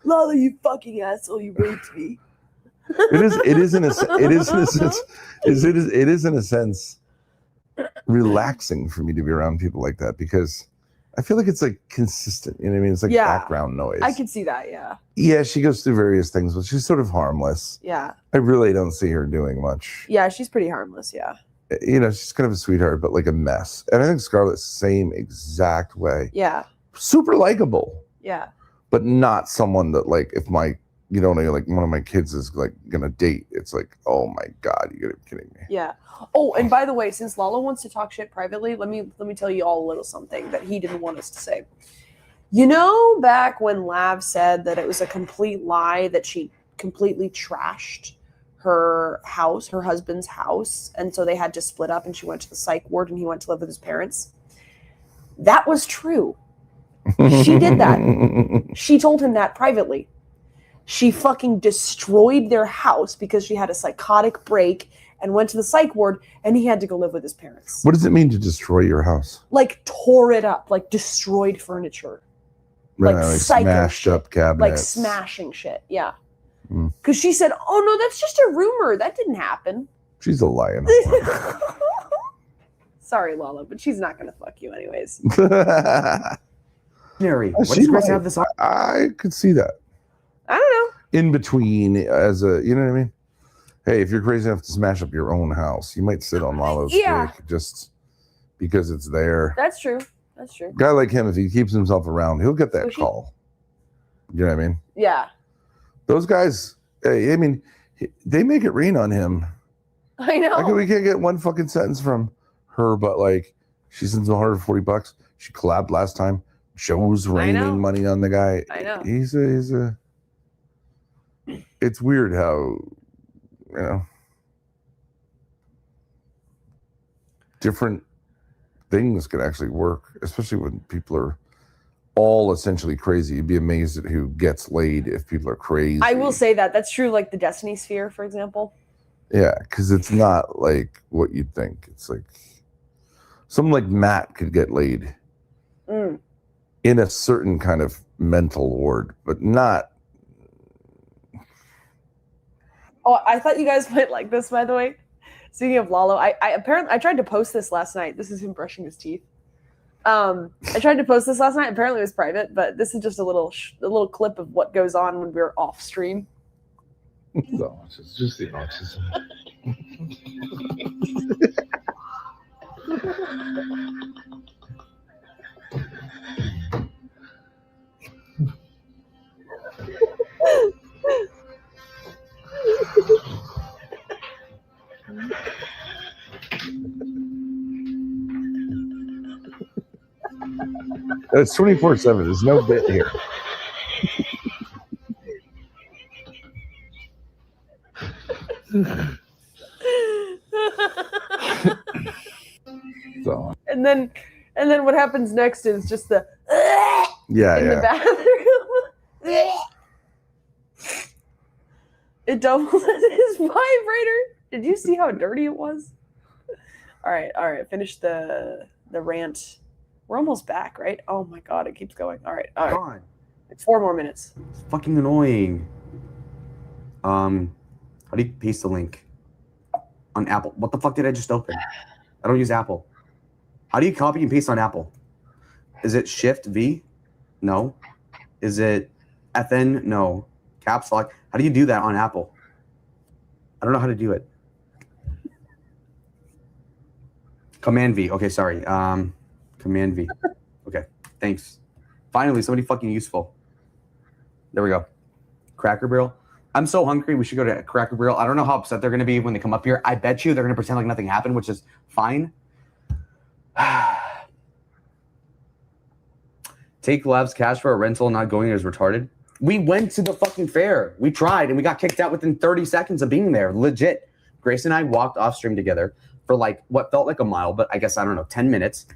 Lala, you fucking asshole! You raped me. It is in a sense relaxing for me to be around people like that because I feel like it's like consistent. You know what I mean? It's like Yeah. background noise. I can see that. Yeah. Yeah, she goes through various things, but she's sort of harmless. Yeah. I really don't see her doing much. Yeah. She's pretty harmless. Yeah. She's kind of a sweetheart, but like a mess. And I think Scarlett's same exact way. Yeah. Super likable, Yeah. but not someone that like if my like one of my kids is like gonna date, it's like, oh my God, you gotta be kidding me. Yeah. Oh, and by the way, since Lalo wants to talk shit privately, let me tell you all a little something that he didn't want us to say. Back when Lav said that it was a complete lie that she completely trashed her house, her husband's house, and so they had to split up and she went to the psych ward and he went to live with his parents. That was true. She did that. She told him that privately. She fucking destroyed their house because she had a psychotic break and went to the psych ward and he had to go live with his parents. What does it mean to destroy your house? Like tore it up, like destroyed furniture, Like psycho smashed shit. up cabinets. like smashing shit. Yeah. Mm. Because she said, oh no, that's just a rumor. That didn't happen. She's a lion. Sorry, Lala, but she's not going to fuck you anyways. Mary, Oh, what she does Grace might. have this on? I could see that I don't know. in between as a, you know what I mean? Hey, if you're crazy enough to smash up your own house, you might sit on Lalo's dick just because it's there. That's true. That's true. A guy like him, if he keeps himself around, he'll get that Sushi? call. You know what I mean? Yeah. Those guys, I mean, they make it rain on him. I know. Like, we can't get one fucking sentence from her, but like, she sends him $140. She collabed last time. Joe's raining money on the guy. I know. He's a. It's weird how, different things can actually work, especially when people are all essentially crazy. You'd be amazed at who gets laid if people are crazy. I will say that. That's true, like the Destiny Sphere, for example. Yeah, because it's not like what you'd think. It's like someone like Matt could get laid in a certain kind of mental ward, but not. Oh, I thought you guys might like this, by the way. Speaking of Lalo, I tried to post this last night. This is him brushing his teeth. I tried to post this last night. Apparently, it was private, but this is just a little clip of what goes on when we're off stream. It's just the autism. It's 24/7. There's no bit here. So. And then what happens next is just the the bathroom. It doubles as his vibrator. Did you see how dirty it was? All right. Finish the rant. We're almost back, right? Oh my god, it keeps going. All right. God. It's 4 more minutes. It's fucking annoying. How do you paste the link on Apple? What the fuck did I just open? I don't use Apple. How do you copy and paste on Apple? Is it Shift V? No. Is it FN? No. Caps lock? How do you do that on Apple? I don't know how to do it. Command V. Okay, sorry. Command V. Okay, thanks. Finally, somebody fucking useful. There we go. Cracker Barrel. I'm so hungry. We should go to Cracker Barrel. I don't know how upset they're going to be when they come up here. I bet you they're going to pretend like nothing happened, which is fine. Take Lab's cash for a rental, not going is retarded. We went to the fucking fair. We tried, and we got kicked out within 30 seconds of being there. Legit. Grace and I walked off stream together for like what felt like a mile, but I guess, I don't know, 10 minutes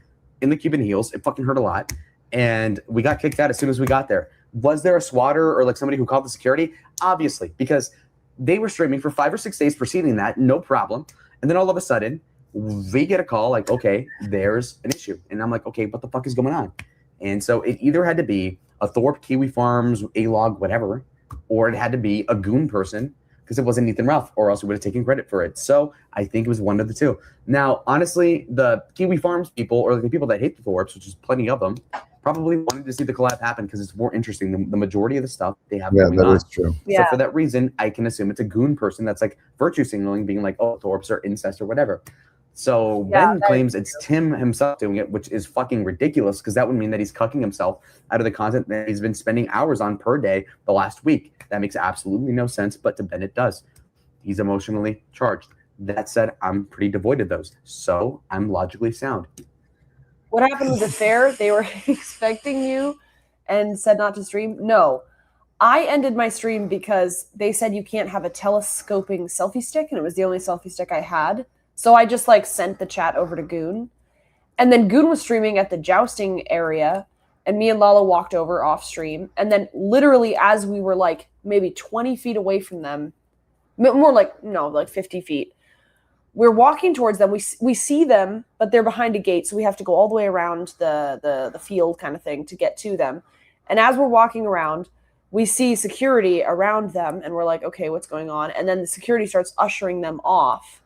in the Cuban heels. It fucking hurt a lot. And we got kicked out as soon as we got there. Was there a swatter or like somebody who called the security? Obviously, because they were streaming for 5 or 6 days preceding that, no problem. And then all of a sudden, we get a call like, okay, there's an issue. And I'm like, okay, what the fuck is going on? And so it either had to be a Thorpe, Kiwi Farms, A-Log, whatever, or it had to be a goon person because it wasn't Ethan Ralph, or else we would have taken credit for it. So I think it was one of the two. Now, honestly, the Kiwi Farms people, or the people that hate the Thorpes, which is plenty of them, probably wanted to see the collab happen because it's more interesting than the majority of the stuff they have going on. Yeah, that is true. Yeah. So for that reason, I can assume it's a goon person that's like virtue signaling, being like, oh, Thorpes are incest or whatever. So Ben claims it's Tim himself doing it, which is fucking ridiculous because that would mean that he's cucking himself out of the content that he's been spending hours on per day the last week. That makes absolutely no sense, but to Ben it does. He's emotionally charged. That said, I'm pretty devoid of those, so I'm logically sound. What happened with the fair? They were expecting you and said not to stream? No. I ended my stream because they said you can't have a telescoping selfie stick, and it was the only selfie stick I had. So I just like sent the chat over to Goon. And then Goon was streaming at the jousting area, and me and Lala walked over off stream. And then literally as we were like maybe 20 feet away from them, more like, no, like 50 feet, we're walking towards them. We see them, but they're behind a gate, so we have to go all the way around the field kind of thing to get to them. And as we're walking around, we see security around them, and we're like, okay, what's going on? And then the security starts ushering them off.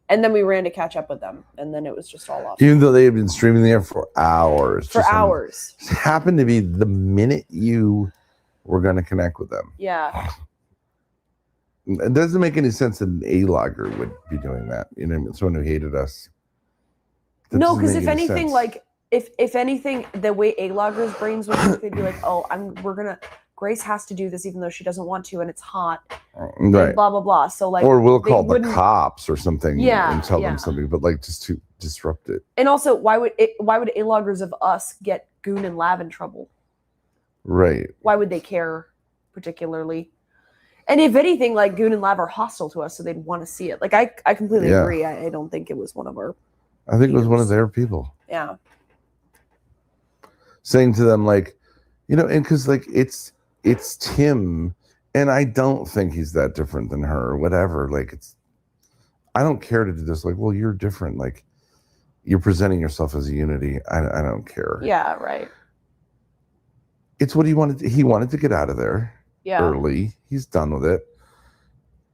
And then we ran to catch up with them, and then it was just all off. Even though they had been streaming there for hours. For hours. Just happened to be the minute you were going to connect with them. Yeah. It doesn't make any sense that an A-logger would be doing that. You know, what I mean? Someone who hated us. That No, doesn't because make if any anything, sense. like if anything, the way A-loggers' brains would work, they'd be like, "Oh, Grace has to do this even though she doesn't want to, and it's hot, and Right. blah blah blah." So like, Or we'll they call the wouldn't- cops or something Yeah, and tell yeah. them something, but like just to disrupt it. And also, why would A-loggers of us get Goon and Lav in trouble? Right. Why would they care particularly? And if anything, like Goon and Lav are hostile to us, so they'd want to see it. Like I completely Yeah. agree. I don't think it was one of our. I think it was one of their people Yeah. saying to them, like, you know, and because like it's Tim, and I don't think he's that different than her or whatever. Like I don't care to do this. Like, well, you're different. Like, you're presenting yourself as a unity. I don't care. Yeah. Right. It's what he wanted. He wanted to get out of there Yeah. early. He's done with it.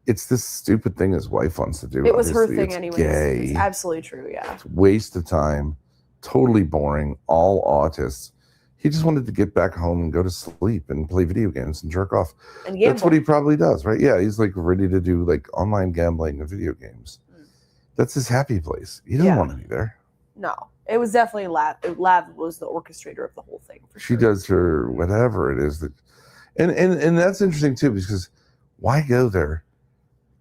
It's this stupid thing his wife wants to do. It was her Obviously, thing it's anyway. Gay. It's absolutely true. Yeah. It's a waste of time. Totally boring. All autists. He just wanted to get back home and go to sleep and play video games and jerk off. And gamble. That's what he probably does, right? Yeah, he's like ready to do like online gambling and video games. That's his happy place. He doesn't Yeah. want to be there. No, it was definitely Lav. Lav was the orchestrator of the whole thing. For She sure. does her whatever it is that, and that's interesting too, because why go there?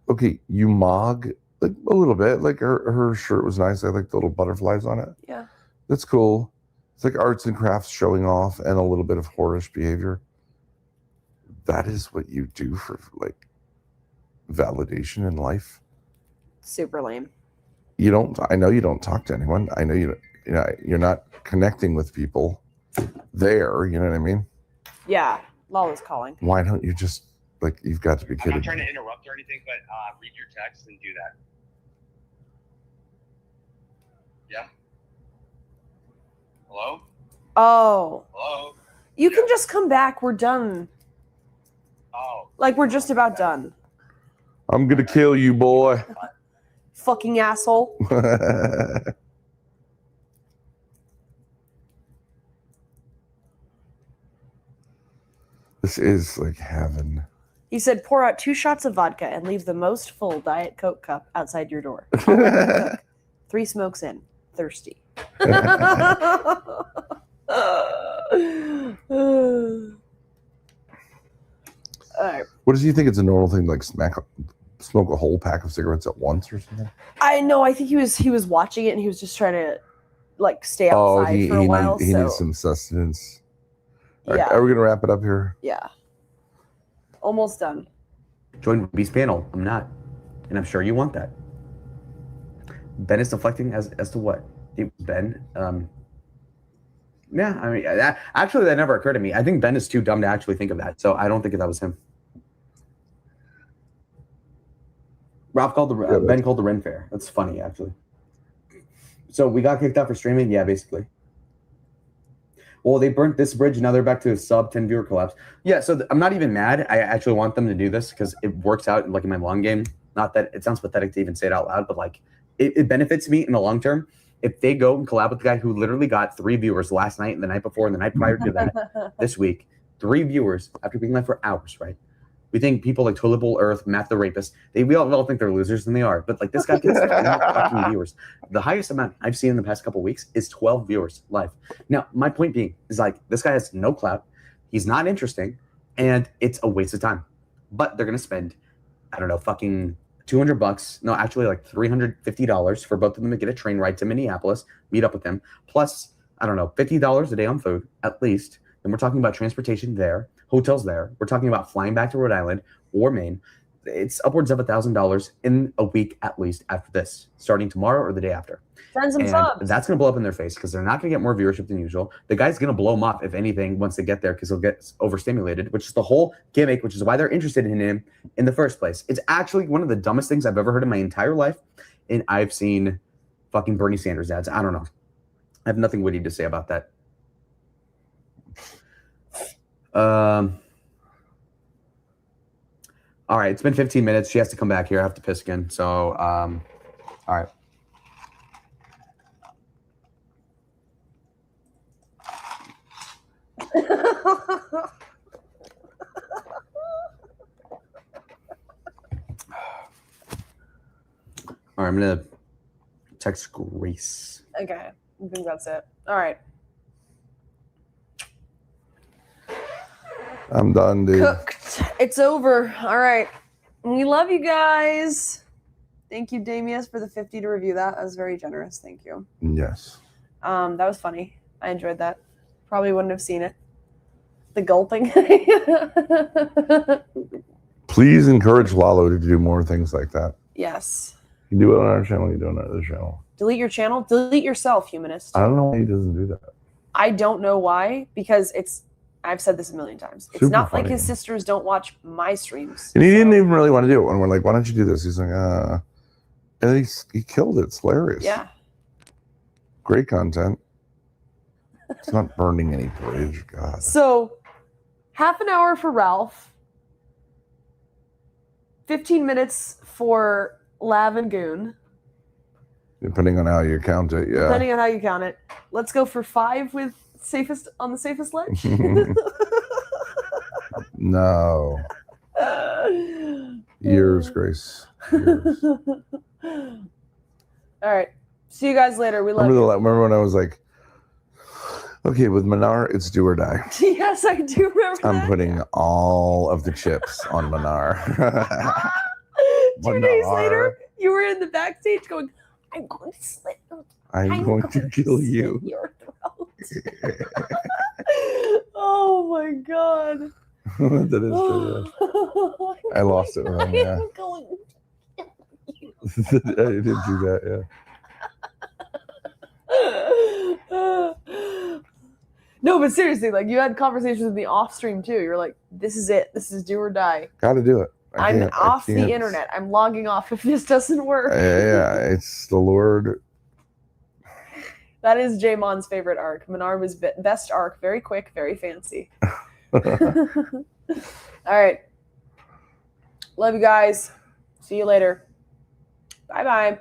Okay, you mog like a little bit. Like her shirt was nice. I like the little butterflies on it. Yeah. That's cool. It's like arts and crafts showing off and a little bit of whorish behavior. That is what you do for like validation in life. Super lame. You don't. I know you don't talk to anyone. I know you're not connecting with people there. You know what I mean? Yeah. Lala's calling. Why don't you just like? You've got to be I'm kidding not trying me. to interrupt or anything, but read your text and do that. Yeah. Hello? Oh, Hello? you can just come back. We're done. Oh. Like we're just about done. I'm gonna kill you, boy. Fucking asshole. This is like heaven. He said, pour out 2 shots of vodka and leave the most full Diet Coke cup outside your door. All right, cook. 3 smokes in. Thirsty. Alright. What does he think it's a normal thing to like smoke a whole pack of cigarettes at once or something? I know. I think he was watching it and he was just trying to like stay outside for a while. He so needs some sustenance. All right, yeah, are we gonna wrap it up here? yeah, almost done. Join Beast panel. I'm not, and I'm sure you want that. Ben is deflecting as to what? It was Ben. Yeah, I mean, actually, that never occurred to me. I think Ben is too dumb to actually think of that, so I don't think that was him. Ralph called Ben called the Ren Fair. That's funny, actually. So we got kicked out for streaming. Yeah, basically. Well, they burnt this bridge. Now they're back to a sub 10 viewer collapse. Yeah, so I'm not even mad. I actually want them to do this because it works out like in my long game. Not that it sounds pathetic to even say it out loud, but like it benefits me in the long term. If they go and collab with the guy who literally got 3 viewers last night and the night before and the night prior to that this week, 3 viewers after being live for hours, right? We think people like Toilet Bowl Earth, Matt the Rapist, we all think they're losers and they are. But like this guy gets 3 fucking viewers. The highest amount I've seen in the past couple of weeks is 12 viewers live. Now, my point being is like this guy has no clout. He's not interesting and it's a waste of time. But they're going to spend, I don't know, fucking $200. No, actually like $350 for both of them to get a train ride to Minneapolis, meet up with them. Plus, I don't know, $50 a day on food at least. Then we're talking about transportation there, hotels there. We're talking about flying back to Rhode Island or Maine. It's upwards of $1,000 in a week at least after this, starting tomorrow or the day after. Send some And subs. that's going to blow up in their face because they're not going to get more viewership than usual. The guy's going to blow them off, if anything, once they get there because he'll get overstimulated, which is the whole gimmick, which is why they're interested in him in the first place. It's actually one of the dumbest things I've ever heard in my entire life. And I've seen fucking Bernie Sanders ads. I don't know. I have nothing witty to say about that. All right, it's been 15 minutes. She has to come back here. I have to piss again. So, all right. All right, I'm gonna text Grace. Okay, I think that's it. All right. I'm done, dude. Cooked. It's over. All right. We love you guys. Thank you, Damius, for the 50 to review that. That was very generous. Thank you. Yes. That was funny. I enjoyed that. Probably wouldn't have seen it. The gulping. Please encourage Lalo to do more things like that. Yes. You do it on our channel, you do it on other channel. Delete your channel. Delete yourself, humanist. I don't know why he doesn't do that. I don't know why, because I've said this a million times. It's Super not like funny. his sisters don't watch my streams. And he so- didn't even really want to do it. When we're like, why don't you do this? He's like, and he killed it. It's hilarious. Yeah. Great content. It's not burning any bridge. God. So, half an hour for Ralph, 15 minutes for Lav and Goon, Depending on how you count it, yeah. depending on how you count it. Let's go for 5 with on the safest ledge. No. Years, Grace. Years. All right. See you guys later. We love you. Remember when I was like, okay, with Minar, it's do or die. Yes, I do remember I'm that. putting all of the chips on Minar. 2 days Minar. later, you were in the backstage going, I'm going to slit. I'm going to kill slit you. your throat. Oh my god. That is true. Yeah. I lost it with him, yeah. I'm going. I did do that, yeah. No, but seriously, like you had conversations with me off stream too. You're like, this is it. This is do or die. Got to do it. I'm I off the can't. internet. I'm logging off if this doesn't work. Yeah, it's the Lord. That is Jamon's favorite arc. Minarva's best arc. Very quick, very fancy. All right. Love you guys. See you later. Bye-bye.